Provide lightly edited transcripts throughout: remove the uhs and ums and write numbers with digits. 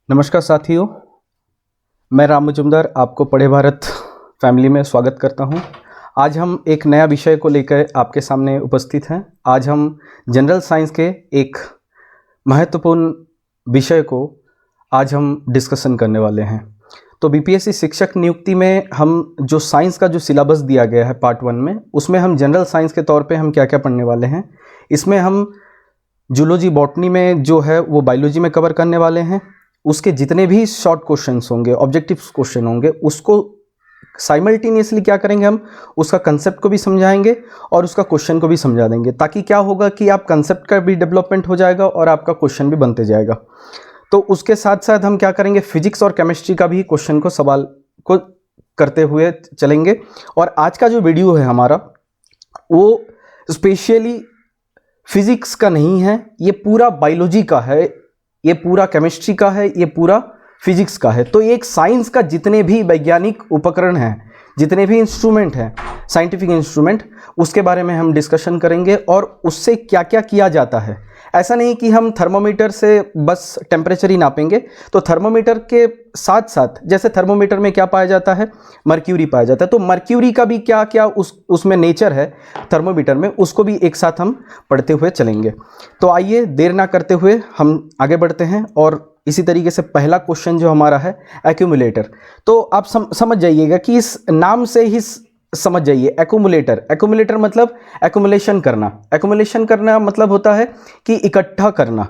नमस्कार साथियों, मैं राम मजुमदार आपको पढ़े भारत फैमिली में स्वागत करता हूं। आज हम एक नया विषय को लेकर आपके सामने उपस्थित हैं। आज हम जनरल साइंस के एक महत्वपूर्ण विषय को आज हम डिस्कशन करने वाले हैं। तो बीपीएससी शिक्षक नियुक्ति में हम जो साइंस का जो सिलेबस दिया गया है पार्ट 1 में, उसमें हम जनरल साइंस के तौर पे हम क्या क्या पढ़ने वाले हैं। इसमें हम जूलॉजी बॉटनी में जो है वो बायोलॉजी में कवर करने वाले हैं। उसके जितने भी शॉर्ट क्वेश्चंस होंगे, ऑब्जेक्टिव क्वेश्चन होंगे, उसको साइमल्टेनियसली क्या करेंगे, हम उसका कंसेप्ट को भी समझाएंगे और उसका क्वेश्चन को भी समझा देंगे, ताकि क्या होगा कि आप कंसेप्ट का भी डेवलपमेंट हो जाएगा और आपका क्वेश्चन भी बनते जाएगा। तो उसके साथ साथ हम क्या करेंगे, फिजिक्स और केमिस्ट्री का भी क्वेश्चन को सवाल को करते हुए चलेंगे। और आज का जो वीडियो है हमारा, वो स्पेशली फिजिक्स का नहीं है, ये पूरा बायोलॉजी का है, ये पूरा केमिस्ट्री का है, ये पूरा फिजिक्स का है। तो एक साइंस का जितने भी वैज्ञानिक उपकरण हैं, जितने भी इंस्ट्रूमेंट हैं, साइंटिफिक इंस्ट्रूमेंट, उसके बारे में हम डिस्कशन करेंगे और उससे क्या क्या किया जाता है। ऐसा नहीं कि हम थर्मोमीटर से बस टेम्परेचर ही नापेंगे। तो थर्मोमीटर के साथ साथ, जैसे थर्मोमीटर में क्या पाया जाता है, मर्क्यूरी पाया जाता है, तो मर्क्यूरी का भी क्या क्या उसमें नेचर है थर्मोमीटर में, उसको भी एक साथ हम पढ़ते हुए चलेंगे। तो आइए देर ना करते हुए हम आगे बढ़ते हैं। और इसी तरीके से पहला क्वेश्चन जो हमारा है, एक्यूमुलेटर। तो आप समझ जाइएगा कि इस नाम से ही समझ जाइए, एक्यूमुलेटर। एक्यूमुलेटर मतलब एक्यूमुलेशन करना। एक्यूमुलेशन करना मतलब होता है कि इकट्ठा करना।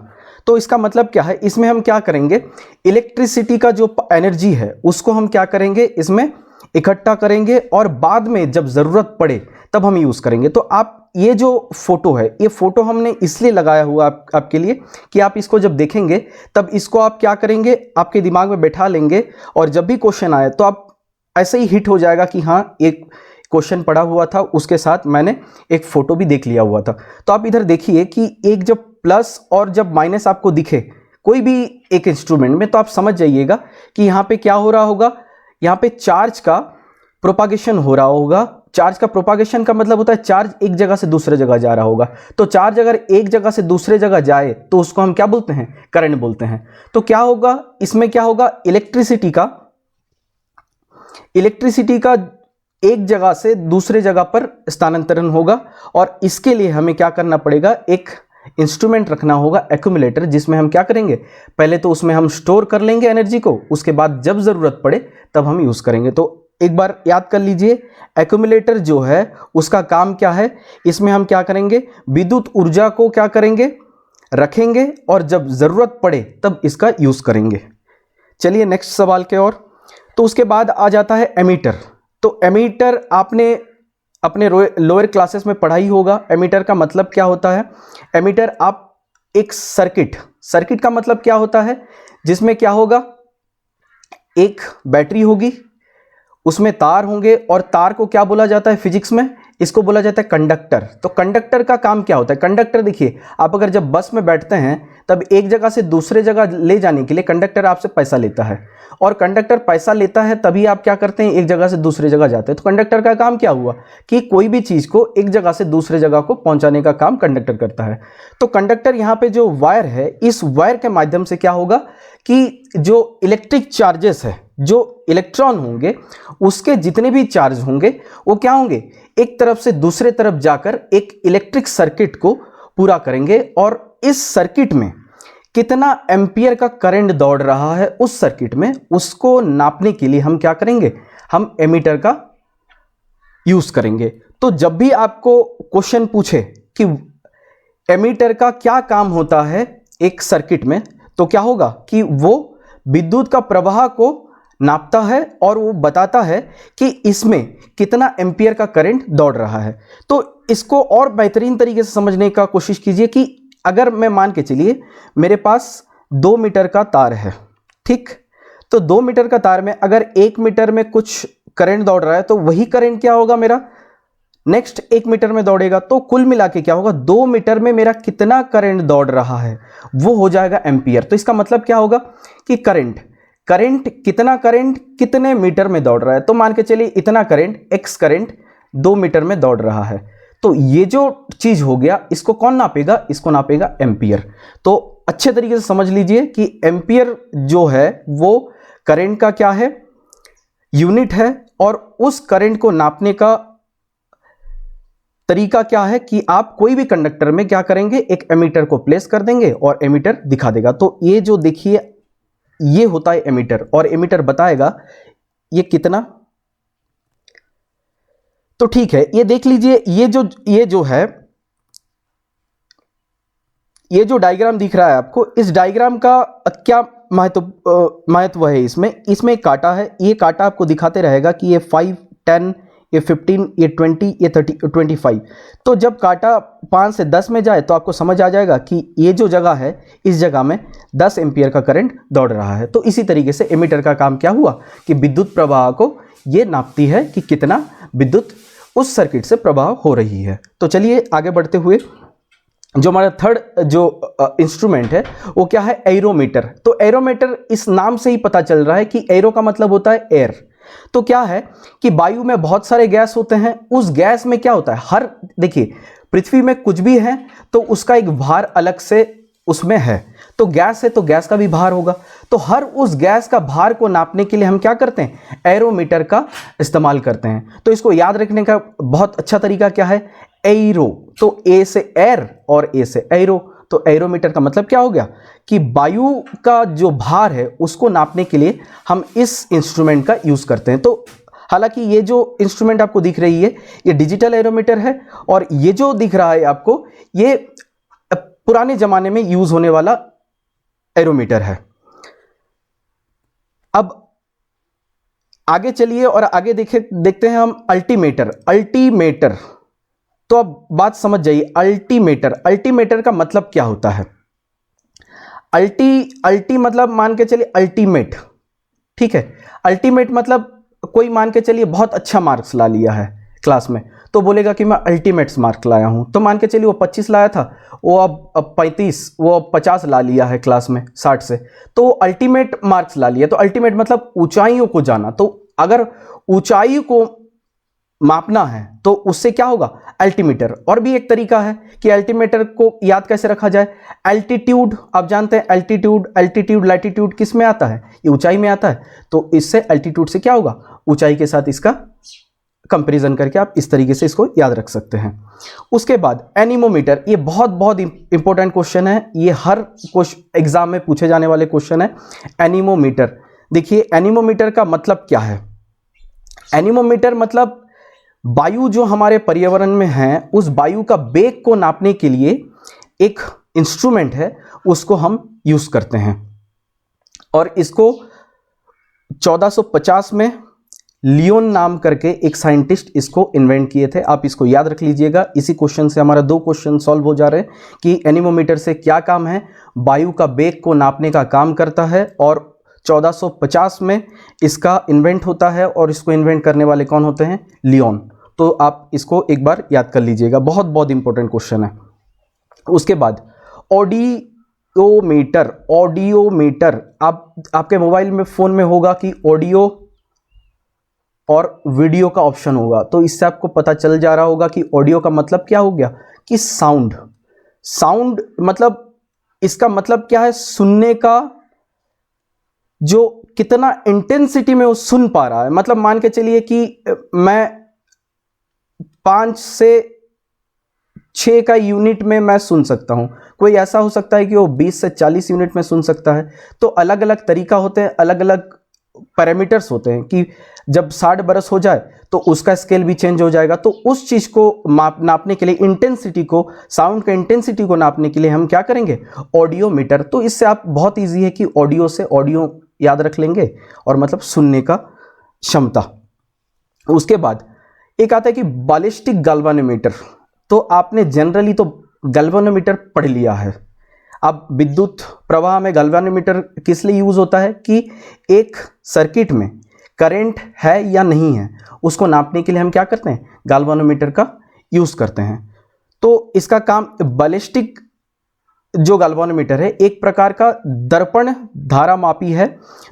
तो इसका मतलब क्या है, इसमें हम क्या करेंगे, इलेक्ट्रिसिटी का जो एनर्जी है उसको हम क्या करेंगे, इसमें इकट्ठा करेंगे और बाद में जब ज़रूरत पड़े तब हम यूज़ करेंगे। तो आप ये जो फोटो है, ये फोटो हमने इसलिए लगाया हुआ आपके लिए कि आप इसको जब देखेंगे तब इसको आप क्या करेंगे, आपके दिमाग में बैठा लेंगे और जब भी क्वेश्चन आए तो आप ऐसे ही हिट हो जाएगा कि हाँ, एक क्वेश्चन पढ़ा हुआ था, उसके साथ मैंने एक फोटो भी देख लिया हुआ था। तो आप इधर देखिए कि एक जब प्लस और जब माइनस आपको दिखे कोई भी एक इंस्ट्रूमेंट में, तो आप समझ जाइएगा कि यहाँ पे क्या हो रहा होगा, यहाँ पे चार्ज का प्रोपागेशन हो रहा होगा। चार्ज का प्रोपागेशन का मतलब होता है चार्ज एक जगह से दूसरे जगह जा रहा होगा। तो चार्ज अगर एक जगह से दूसरे जगह जाए तो उसको हम क्या बोलते हैं, करंट बोलते हैं। तो क्या होगा, इसमें क्या होगा, इलेक्ट्रिसिटी का एक जगह से दूसरे जगह पर स्थानांतरण होगा। और इसके लिए हमें क्या करना पड़ेगा, एक इंस्ट्रूमेंट रखना होगा, एक्यूमुलेटर, जिसमें हम क्या करेंगे, पहले तो उसमें हम स्टोर कर लेंगे एनर्जी को, उसके बाद जब जरूरत पड़े तब हम यूज करेंगे। तो एक बार याद कर लीजिए, एक्यूमुलेटर जो है उसका काम क्या है, इसमें हम क्या करेंगे, विद्युत ऊर्जा को क्या करेंगे, रखेंगे और जब जरूरत पड़े तब इसका यूज करेंगे। चलिए नेक्स्ट सवाल के ओर। तो उसके बाद आ जाता है एमीटर। तो एमीटर आपने अपने लोअर क्लासेस में पढ़ा ही होगा। एमीटर का मतलब क्या होता है, एमीटर आप एक सर्किट का मतलब क्या होता है, जिसमें क्या होगा, एक बैटरी होगी, उसमें तार होंगे और तार को क्या बोला जाता है फिजिक्स में, इसको बोला जाता है कंडक्टर। तो कंडक्टर का काम क्या होता है, कंडक्टर देखिए, आप अगर जब बस में बैठते हैं तब एक जगह से दूसरे जगह ले जाने के लिए कंडक्टर आपसे पैसा लेता है, और कंडक्टर पैसा लेता है तभी आप क्या करते हैं, एक जगह से दूसरे जगह जाते हैं। तो कंडक्टर का काम क्या हुआ कि कोई भी चीज को एक जगह से दूसरे जगह को पहुंचाने का काम कंडक्टर करता है। तो कंडक्टर यहाँ पे जो वायर है, इस वायर के माध्यम से क्या होगा कि जो इलेक्ट्रिक चार्जेस है, जो इलेक्ट्रॉन होंगे, उसके जितने भी चार्ज होंगे वो क्या होंगे, एक तरफ से दूसरे तरफ जाकर एक इलेक्ट्रिक सर्किट को पूरा करेंगे। और इस सर्किट में कितना एम्पियर का करंट दौड़ रहा है उस सर्किट में, उसको नापने के लिए हम क्या करेंगे, हम एमीटर का यूज करेंगे। तो जब भी आपको क्वेश्चन पूछे कि एमीटर का क्या काम होता है एक सर्किट में, तो क्या होगा कि वो विद्युत का प्रवाह को नापता है और वो बताता है कि इसमें कितना एम्पियर का करंट दौड़ रहा है। तो इसको और बेहतरीन तरीके से समझने का कोशिश कीजिए कि अगर मैं मान के चलिए मेरे पास 2 मीटर का तार है, ठीक, तो 2 मीटर का तार में अगर 1 मीटर में कुछ करंट दौड़ रहा है तो वही करंट क्या होगा मेरा, नेक्स्ट 1 मीटर में दौड़ेगा। तो कुल मिला के क्या होगा, 2 मीटर में मेरा कितना करंट दौड़ रहा है वो हो जाएगा एम्पियर। तो इसका मतलब क्या होगा कि करंट कितना करंट कितने मीटर में दौड़ रहा है। तो मान के चलिए इतना करंट, एक्स करंट 2 मीटर में दौड़ रहा है। तो ये जो चीज हो गया, इसको कौन नापेगा, इसको नापेगा एम्पियर। तो अच्छे तरीके से समझ लीजिए कि एम्पियर जो है वो करंट का क्या है, यूनिट है, और उस करंट को नापने का तरीका क्या है कि आप कोई भी कंडक्टर में क्या करेंगे, एक एमीटर को प्लेस कर देंगे और एमीटर दिखा देगा। तो ये जो देखिए ये होता है एमीटर, और एमीटर बताएगा ये कितना। तो ठीक है, ये देख लीजिए, ये जो है, ये जो डायग्राम दिख रहा है आपको, इस डायग्राम का क्या महत्व है इसमें एक कांटा है। ये कांटा आपको दिखाते रहेगा कि ये 5, 10, ये 15, ये 20, ये 30, 25। तो जब कांटा 5 से 10 में जाए तो आपको समझ आ जाएगा कि ये जो जगह है, इस जगह में 10 एम्पियर का करंट दौड़ रहा है। तो इसी तरीके से एमीटर का काम क्या हुआ कि विद्युत प्रवाह को ये नापती है कि कितना विद्युत उस सर्किट से प्रवाह हो रही है। तो चलिए आगे बढ़ते हुए, जो हमारा थर्ड जो इंस्ट्रूमेंट है वो क्या है, एरोमीटर। तो एरोमीटर इस नाम से ही पता चल रहा है कि एरो का मतलब होता है एयर। तो क्या है कि वायु में बहुत सारे गैस होते हैं, उस गैस में क्या होता है, देखिए पृथ्वी में कुछ भी है तो उसका एक भार अलग से उसमें है। तो गैस है तो गैस का भी भार होगा। तो हर उस गैस का भार को नापने के लिए हम क्या करते हैं, एरोमीटर का इस्तेमाल करते हैं। तो इसको याद रखने का बहुत अच्छा तरीका क्या है, एरो। तो ए से एयर और ए से एरो। तो एरोमीटर का मतलब क्या हो गया कि वायु का जो भार है उसको नापने के लिए हम इस इंस्ट्रूमेंट का यूज करते हैं। तो हालांकि ये जो इंस्ट्रूमेंट आपको दिख रही है ये डिजिटल एरोमीटर है, और ये जो दिख रहा है आपको ये पुराने जमाने में यूज होने वाला एरोमीटर है। अब आगे चलिए और आगे देखते हैं हम अल्टीमीटर। तो अब बात समझ जाइए, अल्टीमीटर का मतलब क्या होता है। अल्टी मतलब मान के चलिए अल्टीमेट, ठीक है। अल्टीमेट मतलब कोई मान के चलिए बहुत अच्छा मार्क्स ला लिया है क्लास में, तो बोलेगा कि मैं अल्टीमेट्स मार्क लाया हूं। तो मान के चलिए वो 25 लाया था, वो अब 35, वो अब 50 ला लिया है क्लास में 60 से, तो अल्टीमेट मार्क्स ला लिया। तो अल्टीमेट मतलब ऊंचाइयों को जाना। तो अगर ऊंचाई को मापना है तो उससे क्या होगा, अल्टीमीटर। और भी एक तरीका है कि अल्टीमीटर को याद कैसे रखा जाए, एल्टीट्यूड। आप जानते हैं एल्टीट्यूड लैटीट्यूड किस में आता है, ये ऊंचाई में आता है। तो इससे एल्टीट्यूड से क्या होगा, ऊंचाई के साथ इसका कंपैरिजन करके आप इस तरीके से इसको याद रख सकते हैं। उसके बाद एनीमोमीटर, ये बहुत इंपॉर्टेंट क्वेश्चन है, ये हर एग्जाम में पूछे जाने वाले क्वेश्चन है। एनीमोमीटर, देखिए एनीमोमीटर का मतलब क्या है। एनीमोमीटर मतलब वायु जो हमारे पर्यावरण में है उस वायु का वेग को नापने के लिए एक इंस्ट्रूमेंट है, उसको हम यूज करते हैं। और इसको 1450 में लियोन नाम करके एक साइंटिस्ट इसको इन्वेंट किए थे। आप इसको याद रख लीजिएगा। इसी क्वेश्चन से हमारा 2 क्वेश्चन सॉल्व हो जा रहे हैं कि एनीमोमीटर से क्या काम है, वायु का वेग को नापने का काम करता है। और 1450 में इसका इन्वेंट होता है, और इसको इन्वेंट करने वाले कौन होते हैं, लियोन। तो आप इसको एक बार याद कर लीजिएगा, बहुत इंपॉर्टेंट क्वेश्चन है। उसके बाद ऑडियोमीटर, आपके मोबाइल में फोन में होगा कि ऑडियो और वीडियो का ऑप्शन होगा। तो इससे आपको पता चल जा रहा होगा कि ऑडियो का मतलब क्या हो गया कि साउंड मतलब इसका मतलब क्या है, सुनने का जो कितना इंटेंसिटी में वो सुन पा रहा है। मतलब मान के चलिए कि मैं 5 से 6 का यूनिट में मैं सुन सकता हूं, कोई ऐसा हो सकता है कि वो 20 से 40 यूनिट में सुन सकता है। तो अलग अलग तरीका होते हैं, अलग अलग पैरामीटर्स होते हैं कि जब 60 बरस हो जाए तो उसका स्केल भी चेंज हो जाएगा। तो उस चीज को नापने के लिए, इंटेंसिटी को, साउंड का इंटेंसिटी को नापने के लिए हम क्या करेंगे, ऑडियोमीटर। तो इससे आप बहुत इजी है कि ऑडियो से ऑडियो याद रख लेंगे, और मतलब सुनने का क्षमता। उसके बाद एक आता है कि बैलिस्टिक गैल्वेनोमीटर। तो आपने जनरली तो गैल्वेनोमीटर पढ़ लिया है। अब विद्युत प्रवाह में गैल्वेनोमीटर किस लिए यूज होता है कि एक सर्किट में करंट है या नहीं है उसको नापने के लिए हम क्या करते हैं, गैल्वेनोमीटर का यूज करते हैं। तो इसका काम, बैलिस्टिक जो गैल्वेनोमीटर है एक प्रकार का दर्पण धारामापी है।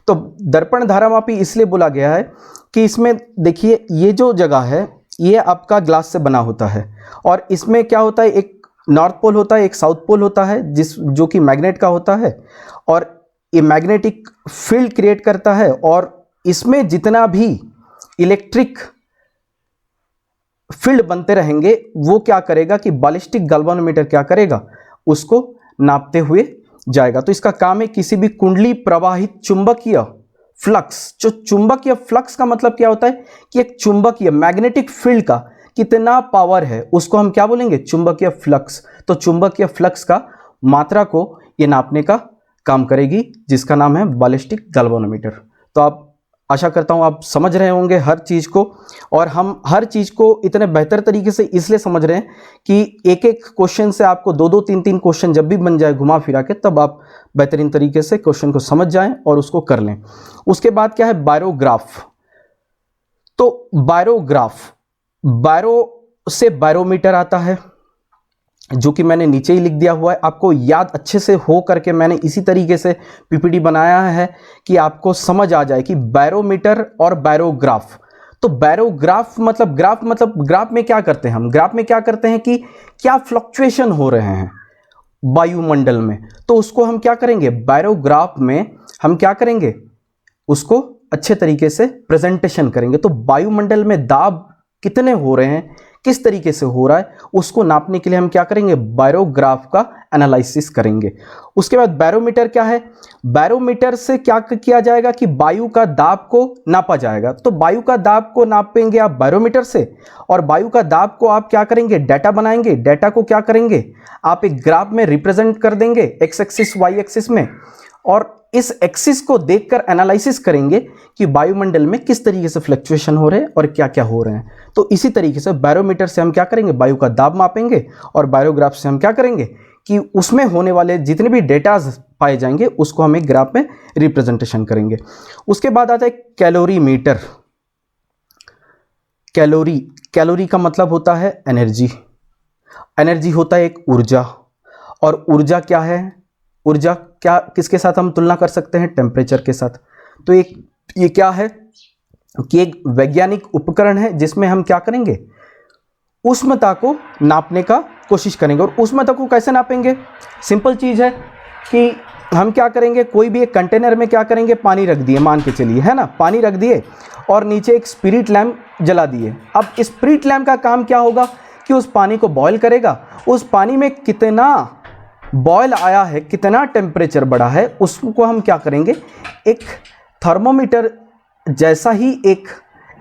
तो दर्पण धारामापी इसलिए बोला गया है कि इसमें देखिए ये जो जगह है ये आपका ग्लास से बना होता है, और इसमें क्या होता है, एक नॉर्थ पोल होता है, एक साउथ पोल होता है जो कि मैग्नेट का होता है, और ये मैग्नेटिक फील्ड क्रिएट करता है, और इसमें जितना भी इलेक्ट्रिक फील्ड बनते रहेंगे वो क्या करेगा कि बैलिस्टिक गैल्वेनोमीटर क्या करेगा, उसको नापते हुए जाएगा। तो इसका काम है किसी भी कुंडली प्रवाहित चुंबकीय फ्लक्स, जो चुंबकीय फ्लक्स का मतलब क्या होता है कि एक चुंबकीय मैग्नेटिक फील्ड का कितना पावर है उसको हम क्या बोलेंगे, चुंबकीय फ्लक्स। तो चुंबकीय फ्लक्स का मात्रा को ये नापने का काम करेगी, जिसका नाम है बैलिस्टिक गैल्वेनोमीटर। तो आप आशा करता हूं आप समझ रहे होंगे हर चीज़ को, और हम हर चीज़ को इतने बेहतर तरीके से इसलिए समझ रहे हैं कि एक एक क्वेश्चन से आपको दो दो तीन तीन क्वेश्चन जब भी बन जाए घुमा फिरा के, तब आप बेहतरीन तरीके से क्वेश्चन को समझ जाएं और उसको कर लें। उसके बाद क्या है, बायरोग्राफ। तो बायरोग्राफ, बायरो से बायरोमीटर आता है, जो कि मैंने नीचे ही लिख दिया हुआ है, आपको याद अच्छे से हो करके मैंने इसी तरीके से पीपीटी बनाया है कि आपको समझ आ जाए कि बैरोमीटर और बायरोग्राफ। तो बायरोग्राफ मतलब ग्राफ में क्या करते हैं हम, ग्राफ में क्या करते हैं कि क्या फ्लक्चुएशन हो रहे हैं वायुमंडल में, तो उसको हम क्या करेंगे, बायरोग्राफ में हम क्या करेंगे, उसको अच्छे तरीके से प्रेजेंटेशन करेंगे। तो वायुमंडल में दाब कितने हो रहे हैं, किस तरीके से हो रहा है, उसको नापने के लिए हम क्या करेंगे, बायरोग्राफ का एनालिसिस करेंगे। उसके बाद बैरोमीटर क्या है, बैरोमीटर से क्या किया जाएगा कि वायु का दाब को नापा जाएगा। तो वायु का दाब को नापेंगे आप बैरोमीटर से, और वायु का दाब को आप क्या करेंगे, डाटा बनाएंगे। डाटा को क्या करेंगे, आप एक ग्राफ में रिप्रेजेंट कर देंगे, एक्स एक्सिस वाई एक्सिस में, और इस एक्सिस को देखकर एनालिसिस करेंगे कि वायुमंडल में किस तरीके से फ्लक्चुएशन हो रहे हैं और क्या क्या हो रहे हैं। तो इसी तरीके से बैरोमीटर से हम क्या करेंगे, वायु का दाब मापेंगे, और बायोग्राफ से हम क्या करेंगे कि उसमें होने वाले जितने भी डेटाज पाए जाएंगे उसको हम एक ग्राफ में रिप्रेजेंटेशन करेंगे। उसके बाद आता है कैलोरीमीटर। कैलोरी का मतलब होता है एनर्जी। एनर्जी होता है एक ऊर्जा, और ऊर्जा क्या है, ऊर्जा क्या किसके साथ हम तुलना कर सकते हैं, टेम्परेचर के साथ। तो ये क्या है कि एक वैज्ञानिक उपकरण है जिसमें हम क्या करेंगे, उष्णता को नापने का कोशिश करेंगे। और उष्णता को कैसे नापेंगे, सिंपल चीज़ है कि हम क्या करेंगे, कोई भी एक कंटेनर में क्या करेंगे, पानी रख दिए, मान के चलिए, है ना, पानी रख दिए और नीचे एक स्पिरिट लैम्प जला दिए। अब स्पिरिट लैम्प का काम क्या होगा कि उस पानी को बॉयल करेगा, उस पानी में कितना बॉयल आया है, कितना टेम्परेचर बढ़ा है, उसको हम क्या करेंगे, एक थर्मोमीटर जैसा ही एक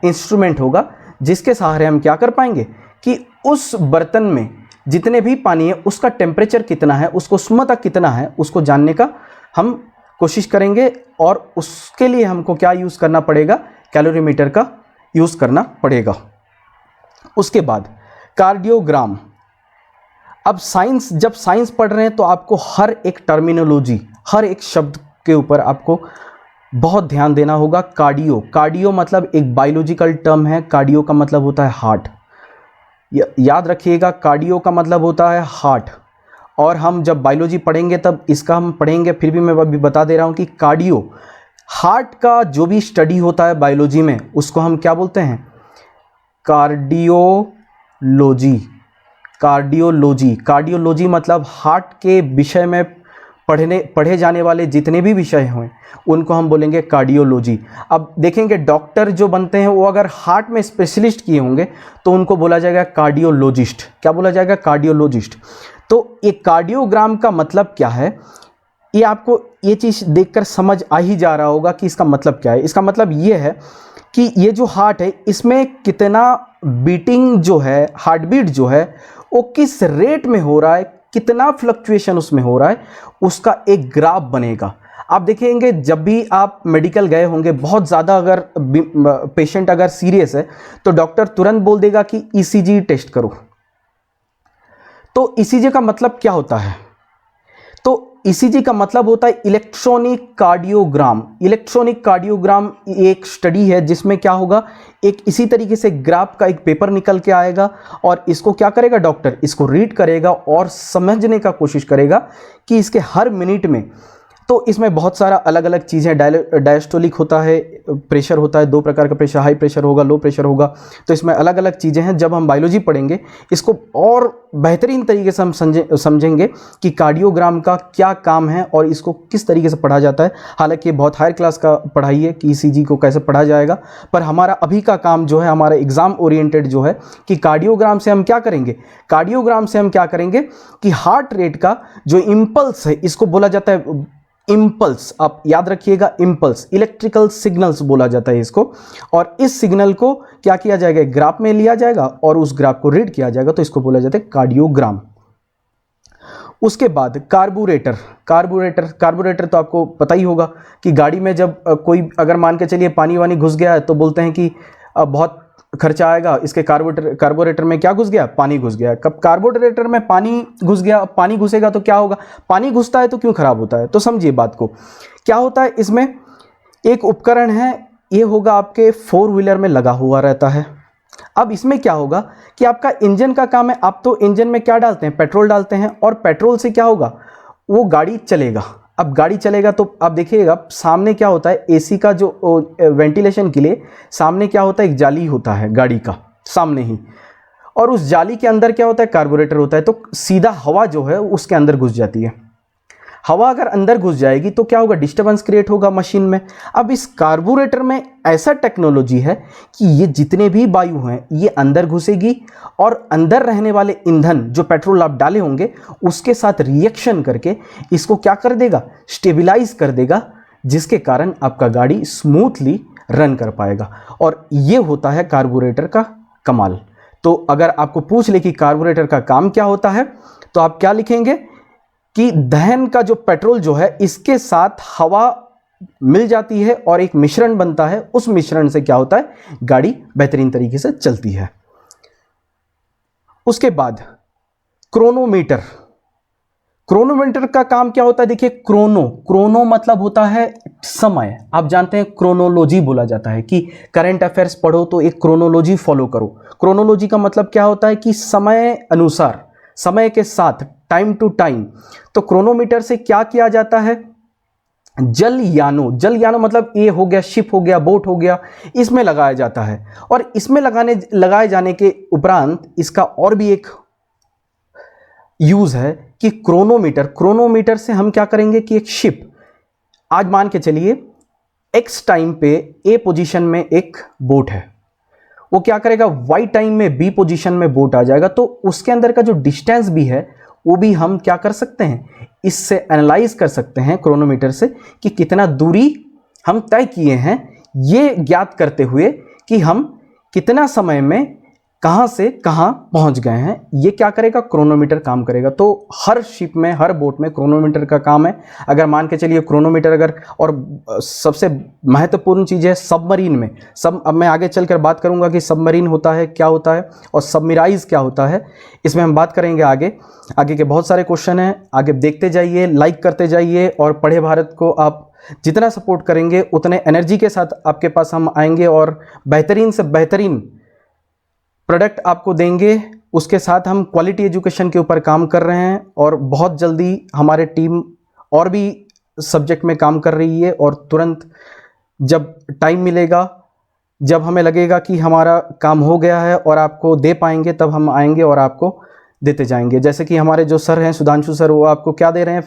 इंस्ट्रूमेंट होगा जिसके सहारे हम क्या कर पाएंगे कि उस बर्तन में जितने भी पानी है उसका टेम्परेचर कितना है, उसको उष्णता कितना है, उसको जानने का हम कोशिश करेंगे। और उसके लिए हमको क्या यूज़ करना पड़ेगा, कैलोरीमीटर का यूज़ करना पड़ेगा। उसके बाद कार्डियोग्राम। अब जब साइंस पढ़ रहे हैं तो आपको हर एक टर्मिनोलॉजी, हर एक शब्द के ऊपर आपको बहुत ध्यान देना होगा। कार्डियो मतलब एक बायोलॉजिकल टर्म है, कार्डियो का मतलब होता है हार्ट। याद रखिएगा, कार्डियो का मतलब होता है हार्ट। और हम जब बायोलॉजी पढ़ेंगे तब इसका हम पढ़ेंगे, फिर भी मैं अभी बता दे रहा हूँ कि कार्डियो, हार्ट का जो भी स्टडी होता है बायोलॉजी में उसको हम क्या बोलते हैं, कार्डियोलॉजी मतलब हार्ट के विषय में पढ़े जाने वाले जितने भी विषय हों उनको हम बोलेंगे कार्डियोलॉजी। अब देखेंगे डॉक्टर जो बनते हैं वो अगर हार्ट में स्पेशलिस्ट किए होंगे तो उनको बोला जाएगा कार्डियोलॉजिस्ट। क्या बोला जाएगा, कार्डियोलॉजिस्ट। तो ये कार्डियोग्राम का मतलब क्या है, ये आपको ये चीज़ देखकर समझ आ ही जा रहा होगा कि इसका मतलब क्या है। इसका मतलब ये है कि ये जो हार्ट है इसमें कितना बीटिंग जो है, हार्ट बीट जो है वो किस रेट में हो रहा है, कितना फ्लक्चुएशन उसमें हो रहा है, उसका एक ग्राफ बनेगा। आप देखेंगे जब भी आप मेडिकल गए होंगे, बहुत ज़्यादा अगर पेशेंट अगर सीरियस है तो डॉक्टर तुरंत बोल देगा कि ईसीजी टेस्ट करो। तो ईसीजी का मतलब क्या होता है, तो ईसीजी का मतलब होता है इलेक्ट्रॉनिक कार्डियोग्राम। इलेक्ट्रॉनिक कार्डियोग्राम एक स्टडी है जिसमें क्या होगा, एक इसी तरीके से ग्राफ का एक पेपर निकल के आएगा और इसको क्या करेगा डॉक्टर, इसको रीड करेगा और समझने का कोशिश करेगा कि इसके हर मिनट में, तो इसमें बहुत सारा अलग अलग चीज़ें, डायस्टोलिक होता है, प्रेशर होता है, दो प्रकार का प्रेशर, हाई प्रेशर होगा, लो प्रेशर होगा। तो इसमें अलग अलग चीज़ें हैं। जब हम बायोलॉजी पढ़ेंगे इसको और बेहतरीन तरीके से हम समझेंगे कि कार्डियोग्राम का क्या काम है और इसको किस तरीके से पढ़ा जाता है। हालांकि ये बहुत हायर क्लास का पढ़ाई है कि ईसीजी को कैसे पढ़ा जाएगा, पर हमारा अभी का काम जो है, हमारा एग्ज़ाम ओरिएंटेड जो है कि कार्डियोग्राम से हम क्या करेंगे, कार्डियोग्राम से हम क्या करेंगे कि हार्ट रेट का जो इम्पल्स है, इसको बोला जाता है इम्पल्स, आप याद रखिएगा, इम्पल्स, इलेक्ट्रिकल सिग्नल्स बोला जाता है इसको। और इस सिग्नल को क्या किया जाएगा, ग्राफ में लिया जाएगा और उस ग्राफ को रीड किया जाएगा, तो इसको बोला जाता है कार्डियोग्राम। उसके बाद कार्बोरेटर। कार्बोरेटर तो आपको पता ही होगा कि गाड़ी में जब कोई अगर मान के चलिए पानी वानी घुस गया है तो बोलते हैं कि बहुत खर्चा आएगा, इसके कार्बोरेटर में क्या घुस गया, पानी घुस गया। कब कार्बोरेटर में पानी घुस गया, पानी घुसेगा तो क्या होगा, पानी घुसता है तो क्यों खराब होता है। तो समझिए बात को, क्या होता है, इसमें एक उपकरण है, ये होगा आपके 4 व्हीलर में लगा हुआ रहता है। अब इसमें क्या होगा कि आपका इंजन का काम है, आप तो इंजन में क्या डालते हैं, पेट्रोल डालते हैं, और पेट्रोल से क्या होगा, वो गाड़ी चलेगा। अब गाड़ी चलेगा तो आप देखिएगा सामने क्या होता है, एसी का जो वेंटिलेशन के लिए सामने क्या होता है, एक जाली होता है गाड़ी का सामने ही, और उस जाली के अंदर क्या होता है, कार्बोरेटर होता है। तो सीधा हवा जो है उसके अंदर घुस जाती है। हवा अगर अंदर घुस जाएगी तो क्या होगा, डिस्टर्बेंस क्रिएट होगा मशीन में। अब इस कार्बोरेटर में ऐसा टेक्नोलॉजी है कि ये जितने भी वायु हैं ये अंदर घुसेगी और अंदर रहने वाले ईंधन जो पेट्रोल आप डाले होंगे उसके साथ रिएक्शन करके इसको क्या कर देगा, स्टेबलाइज कर देगा, जिसके कारण आपका गाड़ी स्मूथली रन कर पाएगा। और ये होता है कार्बोरेटर का कमाल। तो अगर आपको पूछ ले कि कार्बोरेटर का काम क्या होता है, तो आप क्या लिखेंगे कि दहन का जो पेट्रोल जो है इसके साथ हवा मिल जाती है और एक मिश्रण बनता है, उस मिश्रण से क्या होता है, गाड़ी बेहतरीन तरीके से चलती है। उसके बाद क्रोनोमीटर। क्रोनोमीटर का काम क्या होता है, देखिए क्रोनो मतलब होता है समय। आप जानते हैं क्रोनोलॉजी बोला जाता है कि करंट अफेयर्स पढ़ो तो एक क्रोनोलॉजी फॉलो करो। क्रोनोलॉजी का मतलब क्या होता है कि समय अनुसार, समय के साथ, टाइम टू टाइम। तो क्रोनोमीटर से क्या किया जाता है, जलयानों मतलब ये हो गया, शिप हो गया, बोट हो गया, इसमें लगाया जाता है। और इसमें लगाए जाने के उपरांत इसका और भी एक यूज है कि क्रोनोमीटर से हम क्या करेंगे कि एक शिप, आज मान के चलिए एक्स टाइम पे ए पोजीशन में एक बोट है, वो क्या करेगा, वाई टाइम में बी पोजीशन में बोट आ जाएगा। तो उसके अंदर का जो डिस्टेंस भी है वो भी हम क्या कर सकते हैं, इससे एनालाइज कर सकते हैं क्रोनोमीटर से कि कितना दूरी हम तय किए हैं, ये ज्ञात करते हुए कि हम कितना समय में कहाँ से कहाँ पहुँच गए हैं। ये क्या करेगा, क्रोनोमीटर काम करेगा। तो हर शिप में, हर बोट में क्रोनोमीटर का काम है। अगर मान के चलिए क्रोनोमीटर अगर, और सबसे महत्वपूर्ण चीज़ है सबमरीन में, अब मैं आगे चलकर बात करूंगा कि सबमरीन होता है क्या होता है और सबमराइज क्या होता है, इसमें हम बात करेंगे आगे के बहुत सारे क्वेश्चन हैं। आगे देखते जाइए, लाइक करते जाइए, और पढ़े भारत को आप जितना सपोर्ट करेंगे उतने एनर्जी के साथ आपके पास हम आएंगे और बेहतरीन से बेहतरीन प्रोडक्ट आपको देंगे। उसके साथ हम क्वालिटी एजुकेशन के ऊपर काम कर रहे हैं और बहुत जल्दी हमारे टीम और भी सब्जेक्ट में काम कर रही है। और तुरंत जब टाइम मिलेगा, जब हमें लगेगा कि हमारा काम हो गया है और आपको दे पाएंगे, तब हम आएंगे और आपको देते जाएंगे। जैसे कि हमारे जो सर हैं सुधांशु सर, वो आपको क्या दे रहे हैं,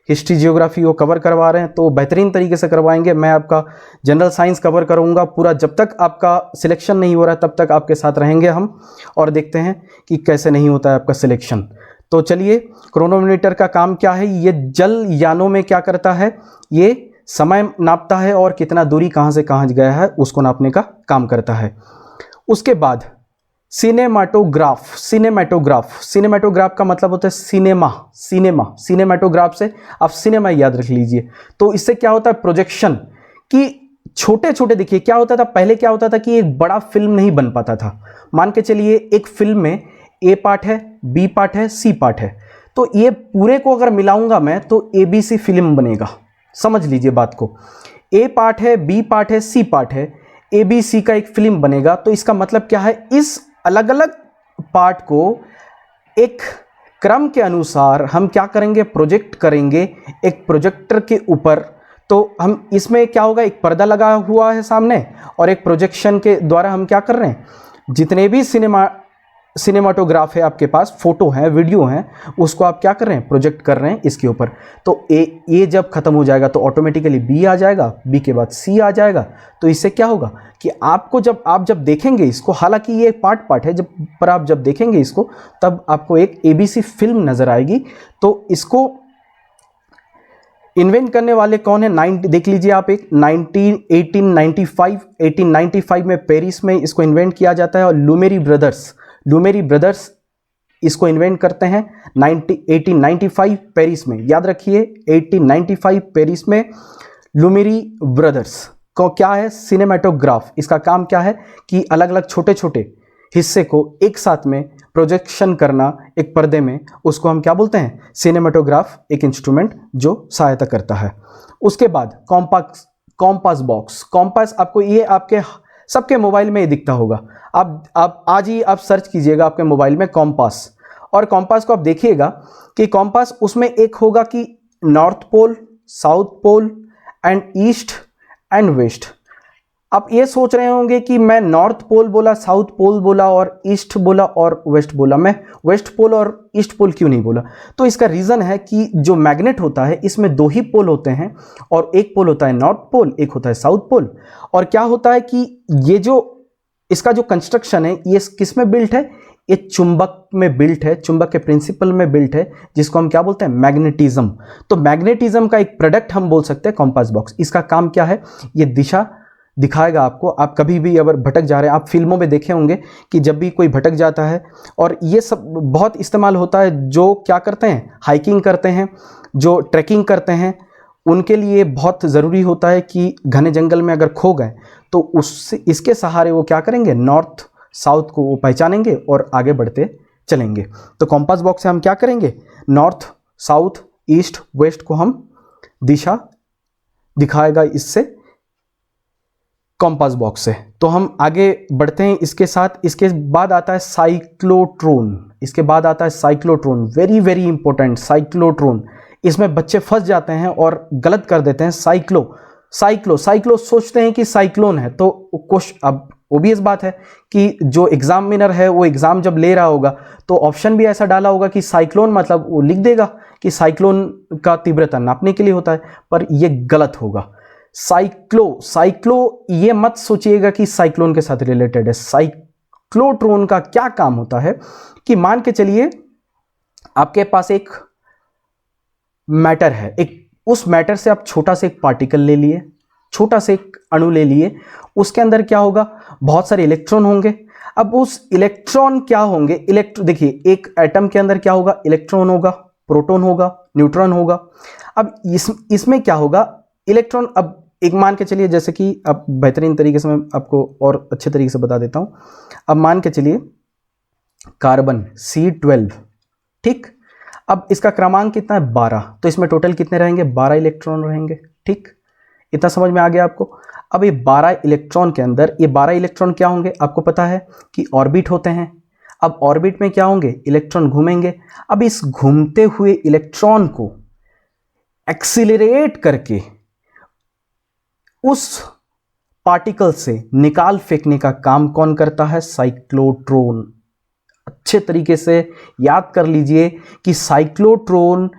हिस्ट्री जियोग्राफी वो कवर करवा रहे हैं, तो बेहतरीन तरीके से करवाएंगे। मैं आपका जनरल साइंस कवर करूंगा पूरा, जब तक आपका सिलेक्शन नहीं हो रहा तब तक आपके साथ रहेंगे हम, और देखते हैं कि कैसे नहीं होता है आपका सिलेक्शन। तो चलिए, क्रोनोमीटर का काम क्या है, ये जल यानों में क्या करता है, ये समय नापता है और कितना दूरी कहाँ से कहाँ गया है उसको नापने का काम करता है। उसके बाद सिनेमाटोग्राफ का मतलब होता है सिनेमाटोग्राफ से आप सिनेमा याद रख लीजिए। तो इससे क्या होता है, प्रोजेक्शन की छोटे छोटे, देखिए क्या होता था पहले, क्या होता था कि एक बड़ा फिल्म नहीं बन पाता था। मान के चलिए एक फिल्म में ए पार्ट है, बी पार्ट है, सी पार्ट है, तो ये पूरे को अगर मिलाऊंगा मैं तो ABC फिल्म बनेगा। समझ लीजिए बात को, ए पार्ट है, बी पार्ट है, सी पार्ट है, ABC का एक फिल्म बनेगा। तो इसका मतलब क्या है, इस अलग अलग पार्ट को एक क्रम के अनुसार हम क्या करेंगे, प्रोजेक्ट करेंगे एक प्रोजेक्टर के ऊपर। तो हम इसमें क्या होगा, एक पर्दा लगा हुआ है सामने और एक प्रोजेक्शन के द्वारा हम क्या कर रहे हैं, जितने भी सिनेमाटोग्राफ है आपके पास, फोटो है, वीडियो है, उसको आप क्या कर रहे हैं, प्रोजेक्ट कर रहे हैं इसके ऊपर। तो ए जब खत्म हो जाएगा तो ऑटोमेटिकली बी आ जाएगा, बी के बाद सी आ जाएगा। तो इससे क्या होगा कि आपको आप जब देखेंगे इसको, हालांकि ये पार्ट है, पर आप जब देखेंगे इसको तब आपको एक ABC फिल्म नज़र आएगी। तो इसको इन्वेंट करने वाले कौन है, देख लीजिए आप, एक 1895 में पेरिस में इसको इन्वेंट किया जाता है। और लुमेरी ब्रदर्स इसको इन्वेंट करते हैं 1895 पेरिस में। याद रखिए 1895 पेरिस में लुमेरी ब्रदर्स को क्या है, सिनेमेटोग्राफ। इसका काम क्या है कि अलग अलग छोटे छोटे हिस्से को एक साथ में प्रोजेक्शन करना एक पर्दे में, उसको हम क्या बोलते हैं, सिनेमेटोग्राफ, एक इंस्ट्रूमेंट जो सहायता करता है। उसके बाद कॉम्पास बॉक्स। कॉम्पास आपको ये आपके सबके मोबाइल में ये दिखता होगा। आप आज ही आप सर्च कीजिएगा आपके मोबाइल में कॉम्पास, और कॉम्पास को आप देखिएगा कि कॉम्पास उसमें एक होगा कि north pole, south pole and east and west. आप ये सोच रहे होंगे कि मैं नॉर्थ पोल बोला, साउथ पोल बोला और ईस्ट बोला और वेस्ट बोला, मैं वेस्ट पोल और ईस्ट पोल क्यों नहीं बोला। तो इसका रीज़न है कि जो मैग्नेट होता है इसमें दो ही पोल होते हैं, और एक पोल होता है नॉर्थ पोल, एक होता है साउथ पोल। और क्या होता है कि ये जो इसका जो कंस्ट्रक्शन है ये किस में बिल्ट है, ये चुंबक में बिल्ट है, चुंबक के प्रिंसिपल में बिल्ट है, जिसको हम क्या बोलते हैं, मैग्नेटिज्म। तो मैग्नेटिज्म का एक प्रोडक्ट हम बोल सकते हैं कॉम्पास बॉक्स। इसका काम क्या है, ये दिशा दिखाएगा आपको। आप कभी भी अगर भटक जा रहे हैं, आप फिल्मों में देखे होंगे कि जब भी कोई भटक जाता है, और ये सब बहुत इस्तेमाल होता है जो क्या करते हैं, हाइकिंग करते हैं, जो ट्रैकिंग करते हैं, उनके लिए बहुत ज़रूरी होता है कि घने जंगल में अगर खो गए तो इसके सहारे वो क्या करेंगे, नॉर्थ साउथ को वो पहचानेंगे और आगे बढ़ते चलेंगे। तो कॉम्पास बॉक्स से हम क्या करेंगे, नॉर्थ साउथ ईस्ट वेस्ट को हम दिशा दिखाएगा इससे, कॉम्पास बॉक्स से। तो हम आगे बढ़ते हैं इसके साथ। इसके बाद आता है साइक्लोट्रॉन। इसके बाद आता है cyclotron, very very important cyclotron. इसमें बच्चे फंस जाते हैं और गलत कर देते हैं। साइक्लो सोचते हैं कि साइक्लोन है। तो अब ओबियस बात है कि जो एग्जामिनर है वो एग्जाम जब ले रहा होगा तो ऑप्शन भी ऐसा डाला होगा कि साइक्लोन, मतलब वो लिख देगा कि साइक्लोन का तीव्रता नापने के लिए होता है, पर ये गलत होगा। साइक्लो ये मत सोचिएगा कि साइक्लोन के साथ रिलेटेड है। साइक्लोट्रॉन का क्या काम होता है कि मान के चलिए आपके पास एक मैटर है, उस मैटर से आप छोटा से एक पार्टिकल ले लिए, छोटा से एक अणु ले लिए, उसके अंदर क्या होगा, बहुत सारे इलेक्ट्रॉन होंगे। अब उस इलेक्ट्रॉन क्या होंगे, देखिए एक एटम के अंदर क्या होगा, इलेक्ट्रॉन होगा, प्रोटॉन होगा, न्यूट्रॉन होगा। अब इसमें क्या होगा, इलेक्ट्रॉन, अब एक मान के चलिए, जैसे कि अब बेहतरीन तरीके से मैं आपको और अच्छे तरीके से बता देता हूं। अब मान के चलिए कार्बन C12, ठीक। अब इसका क्रमांक कितना है, 12। तो इसमें टोटल कितने रहेंगे, 12 इलेक्ट्रॉन रहेंगे, ठीक। इतना समझ में आ गया आपको। अब ये 12 इलेक्ट्रॉन के अंदर, ये 12 इलेक्ट्रॉन क्या होंगे, आपको पता है कि ऑर्बिट होते हैं। अब ऑर्बिट में क्या होंगे, इलेक्ट्रॉन घूमेंगे। अब इस घूमते हुए इलेक्ट्रॉन को एक्सीलरेट करके उस पार्टिकल से निकाल फेंकने का काम कौन करता है, साइक्लोट्रॉन। अच्छे तरीके से याद कर लीजिए कि साइक्लोट्रॉन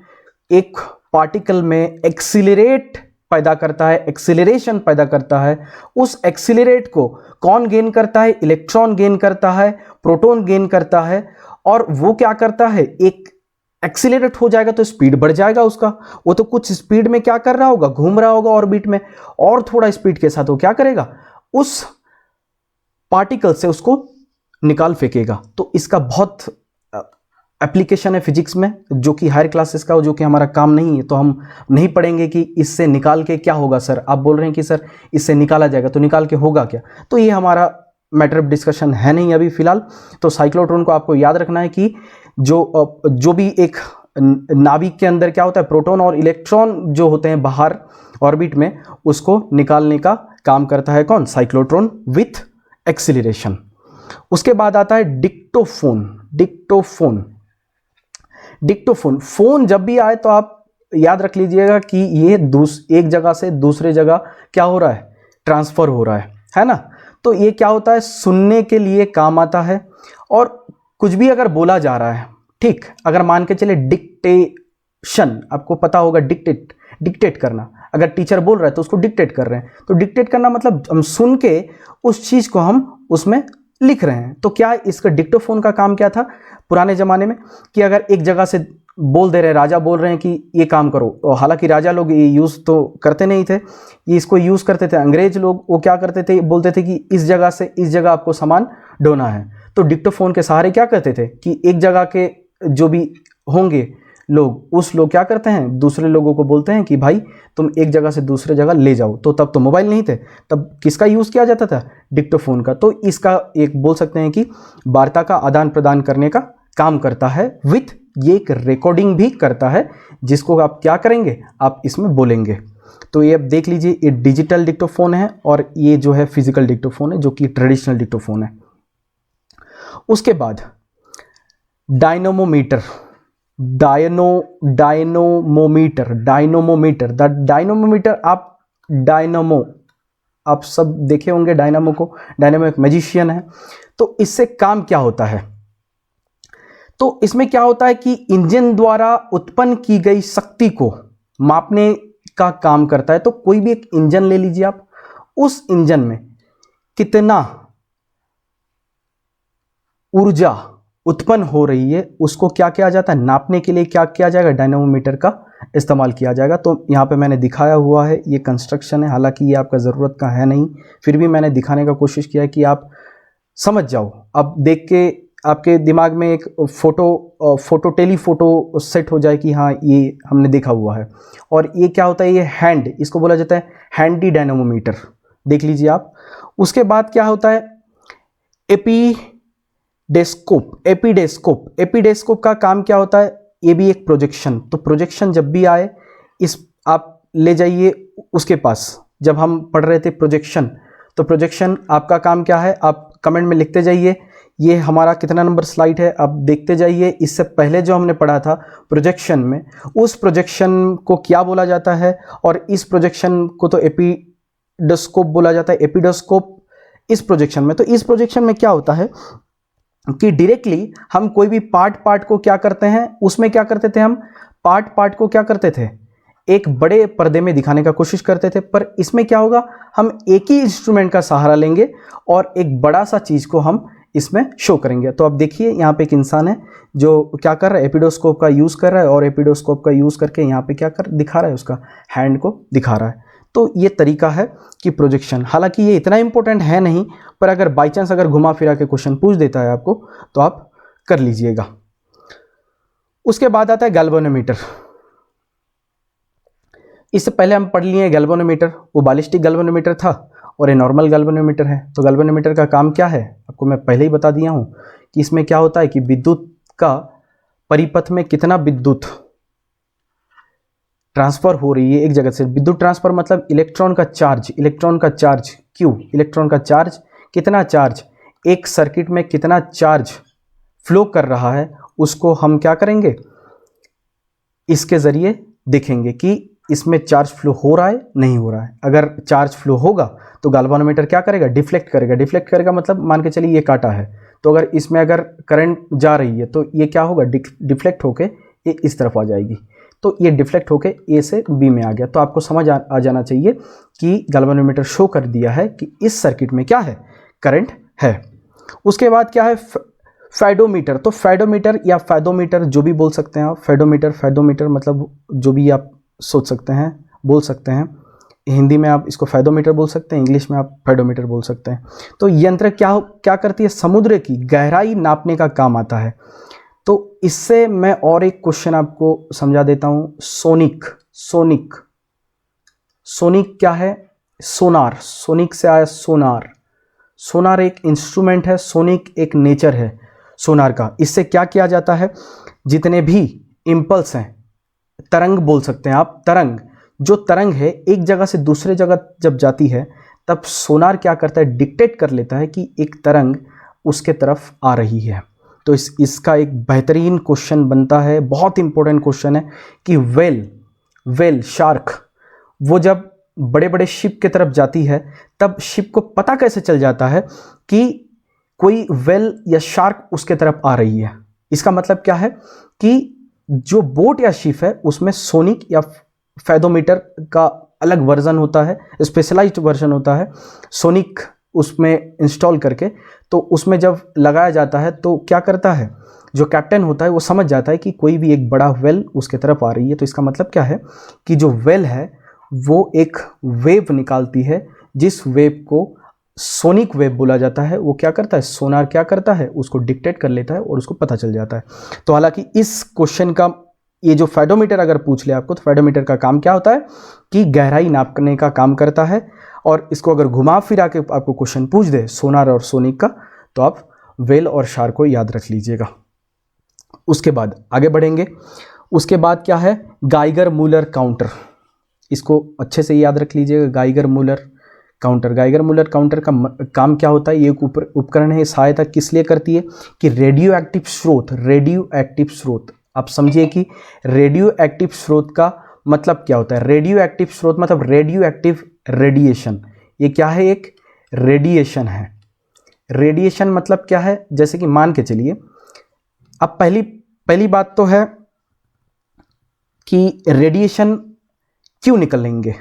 एक पार्टिकल में एक्सीलरेट पैदा करता है, एक्सीलरेशन पैदा करता है। उस एक्सीलरेट को कौन गेन करता है, इलेक्ट्रॉन गेन करता है, प्रोटॉन गेन करता है। और वो क्या करता है, एक एक्सीलरेट हो जाएगा तो स्पीड बढ़ जाएगा उसका। वो तो कुछ स्पीड में क्या कर रहा होगा, घूम रहा होगा ऑर्बिट में, और थोड़ा स्पीड के साथ वो क्या करेगा, उस पार्टिकल से उसको निकाल फेंकेगा। तो इसका बहुत एप्लीकेशन है फिजिक्स में, जो कि हायर क्लासेस का, जो कि हमारा काम नहीं है, तो हम नहीं पढ़ेंगे कि इससे निकाल के क्या होगा। सर आप बोल रहे हैं कि सर इससे निकाला जाएगा, तो निकाल के होगा क्या, तो ये हमारा मैटर ऑफ डिस्कशन है नहीं अभी फिलहाल। तो साइक्लोट्रॉन को आपको याद रखना है कि जो भी एक नाभिक के अंदर क्या होता है, प्रोटॉन और इलेक्ट्रॉन जो होते हैं बाहर ऑर्बिट में, उसको निकालने का काम करता है कौन, साइक्लोट्रॉन विथ एक्सीलरेशन। उसके बाद आता है डिक्टोफोन। डिक्टोफोन, फोन जब भी आए तो आप याद रख लीजिएगा कि ये एक जगह से दूसरे जगह क्या हो रहा है, ट्रांसफर हो रहा है ना। तो ये क्या होता है, सुनने के लिए काम आता है। और कुछ भी अगर बोला जा रहा है, ठीक, अगर मान के चले डिक्टेशन, आपको पता होगा डिक्टेट करना, अगर टीचर बोल रहा है तो उसको डिक्टेट कर रहे हैं, तो डिक्टेट करना मतलब हम सुन के उस चीज को हम उसमें लिख रहे हैं। तो क्या इसका डिक्टोफोन का काम क्या था पुराने जमाने में, कि अगर एक जगह से बोल दे रहे हैं, राजा बोल रहे हैं कि ये काम करो, और हालांकि राजा लोग ये यूज़ तो करते नहीं थे, ये इसको यूज़ करते थे अंग्रेज लोग। वो क्या करते थे, बोलते थे कि इस जगह से इस जगह आपको सामान ढोना है, तो डिक्टोफोन के सहारे क्या करते थे कि एक जगह के जो भी होंगे लोग, उस लोग क्या करते हैं, दूसरे लोगों को बोलते हैं कि भाई तुम एक जगह से दूसरे जगह ले जाओ। तो तब तो मोबाइल नहीं थे, तब किसका यूज़ किया जाता था, डिक्टोफोन का। तो इसका एक बोल सकते हैं कि वार्ता का आदान प्रदान करने का काम करता है, विथ ये एक रिकॉर्डिंग भी करता है, जिसको आप क्या करेंगे, आप इसमें बोलेंगे। तो ये अब देख लीजिए, ये डिजिटल डिक्टोफोन है और ये जो है फिजिकल डिक्टोफोन है, जो कि ट्रेडिशनल डिक्टोफोन है। उसके बाद डायनोमोमीटर, डायनोमोमीटर, आप डायनामो, आप सब देखे होंगे डायनामो को, डायनामो एक मैजिशियन है। तो इससे काम क्या होता है, तो इसमें क्या होता है कि इंजन द्वारा उत्पन्न की गई शक्ति को मापने का काम करता है। तो कोई भी एक इंजन ले लीजिए आप, उस इंजन में कितना ऊर्जा उत्पन्न हो रही है, उसको क्या किया जाता है, नापने के लिए क्या किया जाएगा, डायनामोमीटर का इस्तेमाल किया जाएगा। तो यहाँ पे मैंने दिखाया हुआ है, ये कंस्ट्रक्शन है, हालांकि ये आपका ज़रूरत का है नहीं, फिर भी मैंने दिखाने का कोशिश किया है कि आप समझ जाओ। अब देख के आपके दिमाग में एक टेलीफोटो सेट हो जाए कि हाँ ये हमने देखा हुआ है। और ये क्या होता है, ये हैंड, इसको बोला जाता है हैंडी डायनामोमीटर, देख लीजिए आप। उसके बाद क्या होता है, एपीडेस्कोप का काम क्या होता है, ये भी एक प्रोजेक्शन। तो प्रोजेक्शन जब भी आए, इस आप ले जाइए उसके पास, जब हम पढ़ रहे थे प्रोजेक्शन, तो प्रोजेक्शन आपका काम क्या है, आप कमेंट में लिखते जाइए। ये हमारा कितना नंबर स्लाइड है, आप देखते जाइए। इससे पहले जो हमने पढ़ा था प्रोजेक्शन में, उस प्रोजेक्शन को क्या बोला जाता है, और इस प्रोजेक्शन को तो एपीडोस्कोप बोला जाता है, एपीडोस्कोप इस प्रोजेक्शन में। तो इस प्रोजेक्शन में क्या होता है कि डायरेक्टली हम कोई भी पार्ट को क्या करते हैं, उसमें क्या करते थे, हम पार्ट को क्या करते थे, एक बड़े पर्दे में दिखाने का कोशिश करते थे। पर इसमें क्या होगा, हम एक ही इंस्ट्रूमेंट का सहारा लेंगे और एक बड़ा सा चीज को हम इसमें शो करेंगे। तो अब देखिए, यहाँ पे एक इंसान है जो क्या कर रहा है, एपीडोस्कोप का यूज कर रहा है, और एपीडोस्कोप का यूज करके यहाँ पे क्या दिखा रहा है, उसका हैंड को दिखा रहा है। तो ये तरीका है कि प्रोजेक्शन, हालांकि ये इतना इंपॉर्टेंट है नहीं, पर अगर बाई चांस अगर घुमा फिरा के क्वेश्चन पूछ देता है आपको, तो आप कर लीजिएगा। उसके बाद आता है गैल्वेनोमीटर। इससे पहले हम पढ़ लिए गैल्वेनोमीटर, वो बैलिस्टिक गैल्वेनोमीटर था और ये नॉर्मल गैल्वेनोमीटर है। तो गैल्वेनोमीटर का काम क्या है, आपको मैं पहले ही बता दिया हूँ कि इसमें क्या होता है कि विद्युत का परिपथ में कितना विद्युत ट्रांसफर हो रही है एक जगह से। विद्युत ट्रांसफर मतलब इलेक्ट्रॉन का चार्ज क्यू, इलेक्ट्रॉन का चार्ज, कितना चार्ज एक सर्किट में कितना चार्ज फ्लो कर रहा है, उसको हम क्या करेंगे, इसके जरिए देखेंगे कि इसमें चार्ज फ्लो हो रहा है नहीं हो रहा है। अगर चार्ज फ्लो होगा तो गैल्वेनोमीटर क्या करेगा, डिफ्लेक्ट करेगा मतलब मान के चलिए ये काटा है, तो अगर इसमें अगर करंट जा रही है तो ये क्या होगा, डिफ्लेक्ट होके ये इस तरफ आ जाएगी। तो ये डिफ्लेक्ट होके ए से बी में आ गया। तो आपको समझ आ जाना चाहिए कि गैल्वेनोमीटर शो कर दिया है कि इस सर्किट में क्या है, करंट है। उसके बाद क्या है, फेडोमीटर। तो फेडोमीटर या फैदोमीटर जो भी बोल सकते हैं आप, फेडोमीटर मतलब जो भी आप सोच सकते हैं, बोल सकते हैं। हिंदी में आप इसको फैदोमीटर बोल सकते हैं, इंग्लिश में आप फेडोमीटर बोल सकते हैं। तो यंत्र क्या करती है, समुद्र की गहराई नापने का काम आता है। तो इससे मैं और एक क्वेश्चन आपको समझा देता हूं, सोनिक क्या है, सोनार, सोनिक से आया सोनार एक इंस्ट्रूमेंट है, सोनिक एक नेचर है सोनार का। इससे क्या किया जाता है, जितने भी इंपल्स हैं, तरंग बोल सकते हैं आप, जो तरंग है एक जगह से दूसरे जगह जब जाती है, तब सोनार क्या करता है, डिक्टेट कर लेता है कि एक तरंग उसके तरफ आ रही है। तो इसका एक बेहतरीन क्वेश्चन बनता है, बहुत इंपॉर्टेंट क्वेश्चन है कि वेल शार्क वो जब बड़े बड़े शिप की तरफ जाती है तब शिप को पता कैसे चल जाता है कि कोई वेल या शार्क उसके तरफ आ रही है। इसका मतलब क्या है कि जो बोट या शिप है उसमें सोनिक या फैदोमीटर का अलग वर्जन होता है, स्पेशलाइज्ड वर्जन होता है सोनिक उसमें इंस्टॉल करके। तो उसमें जब लगाया जाता है तो क्या करता है, जो कैप्टन होता है वो समझ जाता है कि कोई भी एक बड़ा वेल उसके तरफ आ रही है। तो इसका मतलब क्या है कि जो वेल है वो एक वेव निकालती है, जिस वेव को सोनिक वेव बोला जाता है। वो क्या करता है, सोनार क्या करता है, उसको डिक्टेट कर लेता है और उसको पता चल जाता है। तो हालांकि इस क्वेश्चन का ये जो फैडोमीटर अगर पूछ ले आपको, तो फैडोमीटर का काम क्या होता है कि गहराई नापने का काम करता है। और इसको अगर घुमा फिरा के आपको क्वेश्चन पूछ दे सोनार और सोनिक का, तो आप वेल और शार्क को याद रख लीजिएगा। उसके बाद आगे बढ़ेंगे। उसके बाद क्या है, गाइगर मूलर काउंटर। इसको अच्छे से याद रख लीजिएगा, Geiger Muller counter. Geiger Muller counter का काम क्या होता है, ये एक उपकरण है। सहायता किस लिए करती है कि रेडियो एक्टिव स्रोत, आप समझिए कि रेडियो एक्टिव स्रोत का मतलब क्या होता है। रेडियो एक्टिव स्रोत मतलब रेडियो एक्टिव रेडिएशन। ये क्या है, एक रेडिएशन है। रेडिएशन मतलब क्या है, जैसे कि मान के चलिए, अब पहली बात तो है कि रेडिएशन क्यों निकलेंगे।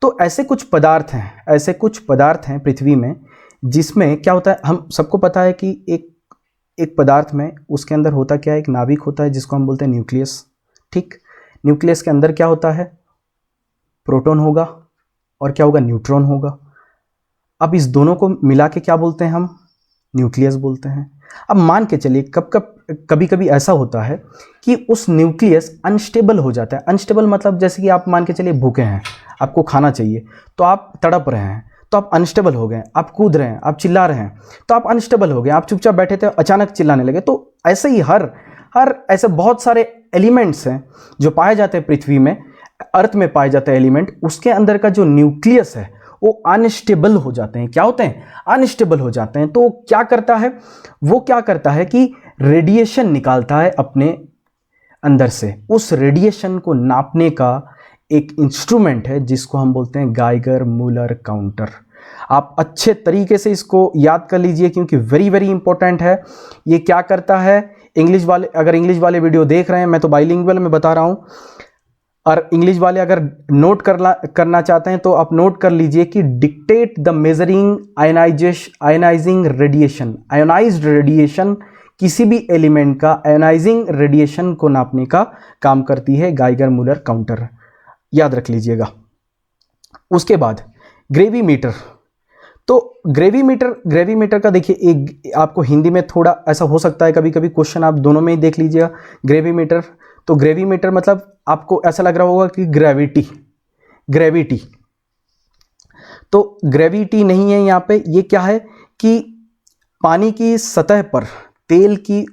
तो ऐसे कुछ पदार्थ हैं पृथ्वी में जिसमें क्या होता है, हम सबको पता है कि एक पदार्थ में उसके अंदर होता क्या है, एक नाभिक होता है जिसको हम बोलते हैं न्यूक्लियस। ठीक, न्यूक्लियस के अंदर क्या होता है, प्रोटॉन होगा और क्या होगा, न्यूट्रॉन होगा। अब इस दोनों को मिला के क्या बोलते हैं, हम न्यूक्लियस बोलते हैं। अब मान के चलिए कभी कभी ऐसा होता है कि उस न्यूक्लियस अनस्टेबल हो जाता है। अनस्टेबल मतलब जैसे कि आप मान के चलिए भूखे हैं, आपको खाना चाहिए, तो आप तड़प रहे हैं, तो आप अनस्टेबल हो गए। आप कूद रहे हैं, आप चिल्ला रहे हैं, तो आप अनस्टेबल हो गए। आप चुपचाप बैठे थे, अचानक चिल्लाने लगे। तो ऐसे ही हर ऐसे बहुत सारे एलिमेंट्स हैं जो पाए जाते हैं पृथ्वी में, अर्थ में पाए जाते हैं एलिमेंट, उसके अंदर का जो न्यूक्लियस है वो अनस्टेबल हो जाते हैं। क्या होते हैं, अनस्टेबल हो जाते हैं। तो क्या करता है, वो क्या करता है कि रेडिएशन निकालता है अपने अंदर से। उस रेडिएशन को नापने का एक इंस्ट्रूमेंट है जिसको हम बोलते हैं गाइगर मूलर काउंटर। आप अच्छे तरीके से इसको याद कर लीजिए क्योंकि वेरी वेरी इंपॉर्टेंट है। ये क्या करता है, अगर इंग्लिश वाले वीडियो देख रहे हैं, मैं तो बाइलिंगुअल में बता रहा हूं, और इंग्लिश वाले अगर नोट करना चाहते हैं तो आप नोट कर लीजिए कि dictate the measuring ionizing radiation. Ionized radiation, किसी भी एलिमेंट का आयोनाइजिंग रेडिएशन को नापने का काम करती है गाइगर मूलर काउंटर, याद रख लीजिएगा। उसके बाद ग्रेविमीटर। तो ग्रेविमीटर का देखिए, एक आपको हिंदी में थोड़ा ऐसा हो सकता है कभी कभी क्वेश्चन, आप दोनों में ही देख लीजिएगा ग्रेविमीटर। तो ग्रेविमीटर मतलब आपको ऐसा लग रहा होगा कि ग्रेविटी, तो ग्रेविटी नहीं है यहाँ पे। ये क्या है कि पानी की सतह पर तेल की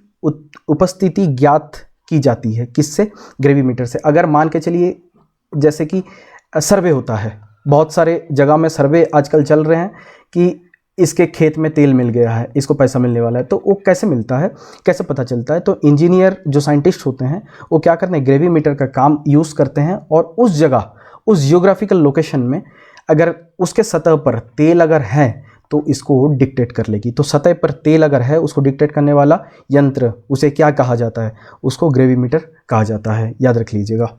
उपस्थिति ज्ञात की जाती है, किससे, ग्रेविमीटर से। अगर मान के चलिए जैसे कि सर्वे होता है, बहुत सारे जगह में सर्वे आजकल चल रहे हैं कि इसके खेत में तेल मिल गया है, इसको पैसा मिलने वाला है। तो वो कैसे मिलता है, कैसे पता चलता है, तो इंजीनियर जो साइंटिस्ट होते हैं वो क्या करते हैं, ग्रेविमीटर का काम यूज़ करते हैं और उस जगह, उस जियोग्राफिकल लोकेशन में अगर उसके सतह पर तेल अगर है तो इसको डिक्टेट कर लेगी। तो सतह पर तेल अगर है, उसको डिक्टेट करने वाला यंत्र, उसे क्या कहा जाता है, उसको ग्रेविमीटर कहा जाता है, याद रख लीजिएगा।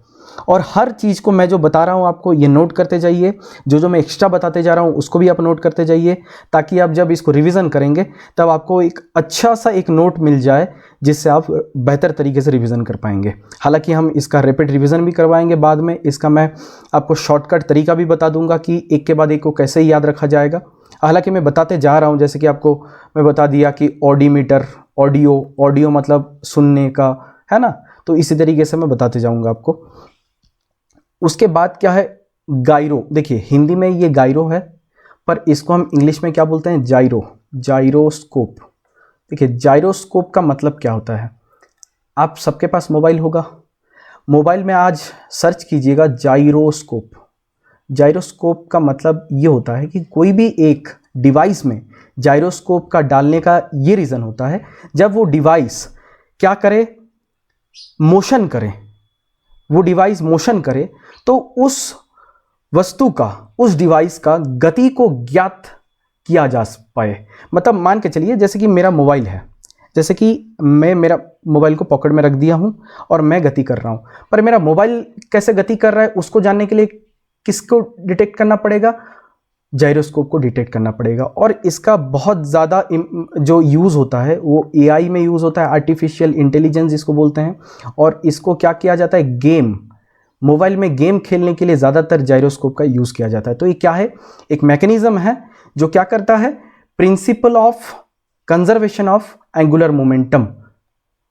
और हर चीज़ को मैं जो बता रहा हूँ आपको, ये नोट करते जाइए। जो मैं एक्स्ट्रा बताते जा रहा हूँ उसको भी आप नोट करते जाइए, ताकि आप जब इसको रिवीजन करेंगे तब आपको एक अच्छा सा एक नोट मिल जाए जिससे आप बेहतर तरीके से रिवीजन कर पाएंगे। हालांकि हम इसका रैपिड रिवीजन भी करवाएंगे बाद में। इसका मैं आपको शॉर्टकट तरीका भी बता दूंगा कि एक के बाद एक को कैसे याद रखा जाएगा। हालांकि मैं बताते जा रहा हूँ, जैसे कि आपको मैं बता दिया कि ऑडीमीटर, ऑडियो मतलब सुनने का, है ना। तो इसी तरीके से मैं बताते जाऊँगा आपको। उसके बाद क्या है, गायरो। देखिए हिंदी में ये गायरो है, पर इसको हम इंग्लिश में क्या बोलते हैं, जाइरोस्कोप। देखिए जाइरोस्कोप का मतलब क्या होता है, आप सबके पास मोबाइल होगा, मोबाइल में आज सर्च कीजिएगा जाइरोस्कोप, जाइरोस्कोप का मतलब ये होता है कि कोई भी एक डिवाइस में जाइरोस्कोप का डालने का ये रीज़न होता है, जब वो डिवाइस क्या करे, मोशन करे, वो डिवाइस मोशन करे तो उस वस्तु का, उस डिवाइस का गति को ज्ञात किया जा पाए। मतलब मान के चलिए जैसे कि मेरा मोबाइल है, जैसे कि मैं मेरा मोबाइल को पॉकेट में रख दिया हूं और मैं गति कर रहा हूं, पर मेरा मोबाइल कैसे गति कर रहा है उसको जानने के लिए किसको डिटेक्ट करना पड़ेगा, जाइरोस्कोप को डिटेक्ट करना पड़ेगा। और इसका बहुत ज़्यादा जो यूज़ होता है वो एआई में यूज़ होता है, आर्टिफिशियल इंटेलिजेंस जिसको बोलते हैं। और इसको क्या किया जाता है, गेम, मोबाइल में गेम खेलने के लिए ज़्यादातर जाइरोस्कोप का यूज़ किया जाता है। तो ये क्या है, एक मैकेनिज्म है जो क्या करता है, principle of conservation of angular momentum.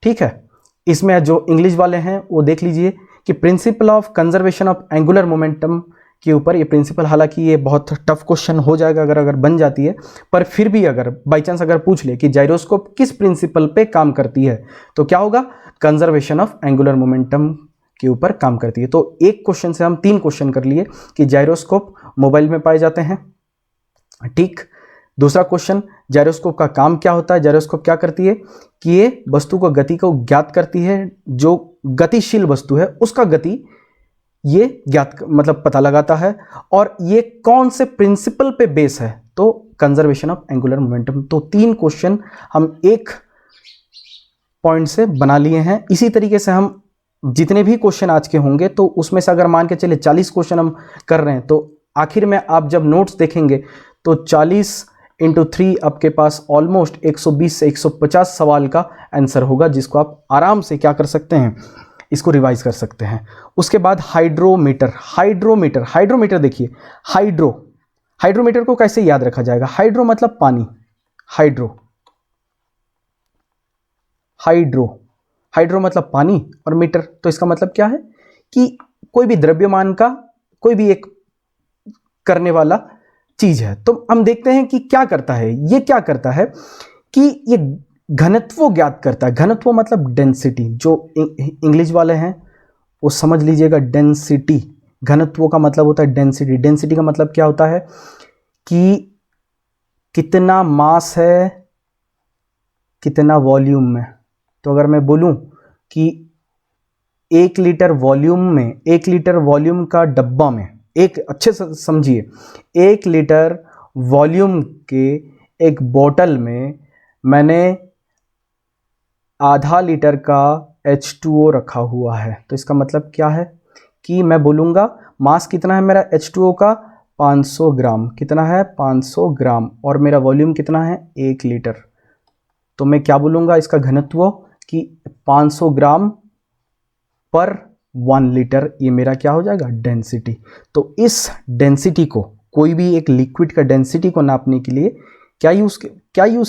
ठीक है, इसमें जो इंग्लिश वाले हैं वो देख लीजिए कि principle of conservation of angular momentum के ऊपर ये प्रिंसिपल, हालांकि ये बहुत टफ क्वेश्चन हो जाएगा अगर बन जाती है, पर फिर भी अगर बाई चांस अगर पूछ ले कि जाइरोस्कोप किस प्रिंसिपल पे काम करती है तो क्या होगा, कंजर्वेशन ऑफ एंगुलर मोमेंटम के ऊपर काम करती है। तो एक क्वेश्चन से हम 3 क्वेश्चन कर लिए कि जाइरोस्कोप मोबाइल में पाए जाते हैं। ठीक, दूसरा क्वेश्चन, जाइरोस्कोप का काम क्या होता है, जाइरोस्कोप क्या करती है कि ये वस्तु को गति को ज्ञात करती है, जो गतिशील वस्तु है उसका गति ये ज्ञात मतलब पता लगाता है। और ये कौन से प्रिंसिपल पे बेस है, तो कंजर्वेशन ऑफ एंगुलर मोमेंटम। तो 3 क्वेश्चन हम एक पॉइंट से बना लिए हैं। इसी तरीके से हम जितने भी क्वेश्चन आज के होंगे तो उसमें से अगर मान के चले 40 क्वेश्चन हम कर रहे हैं तो आखिर में आप जब नोट्स देखेंगे तो 40 × 3 आपके पास ऑलमोस्ट 120 से 150 सवाल का आंसर होगा, जिसको आप आराम से क्या कर सकते हैं, इसको रिवाइज कर सकते हैं। उसके बाद हाइड्रोमीटर, हाइड्रोमीटर देखिए, हाइड्रोमीटर को कैसे याद रखा जाएगा, हाइड्रो मतलब पानी, हाइड्रो मतलब पानी और मीटर, तो इसका मतलब क्या है कि कोई भी द्रव्यमान का कोई भी एक करने वाला चीज है। तो हम देखते हैं कि क्या करता है, ये क्या करता है कि ये घनत्व ज्ञात करता है। घनत्व मतलब डेंसिटी, जो इंग्लिश वाले हैं वो समझ लीजिएगा, डेंसिटी, घनत्व का मतलब होता है डेंसिटी। डेंसिटी का मतलब क्या होता है कि कितना मास है कितना वॉल्यूम में। तो अगर मैं बोलूं कि 1 लीटर वॉल्यूम में, 1 लीटर वॉल्यूम का डब्बा में, एक अच्छे से समझिए, 1 लीटर वॉल्यूम के एक बोतल में मैंने आधा लीटर का H2O रखा हुआ है। तो इसका मतलब क्या है कि मैं बोलूँगा मास कितना है मेरा H2O का, 500 ग्राम, कितना है 500 ग्राम, और मेरा वॉल्यूम कितना है 1 लीटर। तो मैं क्या बोलूँगा इसका घनत्व कि 500 ग्राम पर 1 लीटर, ये मेरा क्या हो जाएगा, डेंसिटी। तो इस डेंसिटी को, कोई भी एक लिक्विड का डेंसिटी को नापने के लिए क्या यूज़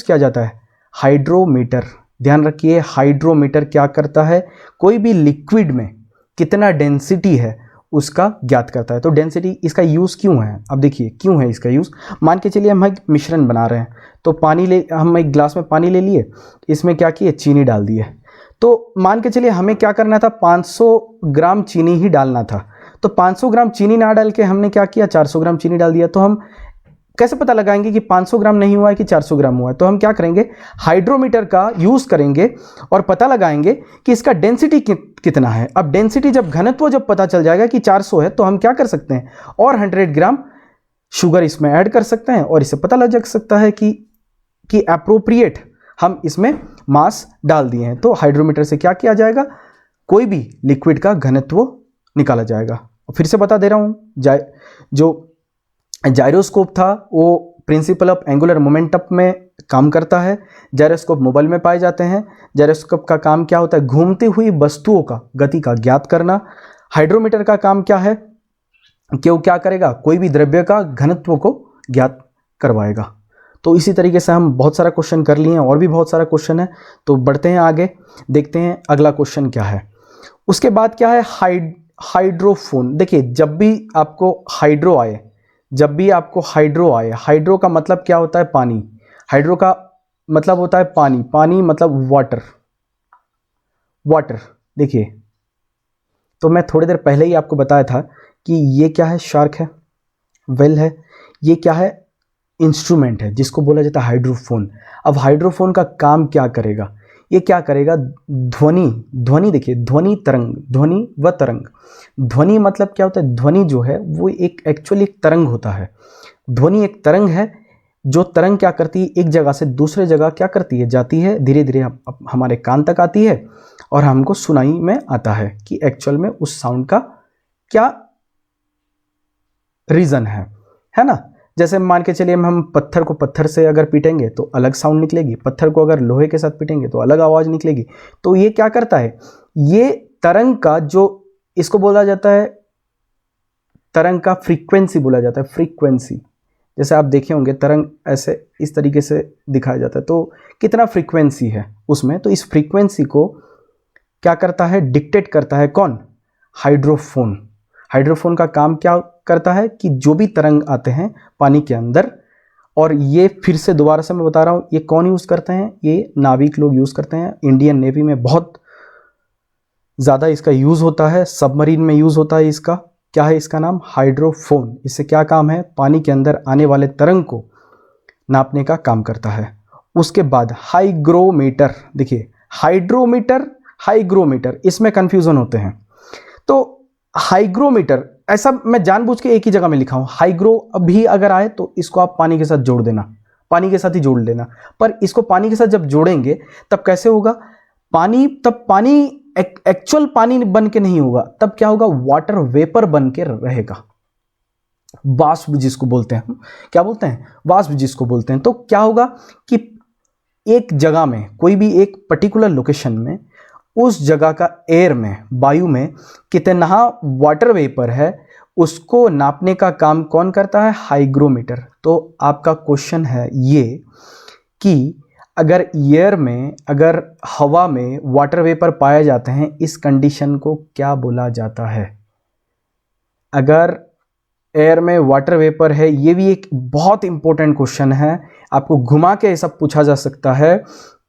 किया जाता है, हाइड्रोमीटर। ध्यान रखिए, हाइड्रोमीटर क्या करता है, कोई भी लिक्विड में कितना डेंसिटी है उसका ज्ञात करता है। तो डेंसिटी, इसका यूज़ क्यों है, अब देखिए क्यों है इसका यूज़। मान के चलिए हम एक मिश्रण बना रहे हैं, तो हम एक गिलास में पानी ले लिए, इसमें क्या किए, चीनी डाल दिए। तो मान के चलिए हमें क्या करना था, 500 ग्राम चीनी ही डालना था। तो 500 ग्राम चीनी ना डाल के हमने क्या किया, 400 ग्राम चीनी डाल दिया। तो हम कैसे पता लगाएंगे कि 500 ग्राम नहीं हुआ है कि 400 ग्राम हुआ है। तो हम क्या करेंगे, हाइड्रोमीटर का यूज़ करेंगे और पता लगाएंगे कि इसका डेंसिटी कितना है। अब डेंसिटी जब, घनत्व जब पता चल जाएगा कि 400 है, तो हम क्या कर सकते हैं, और 100 ग्राम शुगर इसमें ऐड कर सकते हैं और इससे पता लग सकता है कि अप्रोप्रिएट हम इसमें मास डाल दिए हैं। तो हाइड्रोमीटर से क्या किया जाएगा, कोई भी लिक्विड का घनत्व निकाला जाएगा। फिर से बता दे रहा हूं, जो जाइरोस्कोप था वो प्रिंसिपल ऑफ एंगुलर मोमेंटम में काम करता है। जाइरोस्कोप मोबाइल में पाए जाते हैं। जाइरोस्कोप का काम क्या होता है, घूमती हुई वस्तुओं का गति का ज्ञात करना। हाइड्रोमीटर का काम क्या है कि वो क्या करेगा, कोई भी द्रव्य का घनत्व को ज्ञात करवाएगा। तो इसी तरीके से हम बहुत सारा क्वेश्चन कर लिए हैं, और भी बहुत सारा क्वेश्चन है। तो बढ़ते हैं आगे, देखते हैं अगला क्वेश्चन क्या है। उसके बाद क्या है, हाइड्रोफोन। देखिए जब भी आपको हाइड्रो आए, हाइड्रो का मतलब क्या होता है, पानी। हाइड्रो का मतलब होता है पानी, पानी मतलब वाटर। देखिए, तो मैं थोड़ी देर पहले ही आपको बताया था कि ये क्या है, शार्क है, वेल है, ये क्या है, इंस्ट्रूमेंट है जिसको बोला जाता है हाइड्रोफोन। अब हाइड्रोफोन का काम क्या करेगा, ये क्या करेगा, ध्वनि देखिए, ध्वनि तरंग, ध्वनि व तरंग। ध्वनि मतलब क्या होता है, ध्वनि जो है वो एक एक्चुअली एक तरंग होता है। ध्वनि एक तरंग है, जो तरंग क्या करती है, एक जगह से दूसरे जगह क्या करती है, जाती है, धीरे धीरे हमारे कान तक आती है और हमको सुनाई में आता है कि एक्चुअल में उस साउंड का क्या रीजन है ना। जैसे मान के चलिए हम पत्थर को पत्थर से अगर पीटेंगे तो अलग साउंड निकलेगी, पत्थर को अगर लोहे के साथ पीटेंगे तो अलग आवाज निकलेगी। तो ये क्या करता है, ये तरंग का जो, इसको बोला जाता है तरंग का फ्रीक्वेंसी बोला जाता है, फ्रीक्वेंसी। जैसे आप देखे होंगे तरंग ऐसे इस तरीके से दिखाया जाता है, तो कितना फ्रीक्वेंसी है उसमें, तो इस फ्रीक्वेंसी को क्या करता है, डिक्टेट करता है कौन, हाइड्रोफोन। हाइड्रोफोन का काम क्या करता है कि जो भी तरंग आते हैं पानी के अंदर, और ये फिर से दोबारा से मैं बता रहा हूँ, ये कौन यूज़ करते हैं, ये नाविक लोग यूज़ करते हैं। इंडियन नेवी में बहुत ज़्यादा इसका यूज़ होता है, सबमरीन में यूज़ होता है इसका। क्या है इसका नाम, हाइड्रोफोन। इससे क्या काम है, पानी के अंदर आने वाले तरंग को नापने का काम करता है। उसके बाद हाइग्रोमीटर, देखिए हाइड्रोमीटर, हाइग्रोमीटर, इसमें कंफ्यूजन होते हैं। तो हाइग्रोमीटर, ऐसा मैं जानबूझ के एक ही जगह में लिखा हूं, हाइग्रो भी अगर आए तो इसको आप पानी के साथ जोड़ देना, पानी के साथ ही जोड़ लेना। पर इसको पानी के साथ जब जोड़ेंगे तब कैसे होगा, पानी, तब पानी एक्चुअल पानी बन के नहीं होगा, तब क्या होगा, वाटर वेपर बन के रहेगा, वाष्प जिसको बोलते हैं हम, क्या बोलते हैं, वाष्प जिसको बोलते हैं। तो क्या होगा कि एक जगह में, कोई भी एक पर्टिकुलर लोकेशन में, उस जगह का एयर में, वायु में कितना वाटर वेपर है, उसको नापने का काम कौन करता है, हाइग्रोमीटर। तो आपका क्वेश्चन है ये कि अगर एयर में, अगर हवा में वाटर वेपर पाए जाते हैं, इस कंडीशन को क्या बोला जाता है। अगर एयर में वाटर वेपर है, ये भी एक बहुत इंपॉर्टेंट क्वेश्चन है, आपको घुमा के ऐसा पूछा जा सकता है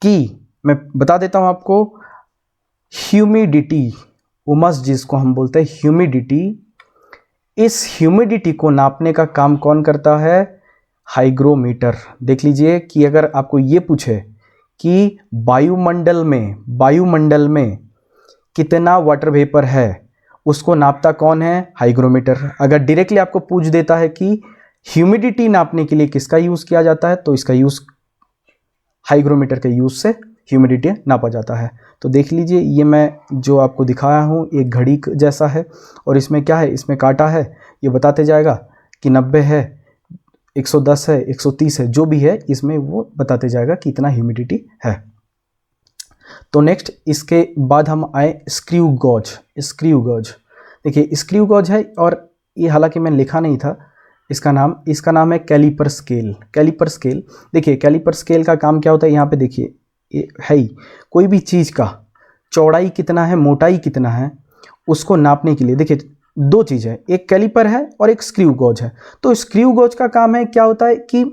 कि, मैं बता देता हूं आपको, ह्यूमिडिटी, उमस जिसको हम बोलते हैं ह्यूमिडिटी, इस ह्यूमिडिटी को नापने का काम कौन करता है, हाइग्रोमीटर। देख लीजिए कि अगर आपको ये पूछे कि वायुमंडल में कितना वाटर वेपर है, उसको नापता कौन है, हाइग्रोमीटर। अगर डायरेक्टली आपको पूछ देता है कि ह्यूमिडिटी नापने के लिए किसका यूज किया जाता है, तो इसका यूज, हाइग्रोमीटर के यूज से ह्यूमिडिटी नापा जाता है। तो देख लीजिए, ये मैं जो आपको दिखाया हूँ एक घड़ी जैसा है, और इसमें क्या है, इसमें कांटा है, ये बताते जाएगा कि 90 है, 110 है, 130 है, जो भी है इसमें वो बताते जाएगा कि इतना ह्यूमिडिटी है। तो नेक्स्ट, इसके बाद हम आए स्क्रू गॉज। स्क्रू गॉज, देखिए स्क्रू गॉज है, और ये हालांकि मैंने लिखा नहीं था इसका नाम है कैलिपर स्केल। कैलिपर स्केल, देखिए कैलिपर स्केल का काम क्या होता है, यहाँ पे देखिए ये है ही, कोई भी चीज़ का चौड़ाई कितना है, मोटाई कितना है, उसको नापने के लिए, देखिए दो चीज़ है, एक कैलिपर है और एक स्क्रू गॉज है। तो स्क्रू गॉज का काम है, क्या होता है कि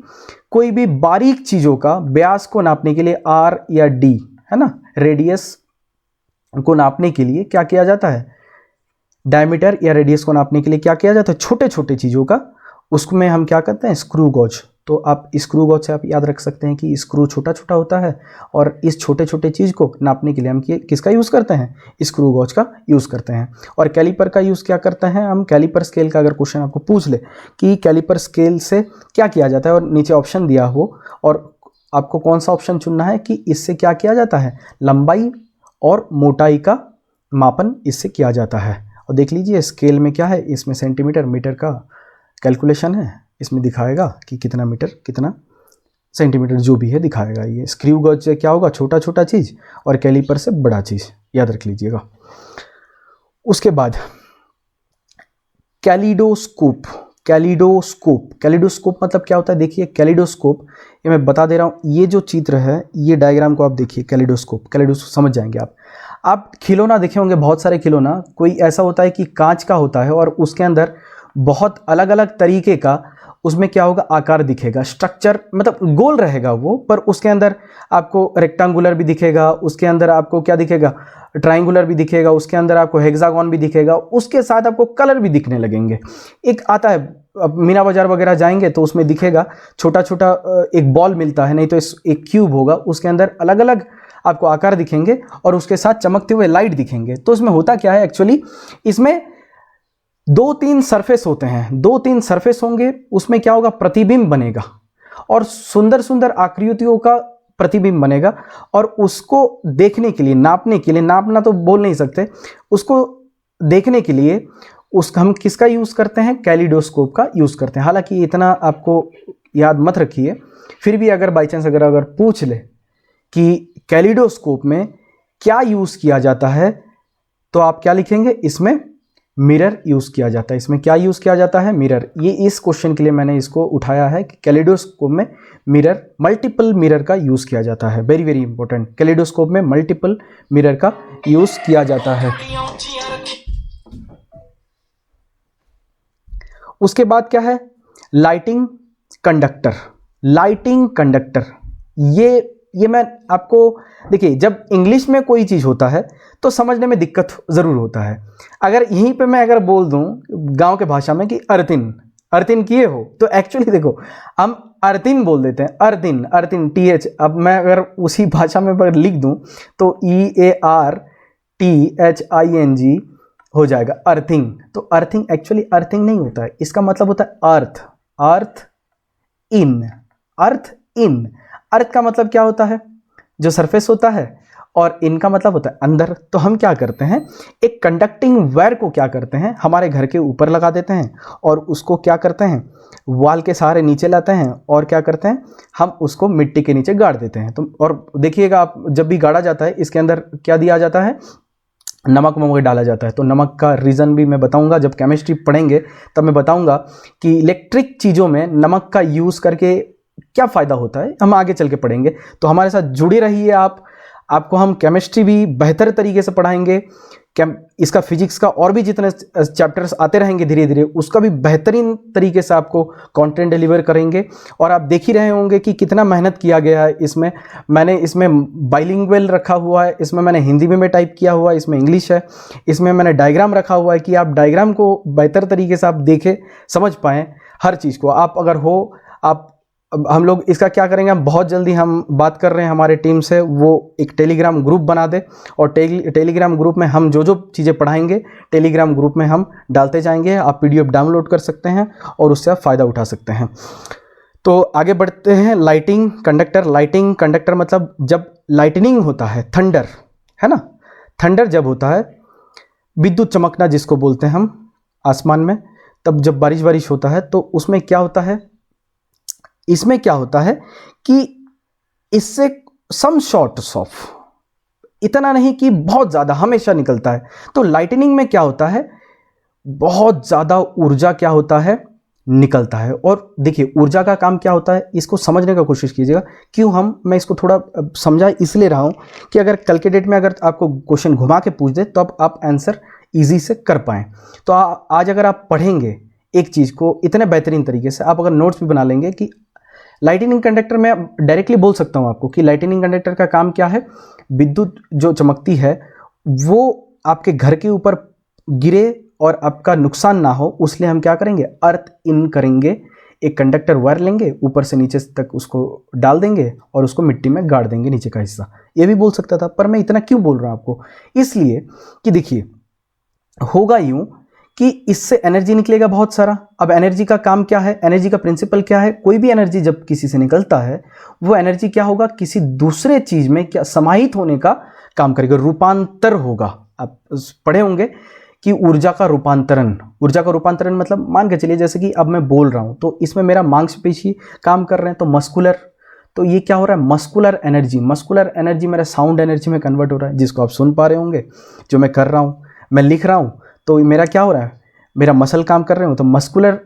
कोई भी बारीक चीज़ों का व्यास को नापने के लिए, आर या डी है ना, रेडियस को नापने के लिए क्या किया जाता है, डायमीटर या रेडियस को नापने के लिए क्या किया जाता है, छोटे छोटे चीज़ों का, उसमें हम क्या करते हैं, स्क्रू गॉज। तो आप स्क्रू गॉज से आप याद रख सकते हैं कि स्क्रू छोटा छोटा होता है, और इस छोटे छोटे चीज़ को नापने के लिए हम किसका यूज़ करते हैं, स्क्रू गॉज का यूज़ करते हैं। और कैलिपर का यूज़ क्या करते हैं हम, कैलिपर स्केल का अगर क्वेश्चन आपको पूछ ले कि कैलिपर स्केल से क्या किया जाता है, और नीचे ऑप्शन दिया हो और आपको कौन सा ऑप्शन चुनना है कि इससे क्या किया जाता है, लंबाई और मोटाई का मापन इससे किया जाता है। और देख लीजिए स्केल में क्या है, इसमें सेंटीमीटर मीटर का कैलकुलेशन है, इसमें दिखाएगा कि कितना मीटर कितना सेंटीमीटर जो भी है दिखाएगा। ये स्क्रू गॉज से क्या होगा, छोटा छोटा चीज़, और कैलिपर से बड़ा चीज़, याद रख लीजिएगा। उसके बाद कैलिडोस्कोप। कैलिडोस्कोप, कैलिडोस्कोप मतलब क्या होता है, देखिए कैलिडोस्कोप, ये मैं बता दे रहा हूँ, ये जो चित्र है, ये डायग्राम को आप देखिए, कैलिडोस्कोप, कैलिडोस्कोप समझ जाएंगे आप खिलौना देखे होंगे, बहुत सारे खिलौना, कोई ऐसा होता है कि कांच का होता है और उसके अंदर बहुत अलग अलग तरीके का, उसमें क्या होगा, आकार दिखेगा, स्ट्रक्चर मतलब गोल रहेगा वो, पर उसके अंदर आपको रेक्टेंगुलर भी दिखेगा, उसके अंदर आपको क्या दिखेगा, ट्रायंगुलर भी दिखेगा, उसके अंदर आपको हेक्सागोन भी दिखेगा, उसके साथ आपको कलर भी दिखने लगेंगे। एक आता है अब मीना बाजार वगैरह जाएंगे तो उसमें दिखेगा छोटा छोटा एक बॉल मिलता है, नहीं तो एक क्यूब होगा, उसके अंदर अलग अलग आपको आकार दिखेंगे और उसके साथ चमकते हुए लाइट दिखेंगे। तो इसमें होता क्या है एक्चुअली, इसमें 2-3 सरफेस होते हैं, 2-3 सरफेस होंगे, उसमें क्या होगा, प्रतिबिंब बनेगा और सुंदर सुंदर आकृतियों का प्रतिबिंब बनेगा। और उसको देखने के लिए, नापने के लिए, नापना तो बोल नहीं सकते, उसको देखने के लिए हम किसका यूज़ करते हैं, कैलिडोस्कोप का यूज़ करते हैं। हालांकि इतना आपको याद मत रखिए, फिर भी अगर बाई चांस अगर पूछ ले कि कैलिडोस्कोप में क्या यूज़ किया जाता है, तो आप क्या लिखेंगे, इसमें मिरर यूज़ किया जाता है। इसमें क्या यूज़ किया जाता है, मिरर। ये इस क्वेश्चन के लिए मैंने इसको उठाया है कि कैलिडोस्कोप में मिरर, मल्टीपल मिरर का यूज़ किया जाता है। वेरी वेरी इंपॉर्टेंट, कैलिडोस्कोप में मल्टीपल मिरर का यूज़ किया जाता है। उसके बाद क्या है, लाइटिंग कंडक्टर। लाइटिंग कंडक्टर, ये मैं आपको, देखिए जब इंग्लिश में कोई चीज़ होता है तो समझने में दिक्कत ज़रूर होता है। अगर यहीं पे मैं अगर बोल दूं गांव के भाषा में कि अर्थिन, अर्थिन किए हो, तो एक्चुअली देखो हम अर्थिन बोल देते हैं, अर्थिन, अर्थिन TH। अब मैं अगर उसी भाषा में अगर लिख दूं तो EARTHING हो जाएगा, अर्थिंग। तो अर्थिंग एक्चुअली अर्थिंग नहीं होता है, इसका मतलब होता है अर्थ, अर्थ इन, अर्थ इन। अर्थ का मतलब क्या होता है, जो सरफेस होता है, और इनका मतलब होता है अंदर। तो हम क्या करते हैं, एक कंडक्टिंग वायर को क्या करते हैं, हमारे घर के ऊपर लगा देते हैं और उसको क्या करते हैं, वॉल के सहारे नीचे लाते हैं और क्या करते हैं, हम उसको मिट्टी के नीचे गाड़ देते हैं। तो और देखिएगा आप, जब भी गाड़ा जाता है इसके अंदर क्या दिया जाता है, नमक वमक डाला जाता है। तो नमक का रीज़न भी मैं बताऊंगा, जब केमिस्ट्री पढ़ेंगे तब मैं बताऊंगा कि इलेक्ट्रिक चीज़ों में नमक का यूज़ करके क्या फ़ायदा होता है, हम आगे चल के पढ़ेंगे। तो हमारे साथ जुड़े रहिए आप, आपको हम केमिस्ट्री भी बेहतर तरीके से पढ़ाएंगे। इसका फिजिक्स का और भी जितने चैप्टर्स आते रहेंगे धीरे धीरे, उसका भी बेहतरीन तरीके से आपको कंटेंट डिलीवर करेंगे। और आप देख ही रहे होंगे कि कितना मेहनत किया गया है इसमें। मैंने इसमें बाइलिंगुअल रखा हुआ है, इसमें मैंने हिंदी में टाइप किया हुआ है, इसमें इंग्लिश है, इसमें मैंने डायग्राम रखा हुआ है कि आप डायग्राम को बेहतर तरीके से आप देखें, समझ पाएँ हर चीज़ को। आप अगर हो, आप, हम लोग इसका क्या करेंगे, हम बहुत जल्दी हम बात कर रहे हैं हमारे टीम से, वो एक टेलीग्राम ग्रुप बना दे और टेलीग्राम ग्रुप में हम जो जो चीज़ें पढ़ाएंगे टेलीग्राम ग्रुप में हम डालते जाएंगे। आप PDF डाउनलोड कर सकते हैं और उससे आप फ़ायदा उठा सकते हैं। तो आगे बढ़ते हैं, लाइटिंग कंडक्टर। लाइटिंग कंडक्टर मतलब जब लाइटनिंग होता है, थंडर है ना, थंडर जब होता है, विद्युत चमकना जिसको बोलते हैं हम आसमान में, तब जब बारिश होता है तो उसमें क्या होता है, इसमें क्या होता है कि इससे सम शॉर्ट्स ऑफ, इतना नहीं कि बहुत ज़्यादा हमेशा निकलता है। तो लाइटनिंग में क्या होता है, बहुत ज़्यादा ऊर्जा क्या होता है, निकलता है। और देखिए ऊर्जा का काम क्या होता है, इसको समझने का कोशिश कीजिएगा। क्यों मैं इसको थोड़ा समझा इसलिए रहा हूँ कि अगर कल के डेट में अगर आपको क्वेश्चन घुमा के पूछ दे तो अब आप आंसर ईजी से कर पाएँ। तो आज अगर आप पढ़ेंगे एक चीज़ को इतने बेहतरीन तरीके से, आप अगर नोट्स भी बना लेंगे कि लाइटनिंग कंडक्टर में डायरेक्टली बोल सकता हूं आपको कि लाइटनिंग कंडक्टर का काम क्या है, विद्युत जो चमकती है वो आपके घर के ऊपर गिरे और आपका नुकसान ना हो, उसलिए हम क्या करेंगे, अर्थ इन करेंगे, एक कंडक्टर वायर लेंगे, ऊपर से नीचे तक उसको डाल देंगे और उसको मिट्टी में गाड़ देंगे नीचे का हिस्सा। ये भी बोल सकता था, पर मैं इतना क्यों बोल रहा हूं आपको, इसलिए कि देखिए होगा यूं कि इससे एनर्जी निकलेगा बहुत सारा। अब एनर्जी का काम क्या है, एनर्जी का प्रिंसिपल क्या है, कोई भी एनर्जी जब किसी से निकलता है वो एनर्जी क्या होगा, किसी दूसरे चीज में क्या समाहित होने का काम करेगा, रूपांतर होगा। आप पढ़े होंगे कि ऊर्जा का रूपांतरण, ऊर्जा का रूपांतरण मतलब मान के चलिए जैसे कि अब मैं बोल रहा हूं तो इसमें मेरा मांसपेशी काम कर रहे हैं, तो मस्कुलर, तो ये क्या हो रहा है, मस्कुलर एनर्जी, मस्कुलर एनर्जी मेरा साउंड एनर्जी में कन्वर्ट हो रहा है, जिसको आप सुन पा रहे होंगे। जो मैं कर रहा हूँ, मैं लिख रहा हूँ, तो मेरा क्या हो रहा है, मेरा मसल काम कर रहे हो, तो मस्कुलर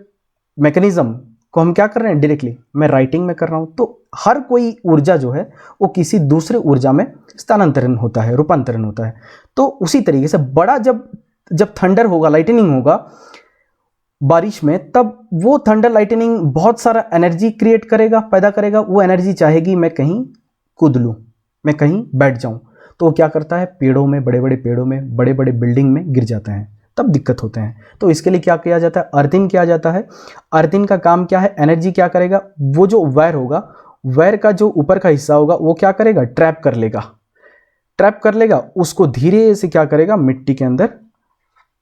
मैकेनिज्म को हम क्या कर रहे हैं, डायरेक्टली मैं राइटिंग में कर रहा हूँ। तो हर कोई ऊर्जा जो है वो किसी दूसरे ऊर्जा में स्थानांतरण होता है, रूपांतरण होता है। तो उसी तरीके से बड़ा जब थंडर होगा, लाइटनिंग होगा बारिश में, तब वो थंडर लाइटनिंग बहुत सारा एनर्जी क्रिएट करेगा, पैदा करेगा। वो एनर्जी चाहेगी मैं कहीं कूद लूँ, मैं कहीं बैठ जाऊँ, तो वो क्या करता है, पेड़ों में, बड़े बड़े पेड़ों में, बड़े बड़े बिल्डिंग में गिर जाते हैं। तब दिक्कत होते हैं। तो इसके लिए क्या किया जाता है, अर्थिंग किया जाता है। अर्थिंग का काम क्या है, एनर्जी क्या करेगा, वो जो वायर होगा, वायर का जो ऊपर का हिस्सा होगा वो क्या करेगा, ट्रैप कर लेगा, ट्रैप कर लेगा, उसको धीरे से क्या करेगा, मिट्टी के अंदर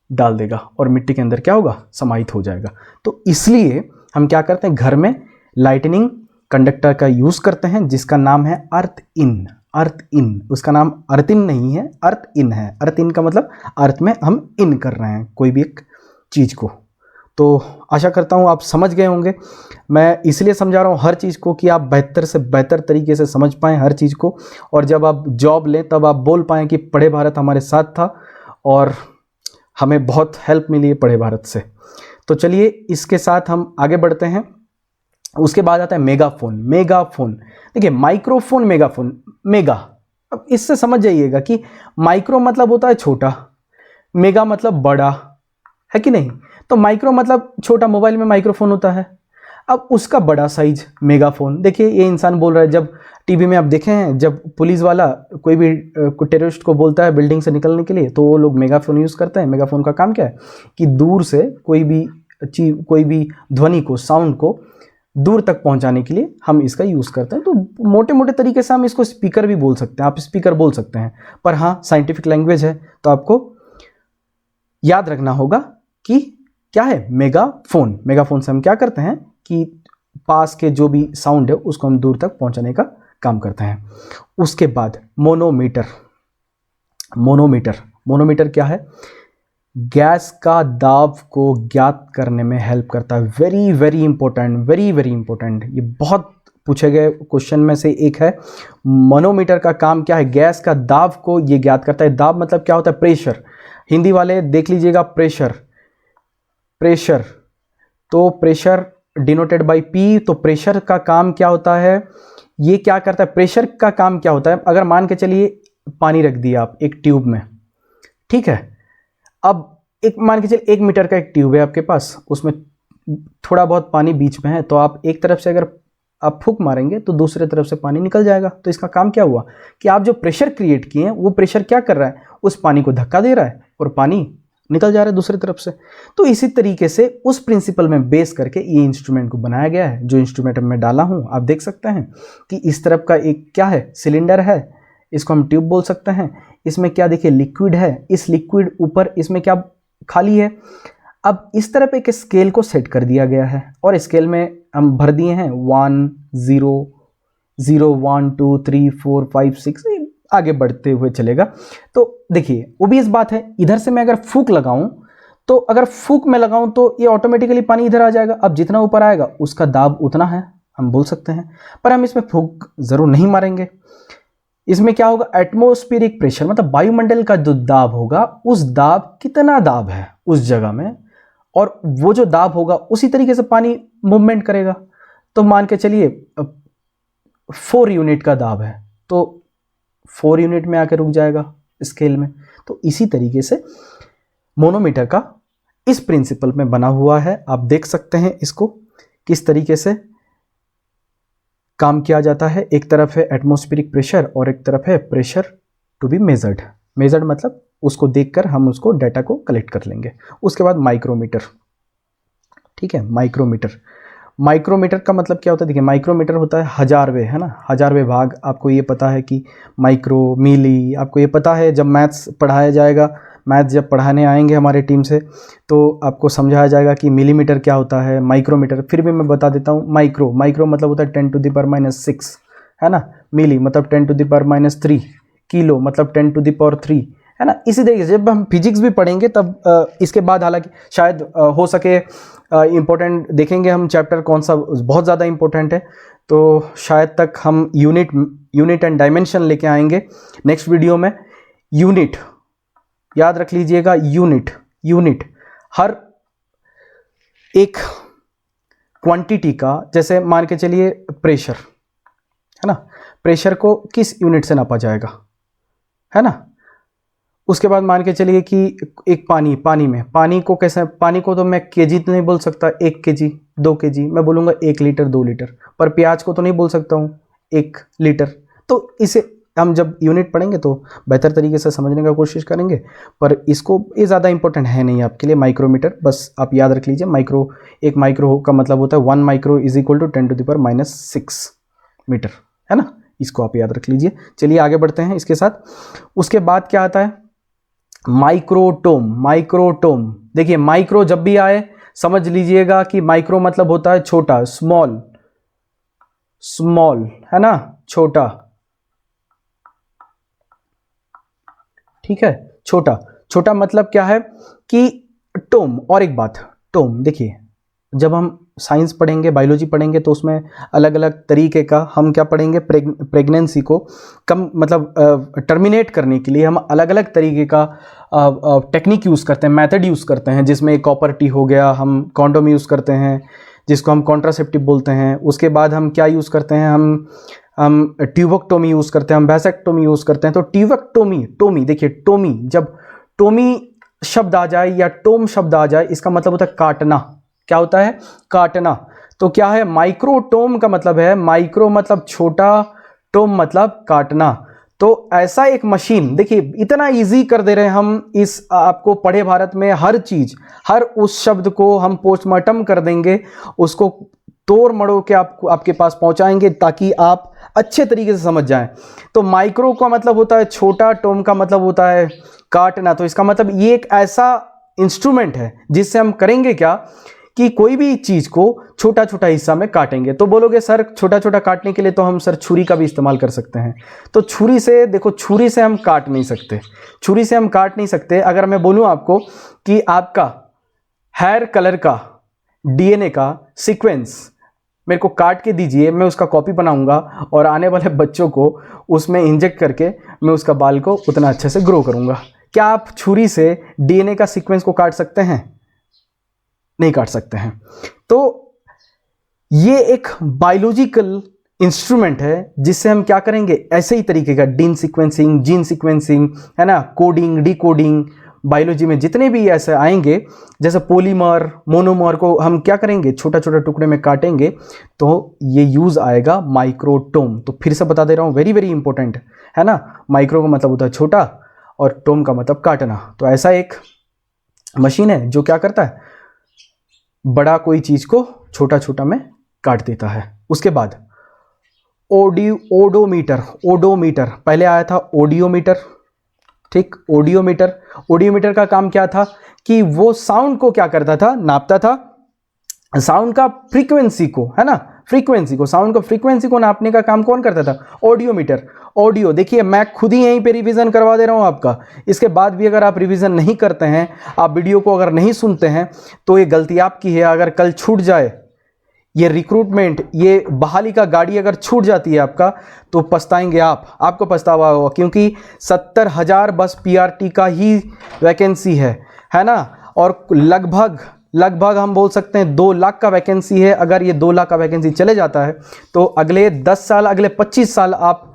डाल देगा और मिट्टी के अंदर क्या होगा, समाहित हो जाएगा। तो इसलिए हम क्या करते हैं, घर में लाइटनिंग कंडक्टर का यूज करते हैं जिसका नाम है अर्थ इन। अर्थ इन, उसका नाम अर्थिन नहीं है, अर्थ इन है। अर्थ इन का मतलब अर्थ में हम इन कर रहे हैं कोई भी एक चीज को। तो आशा करता हूँ आप समझ गए होंगे। मैं इसलिए समझा रहा हूँ हर चीज़ को कि आप बेहतर से बेहतर तरीके से समझ पाएँ हर चीज़ को, और जब आप जॉब लें तब आप बोल पाएँ कि पढ़े भारत हमारे साथ था और हमें बहुत हेल्प मिली है पढ़े भारत से। तो चलिए इसके साथ हम आगे बढ़ते हैं। उसके बाद आता है मेगाफोन। मेगाफोन देखिए, माइक्रोफोन, मेगाफोन, मेगा, अब इससे समझ जाइएगा कि माइक्रो मतलब होता है छोटा, मेगा मतलब बड़ा, है कि नहीं। तो माइक्रो मतलब छोटा, मोबाइल में माइक्रोफोन होता है, अब उसका बड़ा साइज मेगाफोन। देखिए ये इंसान बोल रहा है, जब टीवी में आप देखे हैं जब पुलिस वाला कोई भी टेररिस्ट को बोलता है बिल्डिंग से निकलने के लिए, तो वो लोग मेगाफोन यूज़ करते हैं। मेगाफोन का काम क्या है कि दूर से कोई भी चीज, कोई भी ध्वनि को, साउंड को दूर तक पहुंचाने के लिए हम इसका यूज़ करते हैं। तो मोटे मोटे तरीके से हम इसको स्पीकर भी बोल सकते हैं, आप स्पीकर बोल सकते हैं, पर हाँ साइंटिफिक लैंग्वेज है तो आपको याद रखना होगा कि क्या है, मेगाफोन। मेगाफोन से हम क्या करते हैं कि पास के जो भी साउंड है उसको हम दूर तक पहुंचाने का काम करते हैं। उसके बाद मोनोमीटर। मोनोमीटर, मोनोमीटर क्या है, गैस का दाब को ज्ञात करने में हेल्प करता है। Very very important, very very important, ये बहुत पूछे गए क्वेश्चन में से एक है। मनोमीटर का काम क्या है, गैस का दाब को ये ज्ञात करता है। दाब मतलब क्या होता है, प्रेशर। हिंदी वाले देख लीजिएगा, प्रेशर, प्रेशर, तो प्रेशर डिनोटेड बाय पी। तो प्रेशर का काम क्या होता है, ये क्या करता है, प्रेशर का काम क्या होता है, अगर मान के चलिए पानी रख दिया आप एक ट्यूब में, ठीक है, अब एक मान के चलिए 1 मीटर का एक ट्यूब है आपके पास, उसमें थोड़ा बहुत पानी बीच में है, तो आप एक तरफ से अगर आप फूंक मारेंगे तो दूसरे तरफ से पानी निकल जाएगा। तो इसका काम क्या हुआ कि आप जो प्रेशर क्रिएट किए हैं वो प्रेशर क्या कर रहा है, उस पानी को धक्का दे रहा है और पानी निकल जा रहा है दूसरी तरफ से। तो इसी तरीके से उस प्रिंसिपल में बेस करके ये इंस्ट्रूमेंट को बनाया गया है। जो इंस्ट्रूमेंट मैं डाला हूं आप देख सकते हैं कि इस तरफ का एक क्या है, सिलेंडर है, इसको हम ट्यूब बोल सकते हैं। इसमें क्या देखिए, लिक्विड है, इस लिक्विड ऊपर इसमें क्या खाली है। अब इस तरफ एक स्केल को सेट कर दिया गया है और स्केल में हम भर दिए हैं 1 0 0 1 2 3 4 5 6, आगे बढ़ते हुए चलेगा। तो देखिए वो भी इस बात है, इधर से मैं अगर फूंक लगाऊं तो अगर फूंक में लगाऊं तो ये ऑटोमेटिकली पानी इधर आ जाएगा। अब जितना ऊपर आएगा उसका दाब उतना है, हम बोल सकते हैं, पर हम इसमें फूंक जरूर नहीं मारेंगे। इसमें क्या होगा, एटमॉस्फेरिक प्रेशर मतलब वायुमंडल का जो दाब होगा, उस दाब कितना दाब है उस जगह में, और वो जो दाब होगा उसी तरीके से पानी मूवमेंट करेगा। तो मान के चलिए 4 यूनिट का दाब है तो 4 यूनिट में आकर रुक जाएगा स्केल में। तो इसी तरीके से मोनोमीटर का इस प्रिंसिपल में बना हुआ है। आप देख सकते हैं इसको किस तरीके से काम किया जाता है। एक तरफ है एटमॉस्फेरिक प्रेशर और एक तरफ है pressure to be measured. Measured मतलब उसको देखकर हम उसको डाटा को कलेक्ट कर लेंगे। उसके बाद माइक्रोमीटर, ठीक है, माइक्रोमीटर। माइक्रोमीटर का मतलब क्या होता है, देखिए माइक्रोमीटर होता है हजारवे, है ना, हजारवे भाग। आपको ये पता है कि माइक्रो, मिली, आपको ये पता है। जब मैथ्स पढ़ाया जाएगा, मैथ जब पढ़ाने आएंगे हमारे टीम से तो आपको समझाया जाएगा कि मिलीमीटर क्या होता है, माइक्रोमीटर। फिर भी मैं बता देता हूँ, माइक्रो, माइक्रो मतलब होता है 10 to the power -6, है ना। मिली मतलब 10 to the power -3, किलो मतलब 10 to the power 3, है ना। इसी तरीके से जब हम फिजिक्स भी पढ़ेंगे तब इसके बाद हालांकि शायद हो सके इम्पोर्टेंट देखेंगे हम चैप्टर कौन सा बहुत ज़्यादा इम्पोर्टेंट है, तो शायद तक हम यूनिट एंड डायमेंशन लेके आएंगे नेक्स्ट वीडियो में। यूनिट याद रख लीजिएगा, यूनिट, यूनिट हर एक क्वांटिटी का, जैसे मान के चलिए प्रेशर, है ना, प्रेशर को किस यूनिट से नापा जाएगा, है ना। उसके बाद मान के चलिए कि एक पानी में, पानी को कैसे, पानी को तो मैं केजी तो नहीं बोल सकता, 1 केजी 2 केजी, मैं बोलूँगा 1 लीटर 2 लीटर। पर प्याज को तो नहीं बोल सकता हूँ 1 लीटर। तो इसे हम जब यूनिट पढ़ेंगे तो बेहतर तरीके से समझने का कोशिश करेंगे, पर इसको ये ज़्यादा इंपॉर्टेंट है नहीं आपके लिए माइक्रोमीटर, बस आप याद रख लीजिए। माइक्रो, एक माइक्रो का मतलब होता है 1 micro is equal to 10⁻⁻6 metre, है ना, इसको आप याद रख लीजिए। चलिए आगे बढ़ते हैं इसके साथ। उसके बाद क्या आता है, माइक्रोटोम। माइक्रोटोम, देखिए माइक्रो जब भी आए समझ लीजिएगा कि माइक्रो मतलब होता है छोटा, स्मॉल, स्मॉल, है ना, छोटा, ठीक है, छोटा। छोटा मतलब क्या है कि टोम। और एक बात, टोम, देखिए जब हम साइंस पढ़ेंगे, बायोलॉजी पढ़ेंगे तो उसमें अलग अलग तरीके का हम क्या पढ़ेंगे, प्रेगनेंसी को कम मतलब टर्मिनेट करने के लिए हम अलग अलग तरीके का टेक्निक यूज़ करते हैं, मेथड यूज़ करते हैं, जिसमें कॉपर टी हो गया, हम कॉन्डोम यूज़ करते हैं जिसको हम कॉन्ट्रासेप्टिव बोलते हैं। उसके बाद हम क्या यूज़ करते हैं, हम ट्यूबेक्टोमी यूज़ करते हैं, हम वैसेक्टोमी यूज़ करते हैं। तो ट्यूबेक्टोमी, टोमी, देखिए टोमी, जब टोमी शब्द आ जाए या टोम शब्द आ जाए इसका मतलब होता है काटना। क्या होता है, काटना। तो क्या है, माइक्रोटोम का मतलब है, माइक्रो मतलब छोटा, टोम मतलब काटना। तो ऐसा एक मशीन, देखिए इतना इजी कर दे रहे हैं हम इस आपको पढ़े भारत में, हर चीज, हर उस शब्द को हम पोस्टमार्टम कर देंगे, उसको तोड़ मड़ो के आपके पास पहुंचाएंगे ताकि आप अच्छे तरीके से समझ जाएं। तो माइक्रो का मतलब होता है छोटा, टोम का मतलब होता है काटना। तो इसका मतलब ये एक ऐसा इंस्ट्रूमेंट है जिससे हम करेंगे क्या कि कोई भी चीज को छोटा छोटा हिस्सा में काटेंगे। तो बोलोगे सर छोटा छोटा काटने के लिए तो हम सर छुरी का भी इस्तेमाल कर सकते हैं। तो छुरी से, देखो छुरी से हम काट नहीं सकते, छुरी से हम काट नहीं सकते। अगर मैं बोलूं आपको कि आपका हेयर कलर का डीएनए का सीक्वेंस मेरे को काट के दीजिए, मैं उसका कॉपी बनाऊंगा और आने वाले बच्चों को उसमें इंजेक्ट करके मैं उसका बाल को उतना अच्छे से ग्रो करूंगा। क्या आप छुरी से डीएनए का सीक्वेंस को काट सकते हैं? नहीं काट सकते हैं। तो ये एक बायोलॉजिकल इंस्ट्रूमेंट है जिससे हम क्या करेंगे, ऐसे ही तरीके का जीन सीक्वेंसिंग, जीन सीक्वेंसिंग, है ना, कोडिंग, डिकोडिंग, बायोलॉजी में जितने भी ऐसे आएंगे, जैसे पॉलीमर, मोनोमर को हम क्या करेंगे, छोटा छोटा टुकड़े में काटेंगे, तो ये यूज आएगा माइक्रोटोम। तो फिर से बता दे रहा हूँ, वेरी वेरी इंपॉर्टेंट है ना। माइक्रो का मतलब होता है छोटा और टोम का मतलब काटना। तो ऐसा एक मशीन है जो क्या करता है, बड़ा कोई चीज को छोटा छोटा में काट देता है। उसके बाद ओडोमीटर। ओडोमीटर पहले आया था ऑडियोमीटर, ठीक, ऑडियोमीटर। ऑडियोमीटर का काम क्या था कि वो साउंड को क्या करता था, नापता था, साउंड का फ्रीक्वेंसी को, है ना, फ्रीक्वेंसी को, साउंड को फ्रीक्वेंसी को नापने का काम कौन करता था, ऑडियोमीटर। ऑडियो, देखिए मैं खुद ही यहीं पे रिवीजन करवा दे रहा हूं आपका। इसके बाद भी अगर आप रिवीजन नहीं करते हैं, आप वीडियो को अगर नहीं सुनते हैं, तो ये गलती आपकी है। अगर कल छूट जाए ये रिक्रूटमेंट, ये बहाली का गाड़ी अगर छूट जाती है आपका, तो पछताएंगे आप, आपको पछतावा होगा, क्योंकि 70,000 बस पीआरटी का ही वैकेंसी है ना। और लगभग हम बोल सकते हैं 2 लाख का वैकेंसी है। अगर ये 2 लाख का वैकेंसी चले जाता है तो अगले 10 साल, अगले 25 साल आप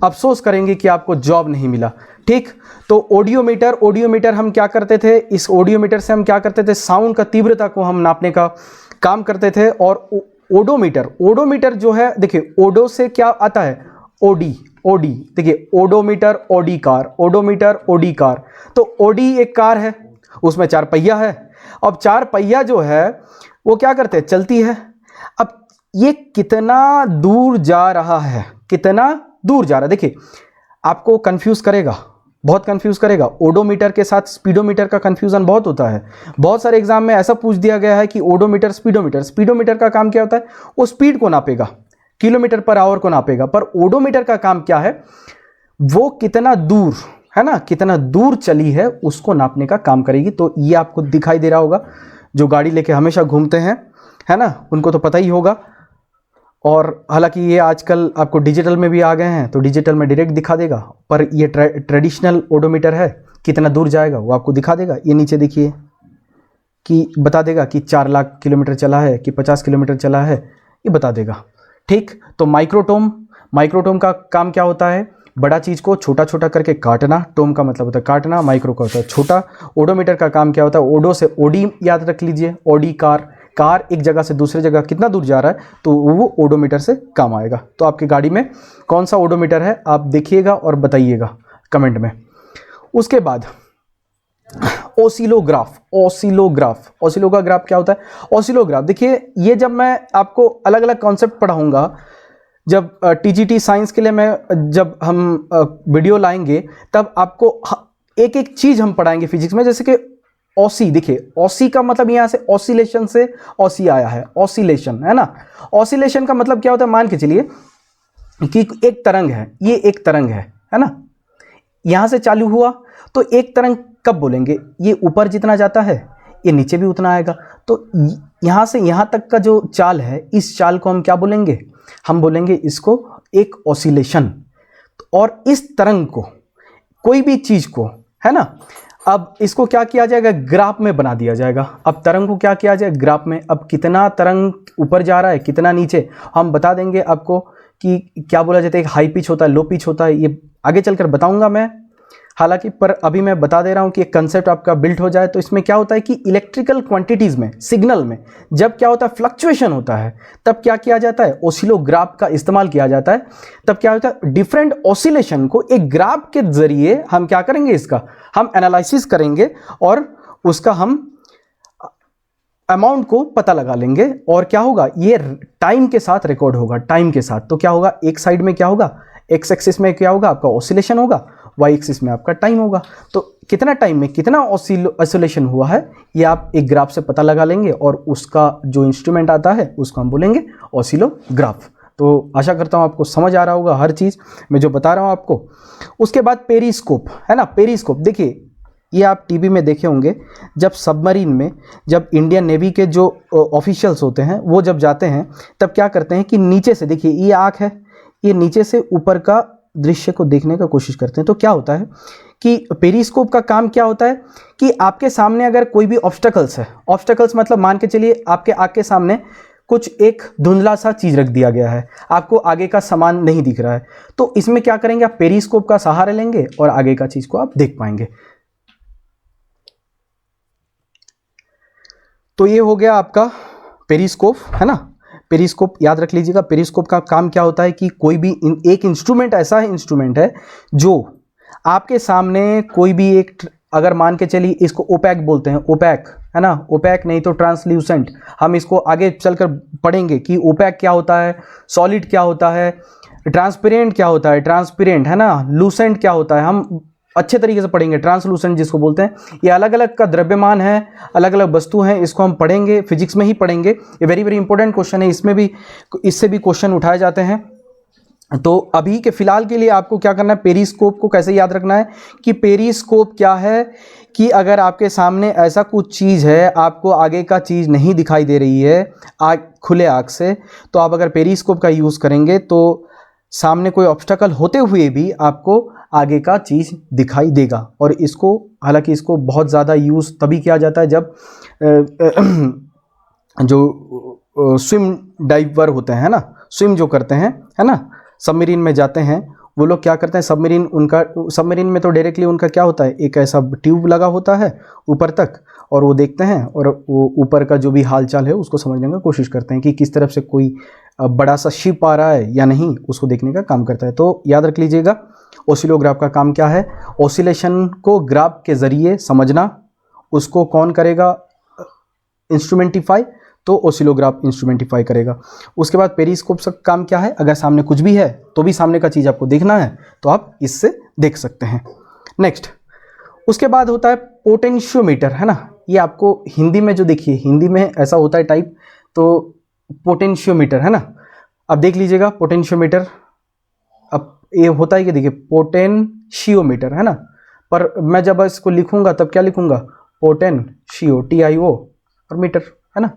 अफसोस करेंगे कि आपको जॉब नहीं मिला, ठीक। तो ऑडियोमीटर हम क्या करते थे, इस ऑडियोमीटर से हम क्या करते थे, साउंड का तीव्रता को हम नापने का काम करते थे। और ओडोमीटर जो है, देखिए ओडो से क्या आता है, ओडी, देखिए odometer, OD car, odometer, OD car. तो ओडी एक कार है, उसमें 4 पहिया है। अब 4 पहिया जो है वो क्या करते हैं, चलती है। अब ये कितना दूर जा रहा है, कितना दूर जा रहा है, देखिए आपको कंफ्यूज करेगा, बहुत कंफ्यूज करेगा। ओडोमीटर के साथ स्पीडोमीटर का कंफ्यूजन बहुत होता है। बहुत सारे एग्जाम में ऐसा पूछ दिया गया है कि ओडोमीटर, स्पीडोमीटर। स्पीडोमीटर का काम क्या होता है, वो स्पीड को नापेगा, किलोमीटर पर आवर को नापेगा। पर ओडोमीटर का काम क्या है, वो कितना दूर, है ना, कितना दूर चली है उसको नापने का काम करेगी। तो ये आपको दिखाई दे रहा होगा, जो गाड़ी लेके हमेशा घूमते हैं, है ना, उनको तो पता ही होगा। और हालांकि ये आजकल आपको डिजिटल में भी आ गए हैं, तो डिजिटल में डायरेक्ट दिखा देगा, पर ये ट्रेडिशनल ओडोमीटर है, कितना दूर जाएगा वो आपको दिखा देगा। ये नीचे देखिए कि बता देगा कि 4 लाख किलोमीटर चला है कि 50 किलोमीटर चला है, ये बता देगा, ठीक। तो माइक्रोटोम का काम क्या होता है, बड़ा चीज को छोटा छोटा करके काटना। टोम का मतलब होता है काटना, माइक्रो का होता है छोटा। ओडोमीटर का काम क्या होता है, ओडो से ओडी याद रख लीजिए, ओडी कार, कार एक जगह से दूसरी जगह कितना दूर जा रहा है, तो वो ओडोमीटर से काम आएगा। तो आपकी गाड़ी में कौन सा ओडोमीटर है आप देखिएगा और बताइएगा कमेंट में। उसके बाद ओसिलोग्राफ। ओसिलोग्राफ क्या होता है? ओसिलोग्राफ देखिए, ये जब मैं आपको अलग अलग कॉन्सेप्ट पढ़ाऊंगा, जब टीजीटी साइंस के लिए मैं जब हम वीडियो लाएंगे तब आपको एक एक चीज हम पढ़ाएंगे फिजिक्स में। जैसे कि ऑसी, देखिए ऑसी का मतलब यहाँ से ऑसिलेशन से ऑसी आया है, ऑसिलेशन है ना। ऑसिलेशन का मतलब क्या होता है? मान के चलिए कि एक तरंग है, ये एक तरंग है ना, यहां से चालू हुआ तो एक तरंग कब बोलेंगे? ये ऊपर जितना जाता है ये नीचे भी उतना आएगा। तो यहां से यहां तक का जो चाल है, इस चाल को हम क्या बोलेंगे? हम बोलेंगे इसको एक ऑसिलेशन। और इस तरंग को, कोई भी चीज को, है ना, अब इसको क्या किया जाएगा? ग्राफ में बना दिया जाएगा। अब तरंग को क्या किया जाए? ग्राफ में। अब कितना तरंग ऊपर जा रहा है, कितना नीचे, हम बता देंगे आपको कि क्या बोला जाता है, एक हाई पिच होता है, लो पिच होता है, ये आगे चलकर बताऊंगा मैं। हालांकि पर अभी मैं बता दे रहा हूं कि एक कंसेप्ट आपका बिल्ड हो जाए। तो इसमें क्या होता है कि इलेक्ट्रिकल क्वांटिटीज में, सिग्नल में जब क्या होता है, फ्लक्चुएशन होता है, तब क्या किया जाता है? ओसिलोग्राफ का इस्तेमाल किया जाता है। तब क्या होता है? डिफरेंट ऑसिलेशन को एक ग्राफ के जरिए हम क्या करेंगे, इसका हम एनालिसिस करेंगे और उसका हम अमाउंट को पता लगा लेंगे। और क्या होगा? ये टाइम के साथ रिकॉर्ड होगा, टाइम के साथ। तो क्या होगा? एक साइड में क्या होगा, एक्स एक्सिस में क्या होगा, आपका ऑसिलेशन होगा, वाई एक्सिस में आपका टाइम होगा। तो कितना टाइम में कितना ऑसिलेशन हुआ है, ये आप एक ग्राफ से पता लगा लेंगे और उसका जो इंस्ट्रूमेंट आता है उसको हम बोलेंगे ऑसिलोग्राफ। तो आशा करता हूँ आपको समझ आ रहा होगा हर चीज़ मैं जो बता रहा हूँ आपको। उसके बाद पेरिस्कोप, है ना। पेरिस्कोप देखिए, ये आप टीवी में देखे होंगे, जब सबमरीन में, जब इंडियन नेवी के जो ऑफिशियल्स होते हैं वो जब जाते हैं तब क्या करते हैं कि नीचे से, देखिए ये आँख है, ये नीचे से ऊपर का दृश्य को देखने का कोशिश करते हैं। तो क्या होता है कि पेरिस्कोप का काम क्या होता है कि आपके सामने अगर कोई भी ऑब्स्टकल्स है, ऑब्स्टकल्स मतलब मान के चलिए आपके आँख के सामने कुछ एक धुंधला सा चीज रख दिया गया है, आपको आगे का सामान नहीं दिख रहा है, तो इसमें क्या करेंगे, आप पेरिस्कोप का सहारा लेंगे और आगे का चीज को आप देख पाएंगे। तो ये हो गया आपका पेरिस्कोप, है ना। पेरिस्कोप याद रख लीजिएगा। पेरिस्कोप का काम क्या होता है कि कोई भी एक इंस्ट्रूमेंट ऐसा है, इंस्ट्रूमेंट है जो आपके सामने कोई भी एक, अगर मान के चलिए इसको ओपैक बोलते हैं, ओपैक, है ना, ओपैक नहीं तो ट्रांसल्यूसेंट। हम इसको आगे चलकर पढ़ेंगे कि ओपैक क्या होता है, सॉलिड क्या होता है, ट्रांसपेरेंट क्या होता है, ट्रांसपेरेंट, है ना, लूसेंट क्या होता है, हम अच्छे तरीके से पढ़ेंगे। ट्रांसलूसेंट जिसको बोलते हैं, ये अलग अलग का द्रव्यमान है, अलग अलग वस्तु हैं, इसको हम पढ़ेंगे, फिजिक्स में ही पढ़ेंगे। ये वेरी वेरी इंपॉर्टेंट क्वेश्चन है, इसमें भी, इससे भी क्वेश्चन उठाए जाते हैं। तो अभी के फिलहाल के लिए आपको क्या करना है, पेरिस्कोप को कैसे याद रखना है कि पेरिस्कोप क्या है कि अगर आपके सामने ऐसा कुछ चीज़ है, आपको आगे का चीज़ नहीं दिखाई दे रही है खुले आँख से, तो आप अगर पेरिस्कोप का यूज़ करेंगे तो सामने कोई ऑब्स्टकल होते हुए भी आपको आगे का चीज़ दिखाई देगा। और इसको, हालांकि इसको बहुत ज़्यादा यूज़ तभी किया जाता है जब जो स्विम डाइवर होते हैं ना, स्विम जो करते हैं, है ना, सबमरीन में जाते हैं, वो लोग क्या करते हैं, सबमरीन में तो डायरेक्टली उनका क्या होता है, एक ऐसा ट्यूब लगा होता है ऊपर तक, और वो देखते हैं और वो ऊपर का जो भी हालचाल है उसको समझने की कोशिश करते हैं कि किस तरफ से कोई बड़ा सा शिप आ रहा है या नहीं, उसको देखने का काम करता है। तो याद रख लीजिएगा, ओसिलोग्राफ का काम क्या है, ऑसिलेशन को ग्राफ के ज़रिए समझना। उसको कौन करेगा, इंस्ट्रूमेंटिफाई, तो ओसिलोग्राफ इंस्ट्रूमेंटिफाई करेगा। उसके बाद पेरिस्कोप का काम क्या है, अगर सामने कुछ भी है तो भी सामने का चीज़ आपको देखना है तो आप इससे देख सकते हैं। नेक्स्ट, उसके बाद होता है पोटेंशियोमीटर, है ना। ये आपको हिंदी में जो, देखिए हिंदी में ऐसा होता है टाइप, तो पोटेंशियोमीटर, है ना। अब देख लीजिएगा पोटेंशियोमीटर, अब ये होता है कि देखिए पोटेंशियोमीटर, है ना, पर मैं जब इसको लिखूंगा तब क्या लिखूंगा, पोटेंशियो, TIO और मीटर, है ना।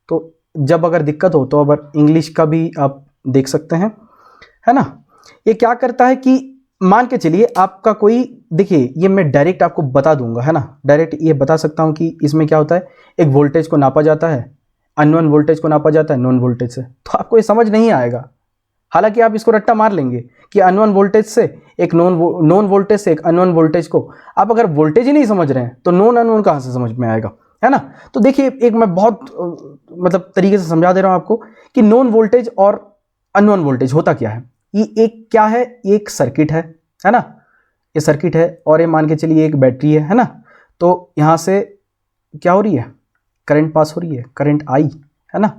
तो जब अगर दिक्कत हो तो अगर इंग्लिश का भी आप देख सकते हैं, है ना। ये क्या करता है कि मान के चलिए आपका कोई, देखिए ये मैं डायरेक्ट आपको बता दूंगा, है ना, डायरेक्ट ये बता सकता हूं कि इसमें क्या होता है, एक वोल्टेज को नापा जाता है, अननोन वोल्टेज को नापा जाता है नोन वोल्टेज से, तो आपको ये समझ नहीं आएगा। हालांकि आप इसको रट्टा मार लेंगे कि अननोन वोल्टेज से एक नोन वोल्टेज से एक अननोन वोल्टेज को, आप अगर वोल्टेज ही नहीं समझ रहे हैं तो नोन अननोन कहाँ से समझ में आएगा। है ना। तो देखिए एक मैं बहुत मतलब तरीके से समझा दे रहा हूं आपको कि नोन वोल्टेज और अननोन वोल्टेज होता क्या है। ये एक क्या है, एक सर्किट है ना, ये सर्किट है और ये मान के चलिए एक बैटरी है ना। तो यहां से क्या हो रही है, करंट पास हो रही है, करंट आई, है ना।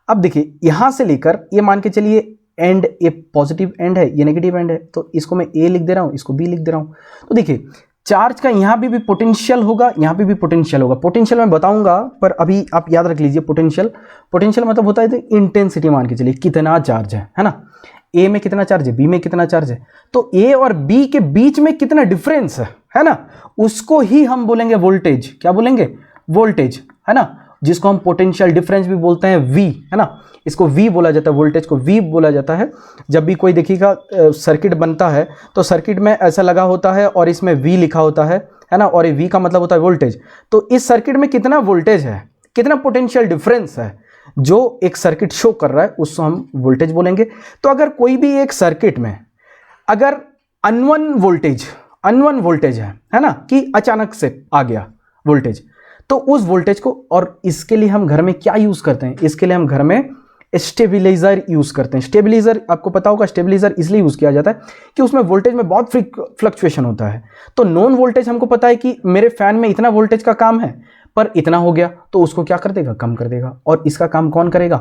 अब देखिए यहां से लेकर ये मान के चलिए एंड, ये पॉजिटिव एंड है, ये नेगेटिव एंड है, तो इसको मैं ए लिख दे रहा हूं, इसको बी लिख दे रहा हूं। तो देखिए चार्ज का यहां भी पोटेंशियल होगा, यहां पे भी पोटेंशियल होगा। पोटेंशियल मैं बताऊंगा, पर अभी आप याद रख लीजिए पोटेंशियल मतलब होता है इंटेंसिटी, मान के चलिए कितना चार्ज है ना। ए में कितना चार्ज है, बी में कितना चार्ज है, तो ए और बी के बीच में कितना डिफरेंस है ना, उसको ही हम बोलेंगे वोल्टेज। क्या बोलेंगे, वोल्टेज, है ना, जिसको हम पोटेंशियल डिफरेंस भी बोलते हैं, वी, है ना। इसको वी बोला जाता है, वोल्टेज को वी बोला जाता है। जब भी कोई देखिएगा सर्किट बनता है तो सर्किट में ऐसा लगा होता है और इसमें वी लिखा होता है ना, और ये वी का मतलब होता है वोल्टेज। तो इस सर्किट में कितना वोल्टेज है, कितना पोटेंशियल डिफरेंस है जो एक सर्किट शो कर रहा है, उसको हम वोल्टेज बोलेंगे। तो अगर कोई भी एक सर्किट में अगर अनवन वोल्टेज है ना, कि अचानक से आ गया वोल्टेज, तो उस वोल्टेज को, और इसके लिए हम घर में क्या यूज करते हैं, इसके लिए हम घर में स्टेबिलाईजर यूज करते हैं। स्टेबिलाईजर आपको पता होगा, स्टेबिलाईजर इसलिए यूज किया जाता है कि उसमें वोल्टेज में बहुत फ्लक्चुएशन होता है। तो नॉन वोल्टेज हमको पता है कि मेरे फैन में इतना वोल्टेज का काम है, पर इतना हो गया तो उसको क्या कर देगा, कम कर देगा। और इसका काम कौन करेगा,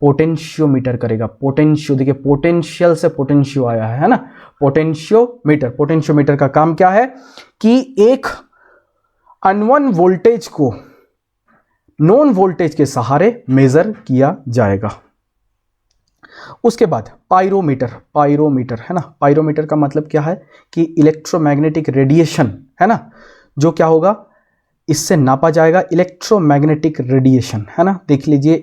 पोटेंशियोमीटर करेगा। पोटेंशियो, देखिए पोटेंशियल से पोटेंशियो आया है ना, पोटेंशियोमीटर का काम क्या है कि एक अनवन वोल्टेज को नॉन वोल्टेज के सहारे मेजर किया जाएगा। उसके बाद पायरोमीटर है ना। पायरोमीटर का मतलब क्या है कि इलेक्ट्रोमैग्नेटिक रेडिएशन, है ना, जो क्या होगा, इससे नापा जाएगा इलेक्ट्रोमैग्नेटिक रेडिएशन, है ना। देख लीजिए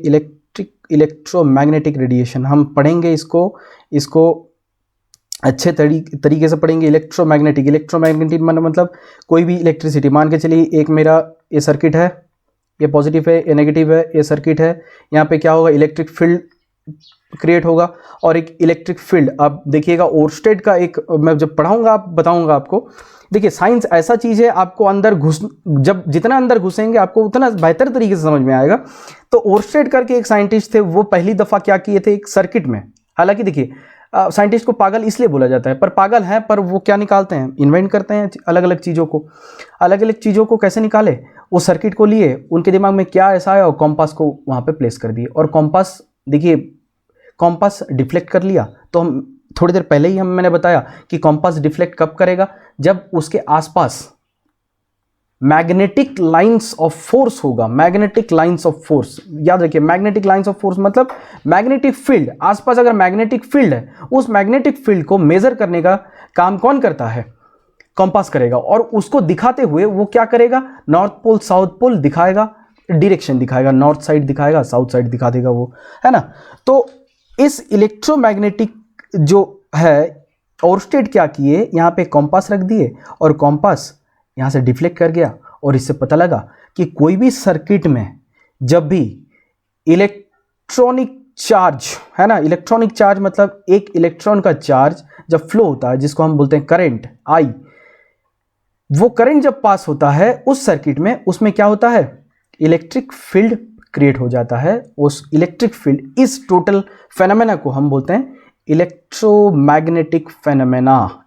इलेक्ट्रोमैग्नेटिक रेडिएशन हम पढ़ेंगे, इसको अच्छे तरीके से पढ़ेंगे। इलेक्ट्रोमैग्नेटिक मतलब कोई भी इलेक्ट्रिसिटी, मान के चलिए एक मेरा ये सर्किट है, ये पॉजिटिव है, ये नेगेटिव है, ये सर्किट है, यहाँ पे क्या होगा, इलेक्ट्रिक फील्ड क्रिएट होगा। और एक इलेक्ट्रिक फील्ड, अब देखिएगा ओरस्टेड का एक, मैं जब पढ़ाऊंगा आप बताऊंगा आपको। देखिए साइंस ऐसा चीज़ है, आपको अंदर जब जितना अंदर घुसेंगे आपको उतना बेहतर तरीके से समझ में आएगा। तो ओरस्टेड करके एक साइंटिस्ट थे, वो पहली दफ़ा क्या किए थे, एक सर्किट में, हालांकि देखिए साइंटिस्ट को पागल इसलिए बोला जाता है, पर पागल है, पर वो क्या निकालते हैं, इन्वेंट करते हैं अलग अलग चीज़ों को कैसे निकाले, वो सर्किट को लिए, उनके दिमाग में क्या ऐसा है, और कॉम्पास को वहाँ पे प्लेस कर दिए। और कॉम्पास, देखिए कॉम्पास डिफ्लेक्ट कर लिया। तो हम थोड़ी देर पहले ही मैंने बताया कि कॉम्पास डिफ्लेक्ट कब करेगा, जब उसके आसपास मैग्नेटिक लाइंस ऑफ फोर्स होगा। मैग्नेटिक लाइंस ऑफ फोर्स याद रखिए, मैग्नेटिक लाइंस ऑफ फोर्स मतलब मैग्नेटिक फील्ड, आसपास अगर मैग्नेटिक फील्ड है, उस मैग्नेटिक फील्ड को मेजर करने का काम कौन करता है, कॉम्पास करेगा। और उसको दिखाते हुए वो क्या करेगा, नॉर्थ पोल साउथ पोल दिखाएगा, डायरेक्शन दिखाएगा, नॉर्थ साइड दिखाएगा, साउथ साइड दिखा देगा वो, है ना। तो इस इलेक्ट्रोमैग्नेटिक जो है, ओरस्टेड क्या किए, यहाँ पे कॉम्पास रख दिए और कॉम्पास यहाँ से डिफ्लेक्ट कर गया। और इससे पता लगा कि कोई भी सर्किट में जब भी इलेक्ट्रॉनिक चार्ज, है ना, इलेक्ट्रॉनिक चार्ज मतलब एक इलेक्ट्रॉन का चार्ज जब फ्लो होता है, जिसको हम बोलते हैं करंट आई, वो करंट जब पास होता है उस सर्किट में, उसमें क्या होता है, इलेक्ट्रिक फील्ड क्रिएट हो जाता है। उस इलेक्ट्रिक फील्ड, इस टोटल फेनोमेना को हम बोलते हैं इलेक्ट्रोमैग्नेटिक फेनोमेना,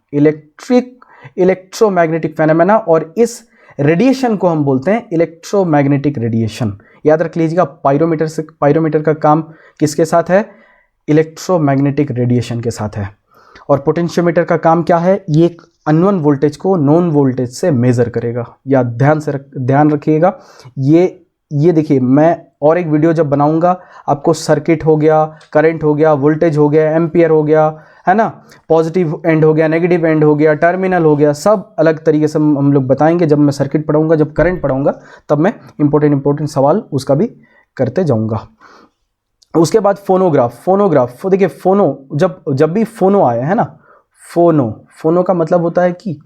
इलेक्ट्रोमैग्नेटिक फेनोमेना। और इस रेडिएशन को हम बोलते हैं इलेक्ट्रोमैग्नेटिक रेडिएशन। याद रख लीजिएगा, पायरोमीटर का काम किसके साथ है, इलेक्ट्रोमैग्नेटिक रेडिएशन के साथ है। और पोटेंशियोमीटर का काम क्या है, ये एक अननोन वोल्टेज को नॉन वोल्टेज से मेजर करेगा। या ध्यान रखिएगा, ये देखिए, मैं और एक वीडियो जब बनाऊंगा आपको सर्किट हो गया, करंट हो गया, वोल्टेज हो गया, एम्पियर हो गया, है ना, पॉजिटिव एंड हो गया, नेगेटिव एंड हो गया, टर्मिनल हो गया, सब अलग तरीके से हम लोग बताएंगे। जब मैं सर्किट पढ़ाऊंगा, जब करंट पढ़ाऊंगा, तब मैं इंपॉर्टेंट सवाल उसका भी करते जाऊंगा। उसके बाद फोनोग्राफ देखिए, जब भी फोनो आए, है ना, फोनो का मतलब होता है कि,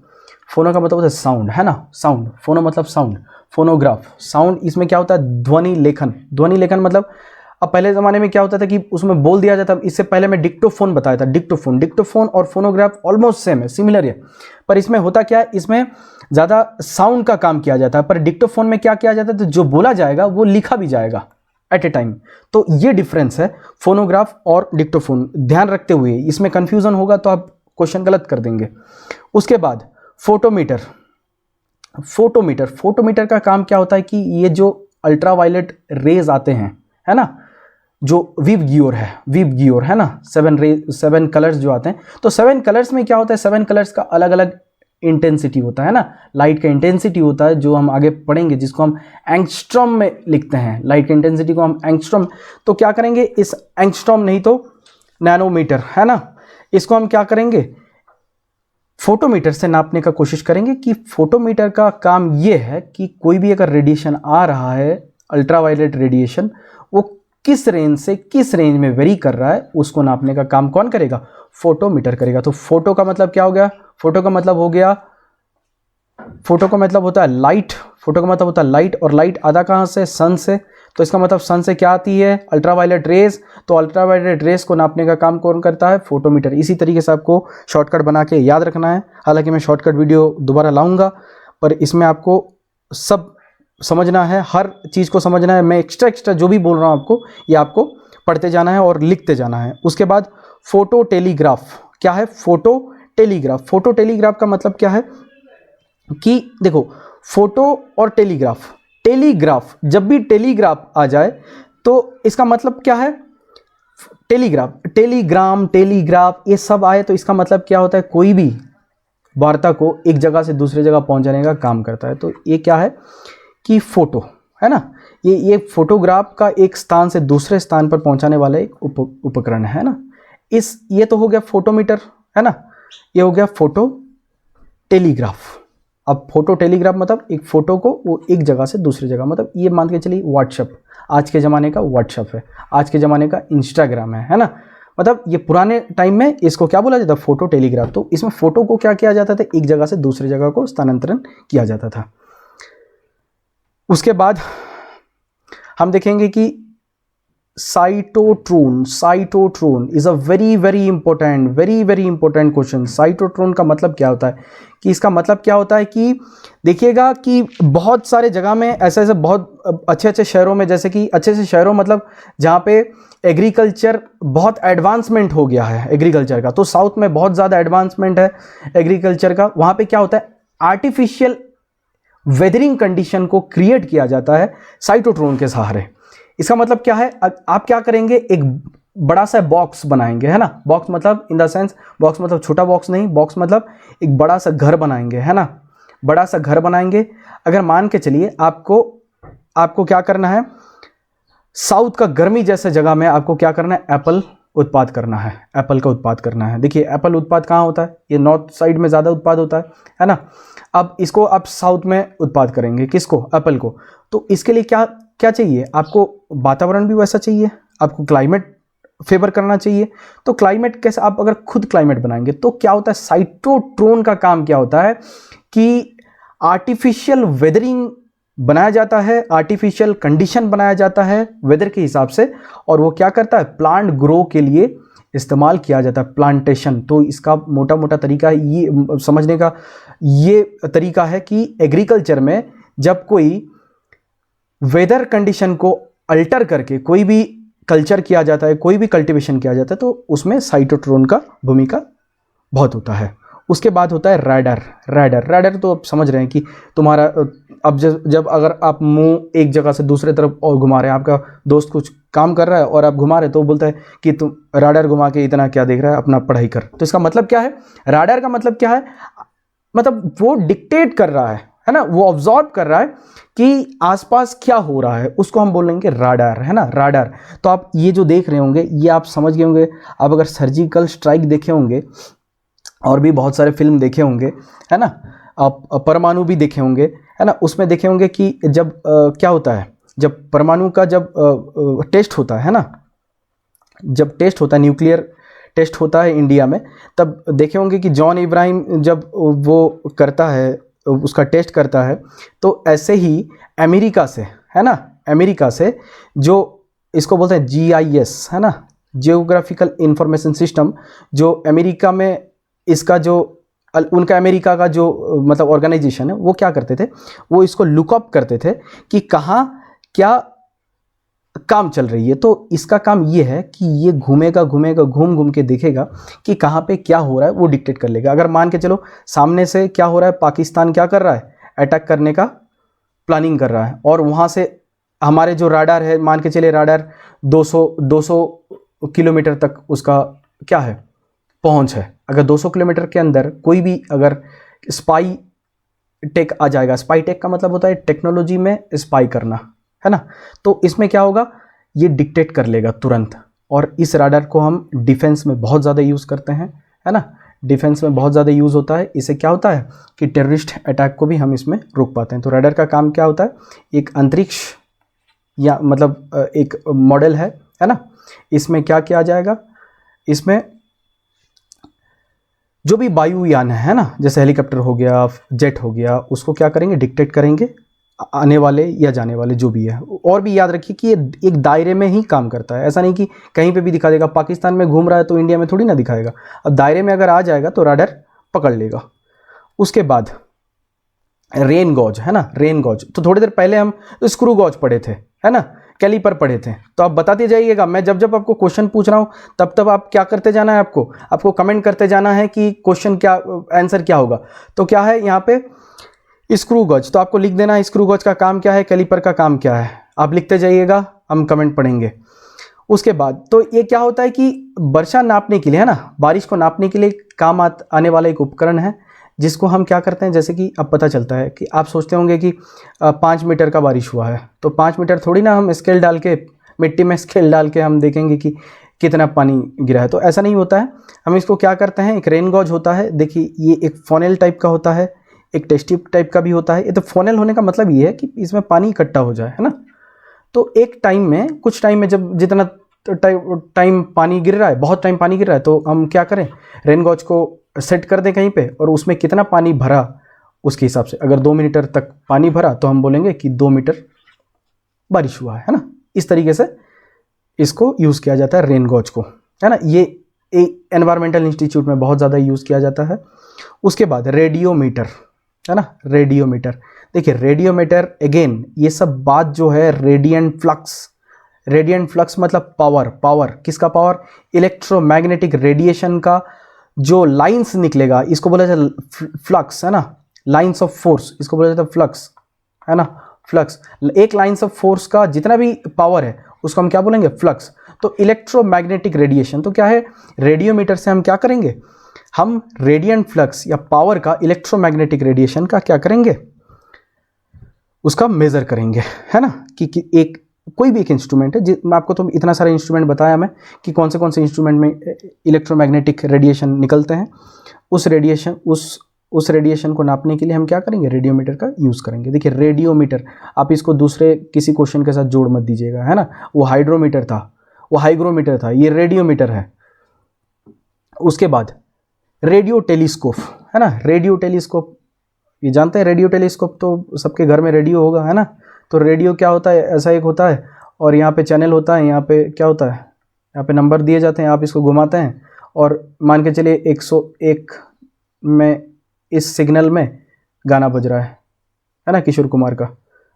फोनो का मतलब होता है साउंड, है ना, साउंड, फोनो मतलब साउंड, फोनोग्राफ साउंड। इसमें क्या होता है, ध्वनि लेखन मतलब अब पहले ज़माने में क्या होता था कि उसमें बोल दिया जाता, इससे पहले मैं डिक्टोफोन बताया था, डिक्टोफोन और फोनोग्राफ ऑलमोस्ट सेम है, सिमिलर है, पर इसमें होता क्या है, इसमें ज़्यादा साउंड का काम किया जाता है, पर डिक्टोफोन में क्या किया जाता है, तो जो बोला जाएगा वो लिखा भी जाएगा एट ए टाइम। तो ये डिफरेंस है फोनोग्राफ और डिक्टोफोन, ध्यान रखते हुए, इसमें कंफ्यूजन होगा तो आप क्वेश्चन गलत कर देंगे। उसके बाद फोटोमीटर। फोटोमीटर का काम क्या होता है कि ये जो अल्ट्रावायलेट रेज आते हैं, है ना, जो वीव गियोर है ना, 7 कलर्स जो आते हैं, तो 7 कलर्स में क्या होता है, 7 कलर्स का अलग अलग इंटेंसिटी होता है ना, लाइट का इंटेंसिटी होता है, जो हम आगे पढ़ेंगे, जिसको हम एंगस्ट्रॉम में लिखते हैं, लाइट की इंटेंसिटी को हम एंगस्ट्रॉम। तो क्या करेंगे, इस एंगस्ट्रॉम नहीं तो नैनोमीटर, है ना, इसको हम क्या करेंगे, फोटोमीटर से नापने का कोशिश करेंगे। कि फोटोमीटर का काम ये है कि कोई भी अगर रेडिएशन आ रहा है, अल्ट्रावायलेट रेडिएशन, वो किस रेंज से किस रेंज में वेरी कर रहा है, उसको नापने का काम कौन करेगा, फोटोमीटर करेगा। तो फोटो का मतलब क्या हो गया, फोटो का मतलब हो गया, फोटो का मतलब होता है लाइट, फोटो का मतलब होता है लाइट, और लाइट आता कहाँ से, सन से, तो इसका मतलब सन से क्या आती है, अल्ट्रावायलेट रेज। तो अल्ट्रावायलेट रेज को नापने का काम कौन करता है, फोटोमीटर। इसी तरीके से आपको शॉर्टकट बना के याद रखना है, हालांकि मैं शॉर्टकट वीडियो दोबारा लाऊंगा, पर इसमें आपको सब समझना है, हर चीज़ को समझना है। मैं एक्स्ट्रा जो भी बोल रहा हूँ आपको, ये आपको पढ़ते जाना है और लिखते जाना है। उसके बाद फोटो टेलीग्राफ। क्या है फोटो टेलीग्राफ? फोटो टेलीग्राफ का मतलब क्या है कि देखो, फोटो और टेलीग्राफ, जब भी टेलीग्राफ आ जाए तो इसका मतलब क्या है, टेलीग्राफ ये सब आए तो इसका मतलब क्या होता है, कोई भी वार्ता को एक जगह से दूसरी जगह पहुंचाने का काम करता है। तो ये क्या है कि फोटो, है ना, ये फोटोग्राफ का एक स्थान से दूसरे स्थान पर पहुंचाने वाला एक उपकरण है ना। ये तो हो गया फोटोमीटर, है ना, ये हो गया फोटो टेलीग्राफ। अब फोटो टेलीग्राफ मतलब एक फोटो को वो एक जगह से दूसरी जगह, मतलब ये मान के चलिए व्हाट्सएप, आज के ज़माने का व्हाट्सएप है, आज के ज़माने का इंस्टाग्राम है ना, मतलब ये पुराने टाइम में इसको क्या बोला जाता, फोटो टेलीग्राफ। तो इसमें फोटो को क्या किया जाता था, एक जगह से दूसरी जगह को स्थानांतरण किया जाता था। उसके बाद हम देखेंगे कि cytotron is a very important question. Cytotron का मतलब क्या होता है, कि इसका मतलब क्या होता है कि देखिएगा कि बहुत सारे जगह में ऐसे बहुत अच्छे शहरों में, जैसे कि अच्छे से शहरों मतलब जहाँ पे एग्रीकल्चर बहुत एडवांसमेंट हो गया है एग्रीकल्चर का, तो साउथ में बहुत ज़्यादा एडवांसमेंट है एग्रीकल्चर का, वहाँ पे क्या होता है, आर्टिफिशियल वेदरिंग कंडीशन को क्रिएट किया जाता है साइटोट्रोन के सहारे। इसका मतलब क्या है, आप क्या करेंगे, एक बड़ा सा बॉक्स बनाएंगे, है ना, बॉक्स मतलब इन द सेंस, बॉक्स मतलब छोटा बॉक्स नहीं, बॉक्स मतलब एक बड़ा सा घर बनाएंगे, है ना, बड़ा सा घर बनाएंगे। अगर मान के चलिए आपको क्या करना है, साउथ का गर्मी जैसे जगह में आपको क्या करना है, एप्पल उत्पाद करना है, एप्पल का उत्पाद करना है। देखिए एप्पल उत्पाद कहाँ होता है, ये नॉर्थ साइड में ज़्यादा उत्पाद होता है ना। अब इसको आप साउथ में उत्पाद करेंगे, किसको, एप्पल को। तो इसके लिए क्या क्या चाहिए आपको, वातावरण भी वैसा चाहिए, आपको क्लाइमेट फेवर करना चाहिए। तो क्लाइमेट कैसे, आप अगर खुद क्लाइमेट बनाएंगे तो क्या होता है, साइटोट्रोन का काम क्या होता है कि आर्टिफिशियल वेदरिंग बनाया जाता है, आर्टिफिशियल कंडीशन बनाया जाता है वेदर के हिसाब से, और वो क्या करता है, प्लांट ग्रो के लिए इस्तेमाल किया जाता है, प्लांटेशन। तो इसका मोटा मोटा तरीका ये समझने का ये तरीका है कि एग्रीकल्चर में जब कोई वेदर कंडीशन को अल्टर करके कोई भी कल्चर किया जाता है, कोई भी कल्टीवेशन किया जाता है, तो उसमें साइटोट्रोन का भूमिका बहुत होता है। उसके बाद होता है रैडर तो आप समझ रहे हैं कि तुम्हारा अब जब अगर आप मुंह एक जगह से दूसरे तरफ और घुमा रहे हैं, आपका दोस्त कुछ काम कर रहा है और आप घुमा रहे, तो बोलता है कि तुम रैडर घुमा के इतना क्या देख रहा है, अपना पढ़ाई कर। तो इसका मतलब क्या है, रैडर का मतलब क्या है, मतलब वो डिक्टेट कर रहा है ना, वो ऑब्जर्व कर रहा है कि आसपास क्या हो रहा है, उसको हम बोलेंगे राडार, है ना, राडार। तो आप ये जो देख रहे होंगे ये आप समझ गए होंगे, आप अगर सर्जिकल स्ट्राइक देखे होंगे और भी बहुत सारे फिल्म देखे होंगे, है ना, आप परमाणु भी देखे होंगे, है ना, उसमें देखे होंगे कि जब क्या होता है, जब परमाणु का जब टेस्ट होता है ना, जब टेस्ट होता है, न्यूक्लियर टेस्ट होता है इंडिया में, तब देखे होंगे कि जॉन इब्राहिम जब वो करता है, उसका टेस्ट करता है, तो ऐसे ही अमेरिका से, है ना, अमेरिका से जो इसको बोलते हैं GIS, है ना, जियोग्राफिकल इंफॉर्मेशन सिस्टम, जो अमेरिका में इसका जो उनका अमेरिका का जो मतलब ऑर्गेनाइजेशन है वो क्या करते थे, वो इसको लुकअप करते थे कि कहाँ क्या काम चल रही है। तो इसका काम ये है कि ये घूमेगा घूमेगा घूम घूम के देखेगा कि कहाँ पे क्या हो रहा है, वो डिक्टेट कर लेगा। अगर मान के चलो सामने से क्या हो रहा है, पाकिस्तान क्या कर रहा है, अटैक करने का प्लानिंग कर रहा है, और वहाँ से हमारे जो राडार है, मान के चले राडार 200 किलोमीटर तक उसका क्या है, पहुँच है। अगर 200 किलोमीटर के अंदर कोई भी अगर स्पाई टेक आ जाएगा, स्पाई टेक का मतलब होता है टेक्नोलॉजी में स्पाई करना, है ना, तो इसमें क्या होगा, ये डिक्टेट कर लेगा तुरंत। और इस राडार को हम डिफेंस में बहुत ज़्यादा यूज़ करते हैं, है ना, डिफेंस में बहुत ज़्यादा यूज़ होता है। इससे क्या होता है कि टेररिस्ट अटैक को भी हम इसमें रोक पाते हैं। तो राडार का काम क्या होता है, एक अंतरिक्ष या मतलब एक मॉडल है ना, इसमें क्या किया जाएगा, इसमें जो भी वायुयान है ना, जैसे हेलीकॉप्टर हो गया, जेट हो गया, उसको क्या करेंगे, डिक्टेट करेंगे, आने वाले या जाने वाले जो भी है। और भी याद रखिए कि ये एक दायरे में ही काम करता है, ऐसा नहीं कि कहीं पे भी दिखा देगा। पाकिस्तान में घूम रहा है तो इंडिया में थोड़ी ना दिखाएगा। अब दायरे में अगर आ जाएगा तो राडार पकड़ लेगा। उसके बाद रेन गॉज, है ना, रेन गॉज, तो थोड़ी देर पहले हम स्क्रू गॉज पढ़े थे, है ना, कैलीपर पढ़े थे। तो आप बताते जाइएगा, मैं जब जब आपको क्वेश्चन पूछ रहा हूँ तब तब आप क्या करते जाना है, आपको कमेंट करते जाना है कि क्वेश्चन क्या, आंसर क्या होगा। तो क्या है यहाँ पे स्क्रू गॉज, तो आपको लिख देना है स्क्रू गॉज का काम क्या है, कैलीपर का काम क्या है, आप लिखते जाइएगा, हम कमेंट पढ़ेंगे। उसके बाद तो ये क्या होता है कि वर्षा नापने के लिए, है ना, बारिश को नापने के लिए काम आने वाला एक उपकरण है, जिसको हम क्या करते हैं, जैसे कि अब पता चलता है कि आप सोचते होंगे कि 5 मीटर का बारिश हुआ है, तो 5 मीटर थोड़ी ना हम स्केल डाल के, मिट्टी में स्केल डाल के हम देखेंगे कि कितना पानी गिरा है, तो ऐसा नहीं होता है। हम इसको क्या करते हैं, एक रेन गॉज होता है, देखिए ये एक फोनेल टाइप का होता है, एक टेस्ट ट्यूब टाइप का भी होता है। ये तो फोनेल होने का मतलब ये है कि इसमें पानी इकट्ठा हो जाए, है ना। तो एक टाइम में, कुछ टाइम में जब जितना टाइम पानी गिर रहा है, बहुत टाइम पानी गिर रहा है, तो हम क्या करें, रेन गॉज को सेट कर दें कहीं पे, और उसमें कितना पानी भरा उसके हिसाब से, अगर 2 मीटर तक पानी भरा तो हम बोलेंगे कि 2 मीटर बारिश हुआ है ना। इस तरीके से इसको यूज़ किया जाता है रेन गॉज को, है ना। ये एनवायरमेंटल इंस्टीट्यूट में बहुत ज़्यादा यूज़ किया जाता है। उसके बाद रेडियोमीटर, है ना, रेडियोमीटर, देखिए रेडियोमीटर अगेन ये सब बात जो है, रेडिएंट फ्लक्स मतलब पावर, किसका पावर, इलेक्ट्रोमैग्नेटिक रेडिएशन का जो लाइंस निकलेगा, इसको बोला जाता है फ्लक्स, है ना, लाइंस ऑफ फोर्स, इसको बोला जाता है फ्लक्स, है ना, फ्लक्स। एक लाइंस ऑफ फोर्स का जितना भी पावर है उसको हम क्या बोलेंगे, फ्लक्स। तो इलेक्ट्रोमैग्नेटिक रेडिएशन, तो क्या है, रेडियोमीटर से हम क्या करेंगे, हम रेडिएंट फ्लक्स या पावर का, इलेक्ट्रोमैग्नेटिक रेडिएशन का क्या करेंगे, उसका मेजर करेंगे, है ना। कि एक कोई भी एक इंस्ट्रूमेंट है, मैं आपको तो इतना सारा इंस्ट्रूमेंट बताया मैं कि कौन से इंस्ट्रूमेंट में इलेक्ट्रोमैग्नेटिक रेडिएशन निकलते हैं, उस रेडिएशन को नापने के लिए हम क्या करेंगे, रेडियोमीटर का यूज़ करेंगे। देखिए रेडियोमीटर, आप इसको दूसरे किसी क्वेश्चन के साथ जोड़ मत दीजिएगा, है ना, वो हाइड्रोमीटर था, वो हाइग्रोमीटर था, ये रेडियोमीटर है। उसके बाद रेडियो टेलीस्कोप, है ना, रेडियो टेलीस्कोप, ये जानते हैं रेडियो टेलीस्कोप, तो सबके घर में रेडियो होगा, है ना। तो रेडियो क्या होता है, ऐसा एक होता है, और यहाँ पे चैनल होता है, यहाँ पे क्या होता है, यहाँ पे नंबर दिए जाते हैं, आप इसको घुमाते हैं, और मान के चलिए 101 में इस सिग्नल में गाना बज रहा है ना, किशोर कुमार का,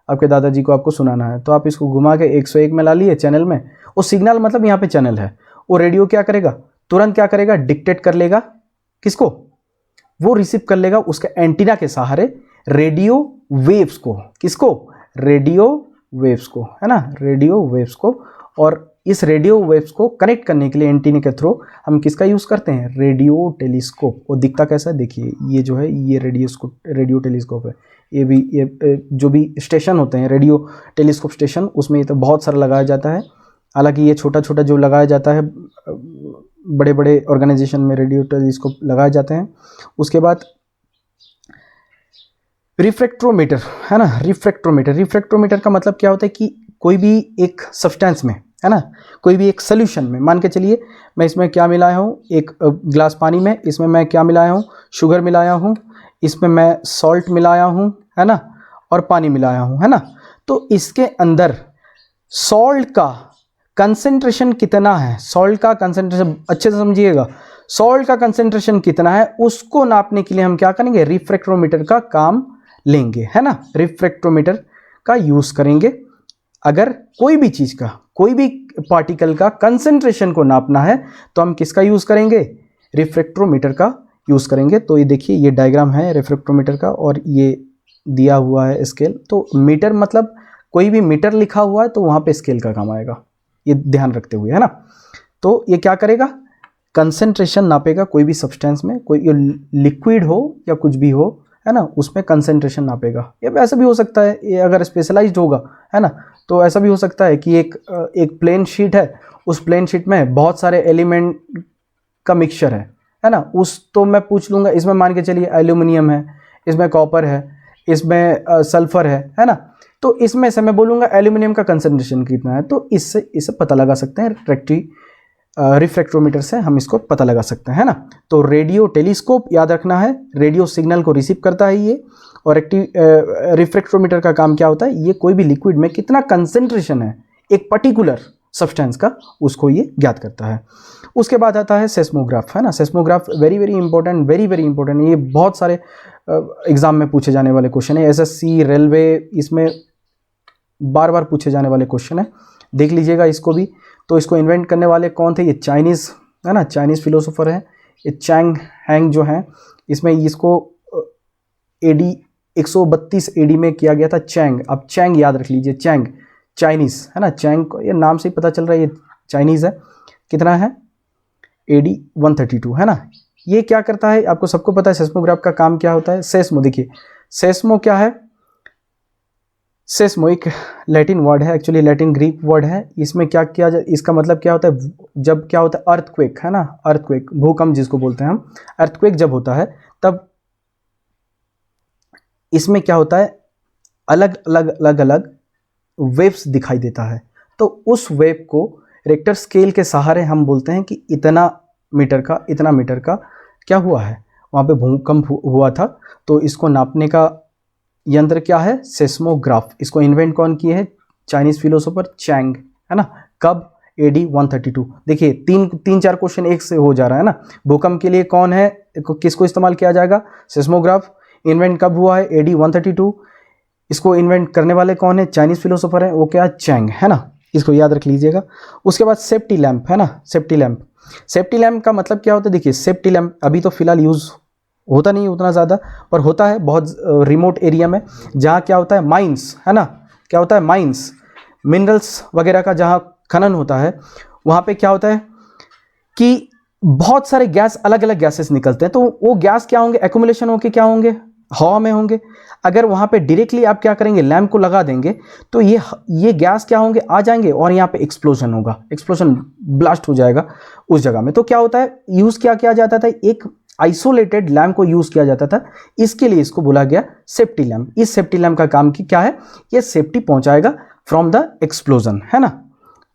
आपके दादाजी को आपको सुनाना है, तो आप इसको घुमा के 101 में ला लिए चैनल में, वो सिग्नल मतलब यहाँ पे चैनल है, वो रेडियो क्या करेगा, तुरंत क्या करेगा, डिक्टेट कर लेगा, किसको, वो रिसीव कर लेगा उसके एंटीना के सहारे रेडियो वेव्स को, किसको, रेडियो वेव्स को, है ना, रेडियो वेव्स को। और इस रेडियो वेव्स को कनेक्ट करने के लिए एंटीना के थ्रू हम किसका यूज़ करते हैं, रेडियो टेलीस्कोप। वो दिखता कैसा है, देखिए ये जो है ये रेडियो टेलीस्कोप है। ये जो भी स्टेशन होते हैं रेडियो टेलीस्कोप स्टेशन, उसमें ये तो बहुत सारा लगाया जाता है। हालांकि ये छोटा छोटा जो लगाया जाता है, बड़े बड़े ऑर्गेनाइजेशन में रेडियो टेलीस्कोप लगाए जाते हैं। उसके बाद रिफ्रैक्ट्रोमीटर, है ना, रिफ्रैक्ट्रोमीटर का मतलब क्या होता है कि कोई भी एक सब्सटेंस में, है ना, कोई भी एक सोल्यूशन में, मान के चलिए मैं इसमें क्या मिलाया हूँ, एक ग्लास पानी में, इसमें मैं क्या मिलाया हूँ, शुगर मिलाया हूँ, इसमें मैं सॉल्ट मिलाया हूँ, है ना, और पानी मिलाया हूँ, है ना। तो इसके अंदर सॉल्ट का कंसेंट्रेशन कितना है, सॉल्ट का कंसेंट्रेशन, अच्छे से समझिएगा, सॉल्ट का कंसेंट्रेशन कितना है उसको नापने के लिए हम क्या करेंगे, रिफ्रैक्टोमीटर का काम लेंगे, है ना, रिफ्रैक्टोमीटर का यूज करेंगे। अगर कोई भी चीज का, कोई भी पार्टिकल का कंसेंट्रेशन को नापना है तो हम किसका यूज करेंगे, रिफ्रैक्टोमीटर का यूज करेंगे। तो ये देखिए, ये डायग्राम है रिफ्रैक्टोमीटर का और ये दिया हुआ है स्केल। तो मीटर मतलब कोई भी मीटर लिखा हुआ है तो वहां पे स्केल का काम आएगा, ये ध्यान रखते हुए, है ना। तो ये क्या करेगा, कंसेंट्रेशन नापेगा कोई भी सब्सटेंस में, कोई लिक्विड हो या कुछ भी हो, है ना, उसमें कंसेंट्रेशन नापेगा। ये ऐसा भी हो सकता है, ये अगर स्पेशलाइज्ड होगा, है ना, तो ऐसा भी हो सकता है कि एक प्लेन शीट है, उस प्लेन शीट में बहुत सारे एलिमेंट का मिक्सचर है ना, उस तो मैं पूछ लूँगा इसमें मान के चलिए एल्यूमिनियम है, इसमें कॉपर है, इसमें सल्फर है ना, तो इसमें से मैं बोलूँगा एल्यूमिनियम का कंसेंट्रेशन कितना है, तो इससे पता लगा सकते हैं, रिफ्रैक्टोमीटर से हम इसको पता लगा सकते हैं, है ना। तो रेडियो टेलीस्कोप याद रखना है, रेडियो सिग्नल को रिसीव करता है ये, और रिफ्रैक्टोमीटर का काम क्या होता है, ये कोई भी लिक्विड में कितना कंसेंट्रेशन है एक पर्टिकुलर सब्सटेंस का, उसको ये ज्ञात करता है। उसके बाद आता है सेस्मोग्राफ, है ना। Seismograph very very important, very very important, ये बहुत सारे एग्जाम में पूछे जाने वाले क्वेश्चन है, एसएससी, रेलवे, इसमें बार बार पूछे जाने वाले क्वेश्चन है, देख लीजिएगा इसको भी। तो इसको इन्वेंट करने वाले कौन थे, ये चाइनीज़, है ना, चाइनीज़ फिलोसोफर है, ये चैंग हैंग जो हैं, इसमें इसको एडी 132 एडी में किया गया था, चैंग। अब चैंग याद रख लीजिए, चैंग चाइनीज़, है ना, चैंग को ये नाम से ही पता चल रहा है ये चाइनीज़ है। कितना है, एडी 132, है ना। ये क्या करता है, आपको सबको पता है सेस्मोग्राफ का काम क्या होता है। सेस्मो, देखिए सेस्मो क्या है, सेस्मो एक लैटिन वर्ड है, एक्चुअली लैटिन ग्रीक वर्ड है। इसमें क्या किया जाए, इसका मतलब क्या होता है, जब क्या होता है अर्थक्वेक, है ना, अर्थक्वेक, भूकंप जिसको बोलते हैं हम, अर्थक्वेक जब होता है तब इसमें क्या होता है, अलग अलग अलग अलग वेव्स दिखाई देता है। तो उस वेव को रिक्टर स्केल के सहारे हम बोलते हैं कि इतना मीटर का क्या हुआ है, वहाँ पे भूकंप हुआ था। तो इसको नापने का यंत्र क्या है, सेस्मोग्राफ। इसको इन्वेंट कौन किए हैं, चाइनीज फिलोसोफर चैंग, है ना। कब, एडी 132। देखिए तीन चार क्वेश्चन एक से हो जा रहा है ना। भूकंप के लिए कौन है, किसको इस्तेमाल किया जाएगा, सेस्मोग्राफ। इन्वेंट कब हुआ है, एडी 132। इसको इन्वेंट करने वाले कौन है, चाइनीज फिलोसोफर है, वो क्या, चैंग, है ना, इसको याद रख लीजिएगा। उसके बाद सेफ्टी लैंप, है ना, सेफ्टी लैंप। सेफ्टी लैंप का मतलब क्या होता है, देखिए सेफ्टी लैंप अभी तो फिलहाल यूज़ होता नहीं उतना ज़्यादा, पर होता है बहुत रिमोट एरिया में, जहाँ क्या होता है, माइंस, है ना, क्या होता है, माइंस, मिनरल्स वगैरह का जहाँ खनन होता है, वहाँ पे क्या होता है कि बहुत सारे गैस, अलग अलग गैसेस निकलते हैं। तो वो गैस क्या होंगे, एक्युमुलेशन होके क्या होंगे, हवा में होंगे। अगर वहाँ पे डायरेक्टली आप क्या करेंगे, लैंप को लगा देंगे, तो ये गैस क्या होंगे, आ जाएंगे और यहाँ पे एक्सप्लोजन होगा, एक्सप्लोजन, ब्लास्ट हो जाएगा उस जगह में। तो क्या होता है, यूज़ क्या किया जाता था, एक आइसोलेटेड लैंप को यूज़ किया जाता था, इसके लिए इसको बोला गया सेफ्टी लैंप। इस सेफ्टी लैंप का काम क्या है, ये सेफ्टी पहुंचाएगा फ्रॉम द एक्सप्लोजन, है ना।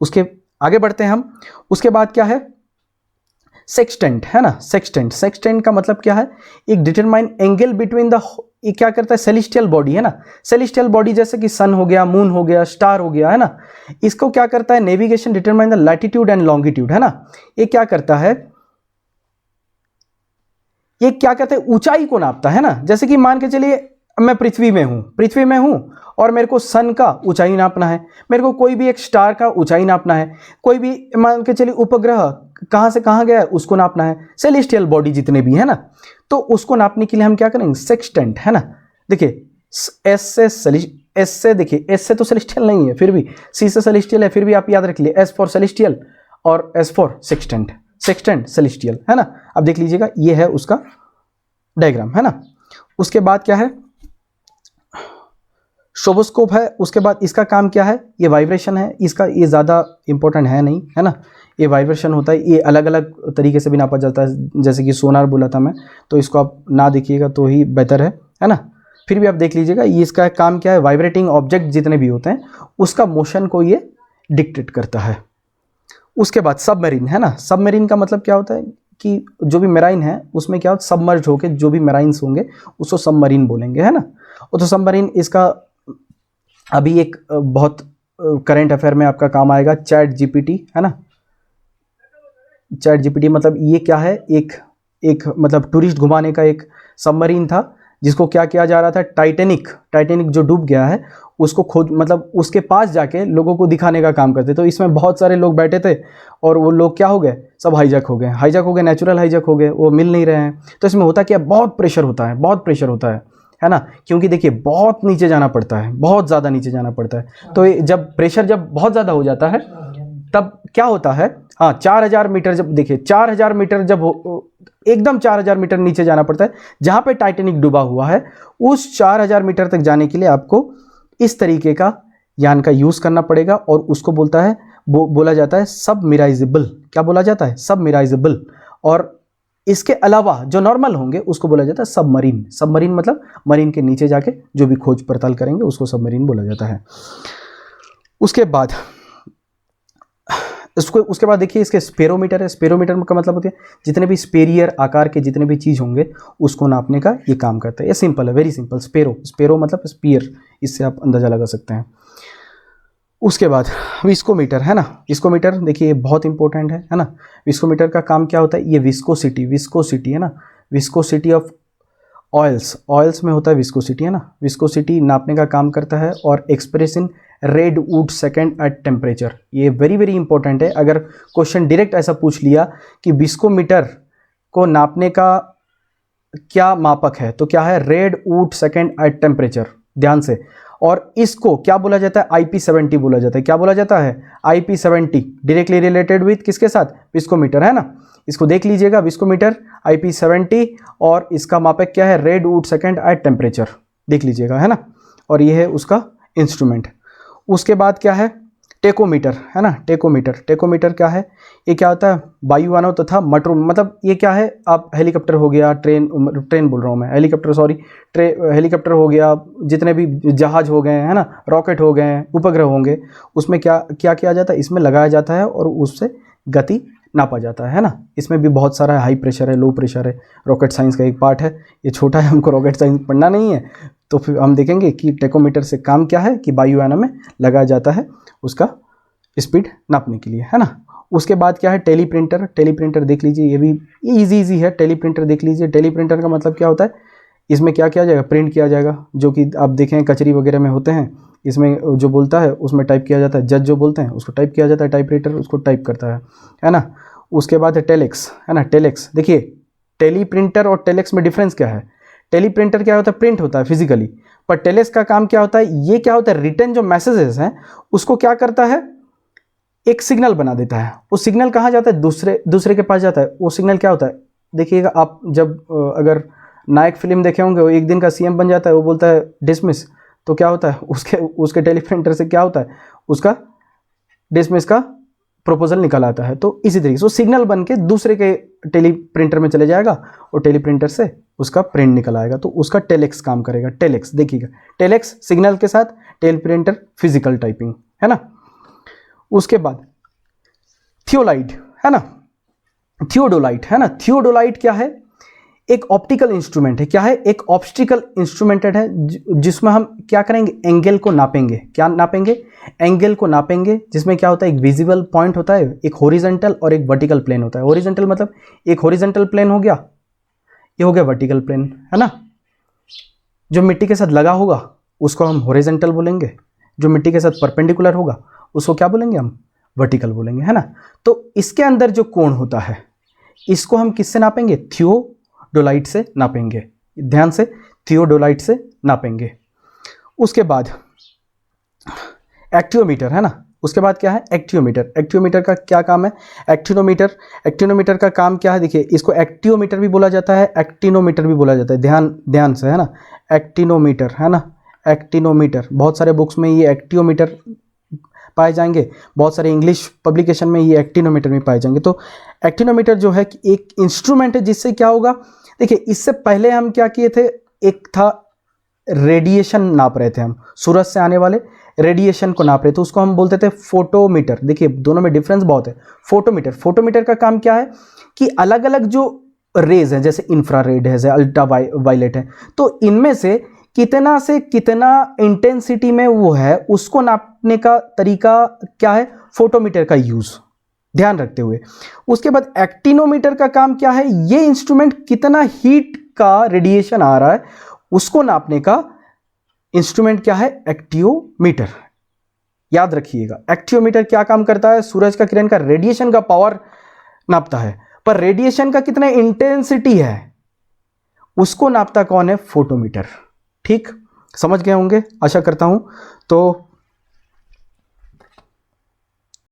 उसके आगे बढ़ते हैं हम। उसके बाद क्या है, सेक्सटेंट, है ना, सेक्सटेंट। सेक्सटेंट का मतलब क्या है, एक डिटरमाइन एंगल बिटवीन द, ये क्या करता है, सेलेस्टियल बॉडी, है ना, सेलेस्टियल बॉडी जैसे कि सन हो गया, मून हो गया, स्टार हो गया, है ना, इसको क्या करता है, navigation, determine the latitude and longitude, है ना। ये क्या करता है, ये क्या कहते हैं, ऊंचाई को नापता है ना। जैसे कि मान के चलिए मैं पृथ्वी में हूं और मेरे को सन का ऊंचाई नापना है, मेरे को कोई भी एक स्टार का ऊंचाई नापना है, कोई भी मान के चलिए उपग्रह कहां से कहां गया है उसको नापना है, सेलेस्टियल बॉडी जितने भी है ना, तो उसको नापने के लिए हम क्या करेंगे, सेक्सटेंट, है ना। देखिए एस से देखिए, एस से तो सेलेस्टियल नहीं है, फिर भी सी से सेलेस्टियल है, फिर भी आप याद रख लिए, एस फॉर सेलेस्टियल और S for sextant, sextant celestial, है ना। अब देख लीजिएगा, ये है उसका डायग्राम, है ना। उसके बाद क्या है, स्ट्रोबोस्कोप है। उसके बाद इसका काम क्या है, ये वाइब्रेशन है, इसका ये ज़्यादा इंपॉर्टेंट है नहीं, है ना, ये वाइब्रेशन होता है, ये अलग अलग तरीके से भी नापा जाता है, जैसे कि सोनार बोला था मैं, तो इसको आप ना देखिएगा तो ही बेहतर है ना। फिर भी आप देख लीजिएगा, ये इसका काम क्या है, वाइब्रेटिंग ऑब्जेक्ट जितने भी होते हैं उसका मोशन को ये डिक्टेट करता है। उसके बाद सबमरीन, है ना। सबमरीन का मतलब क्या होता है कि जो भी मेराइन है उसमें क्या होता है, सबमर्ज होकर जो भी मेराइन्स होंगे उसको सबमरीन बोलेंगे, है ना। और तो सबमरीन, इसका अभी एक बहुत करंट अफेयर में आपका काम आएगा, चैट जीपीटी, है ना। चैट जीपीटी मतलब ये क्या है, एक मतलब टूरिस्ट घुमाने का एक सबमरीन था, जिसको क्या किया जा रहा था, टाइटैनिक जो डूब गया है उसको खोज, मतलब उसके पास जाके लोगों को दिखाने का काम करते। तो इसमें बहुत सारे लोग बैठे थे और वो लोग क्या हो गए, सब हाईजैक हो गए, नेचुरल हाईजैक हो गए, वो मिल नहीं रहे हैं। तो इसमें होता क्या, बहुत प्रेशर होता है ना, क्योंकि देखिए बहुत नीचे जाना पड़ता है, बहुत ज़्यादा नीचे जाना पड़ता है। तो जब प्रेशर बहुत ज़्यादा हो जाता है तब क्या होता है, हाँ 4000 मीटर, जब देखिए 4000 मीटर जब एकदम 4000 मीटर नीचे जाना पड़ता है, जहाँ पे टाइटैनिक डूबा हुआ है, उस 4000 मीटर तक जाने के लिए आपको इस तरीके का यान का यूज़ करना पड़ेगा, और उसको बोला जाता है सबमर्सिबल। क्या बोला जाता है, सबमर्सिबल। और इसके अलावा जो नॉर्मल होंगे उसको बोला जाता है सबमरीन मतलब मरीन के नीचे जाके जो भी खोज पड़ताल करेंगे उसको सबमरीन बोला जाता है। उसके बाद देखिए इसके स्पेरोमीटर है। स्पेरोमीटर का मतलब होता है जितने भी स्पेरियर आकार के जितने भी चीज़ होंगे उसको नापने का ये काम करता है। ये सिंपल है, वेरी सिंपल। स्पेरो मतलब स्पीयर, इससे आप अंदाज़ा लगा सकते हैं। उसके बाद विस्कोमीटर है ना। विस्कोमीटर देखिए बहुत इंपॉर्टेंट है ना। विस्कोमीटर का काम क्या होता है, ये विस्कोसिटी है ना, विस्कोसिटी ऑफ ऑयल्स में होता है विस्कोसिटी, है ना। विस्कोसिटी नापने का काम करता है, और express in redwood second at temperature, ये वेरी वेरी इंपॉर्टेंट है। अगर क्वेश्चन डायरेक्ट ऐसा पूछ लिया कि विस्कोमीटर को नापने का क्या मापक है, तो क्या है, रेडवुड सेकेंड एट टेम्परेचर, ध्यान से। और इसको क्या बोला जाता है, IP70 बोला जाता है। क्या बोला जाता है, IP70, डायरेक्टली रिलेटेड विथ किसके साथ, विस्कोमीटर, है ना। इसको देख लीजिएगा, विस्कोमीटर IP70, और इसका मापक क्या है, रेडवुड सेकेंड एट टेम्परेचर, देख लीजिएगा, है ना। और ये है उसका इंस्ट्रूमेंट। उसके बाद क्या है, टेकोमीटर, है ना। टेकोमीटर क्या है, ये क्या होता है, वायुयानों तथा मोटर, मतलब ये क्या है, आप हेलीकॉप्टर हो गया, ट्रेन बोल रहा हूँ मैं, हेलीकॉप्टर हो गया, जितने भी जहाज हो गए, है ना, रॉकेट हो गए, उपग्रह होंगे, उसमें क्या किया जाता है, इसमें लगाया जाता है और उससे गति नापा जाता है ना। इसमें भी बहुत सारा हाई प्रेशर है, लो प्रेशर है, रॉकेट साइंस का एक पार्ट है। ये छोटा है, हमको रॉकेट साइंस पढ़ना नहीं है, तो फिर हम देखेंगे कि टेकोमीटर से काम क्या है, कि वायुयानों में लगाया जाता है उसका स्पीड नापने के लिए, है ना। उसके बाद क्या है, टेलीप्रिंटर देख लीजिए, ये भी इजी है। टेलीप्रिंटर देख लीजिए, टेलीप्रिंटर का मतलब क्या होता है, इसमें क्या किया जाएगा, प्रिंट किया जाएगा, जो कि आप देखें कचरी वगैरह में होते हैं, इसमें जो बोलता है उसमें टाइप किया जाता है, जज जो बोलते हैं उसको टाइप किया जाता है, टाइपराइटर उसको टाइप करता है ना। उसके बाद है टेलेक्स, है ना। टेलेक्स देखिए, टेलीप्रिंटर और टेलेक्स में डिफरेंस क्या है। टेलीप्रिंटर क्या होता है, प्रिंट होता है फिजिकली, पर टेलेक्स का काम क्या होता है, ये क्या होता है, रिटर्न जो मैसेजेस हैं उसको क्या करता है, एक सिग्नल बना देता है। वो सिग्नल कहाँ जाता है, दूसरे के पास जाता है। वो सिग्नल क्या होता है, देखिएगा आप, जब अगर नायक फिल्म देखे होंगे, वो एक दिन का CM बन जाता है, वो बोलता है डिसमिस, तो क्या होता है, उसके टेलीप्रिंटर से क्या होता है, उसका डिसमिस का प्रपोजल निकल आता है। तो इसी तरीके से वो सिग्नल बन के दूसरे के टेलीप्रिंटर में चले जाएगा, और टेलीप्रिंटर से उसका प्रिंट निकल आएगा, तो उसका टेलेक्स काम करेगा। टेलेक्स देखिएगा, टेलेक्स सिग्नल के साथ, टेलीप्रिंटर फिजिकल टाइपिंग, है ना। उसके बाद थियोलाइट, है ना, थियोडोलाइट, है ना। थियोडोलाइट क्या है, एक ऑप्टिकल इंस्ट्रूमेंट है। क्या है, एक ऑप्टिकल इंस्ट्रूमेंटेड है, जिसमें हम क्या करेंगे, एंगल को नापेंगे। क्या नापेंगे, एंगल को नापेंगे, जिसमें क्या होता है, एक विजिबल पॉइंट होता है, एक हॉरिजॉन्टल और एक वर्टिकल प्लेन होता है। हॉरिजॉन्टल मतलब एक हॉरिजॉन्टल प्लेन हो गया, ये हो गया वर्टिकल प्लेन, है ना। जो मिट्टी के साथ लगा होगा उसको हम हॉरिजॉन्टल बोलेंगे, जो मिट्टी के साथ परपेंडिकुलर होगा उसको क्या बोलेंगे, हम वर्टिकल बोलेंगे, है ना। तो इसके अंदर जो कोण होता है, इसको हम किससे नापेंगे, थियोडोलाइट से नापेंगे, ध्यान से, थियोडोलाइट से नापेंगे। उसके बाद एक्टियोमीटर, है ना। उसके बाद क्या है, एक्टियोमीटर। एक्टियोमीटर का क्या काम है, एक्टिनोमीटर का काम क्या है, देखिए, इसको एक्टियोमीटर भी बोला जाता है, एक्टिनोमीटर भी बोला जाता है, ध्यान से, है ना। एक्टिनोमीटर, है ना, एक्टिनोमीटर, बहुत सारे बुक्स में ये एक्टियोमीटर पाए जाएंगे, बहुत सारे इंग्लिश पब्लिकेशन में ये एक्टिनोमीटर में पाए जाएंगे। तो एक्टिनोमीटर जो है एक इंस्ट्रूमेंट है, जिससे क्या होगा, देखिए, इससे पहले हम क्या किए थे, एक था रेडिएशन नाप रहे थे हम, सूरज से आने वाले रेडिएशन को नाप रहे थे, उसको हम बोलते थे फोटोमीटर। देखिए, दोनों में डिफरेंस बहुत है। फोटोमीटर का काम क्या है, कि अलग अलग जो रेज हैं, जैसे इंफ्रारेड है, जैसे अल्ट्रा वायलेट है, तो इनमें से कितना से कितना इंटेंसिटी में वो है उसको नापने का तरीका क्या है, फोटोमीटर का यूज ध्यान रखते हुए। उसके बाद एक्टिनोमीटर का काम क्या है, ये इंस्ट्रूमेंट कितना हीट का रेडिएशन आ रहा है उसको नापने का इंस्ट्रूमेंट क्या है, एक्टियोमीटर। याद रखिएगा एक्टियोमीटर क्या काम करता है, सूरज का किरण का रेडिएशन का पावर नापता है, पर रेडिएशन का कितना इंटेंसिटी है उसको नापता कौन है, फोटोमीटर। ठीक, समझ गए होंगे आशा करता हूं। तो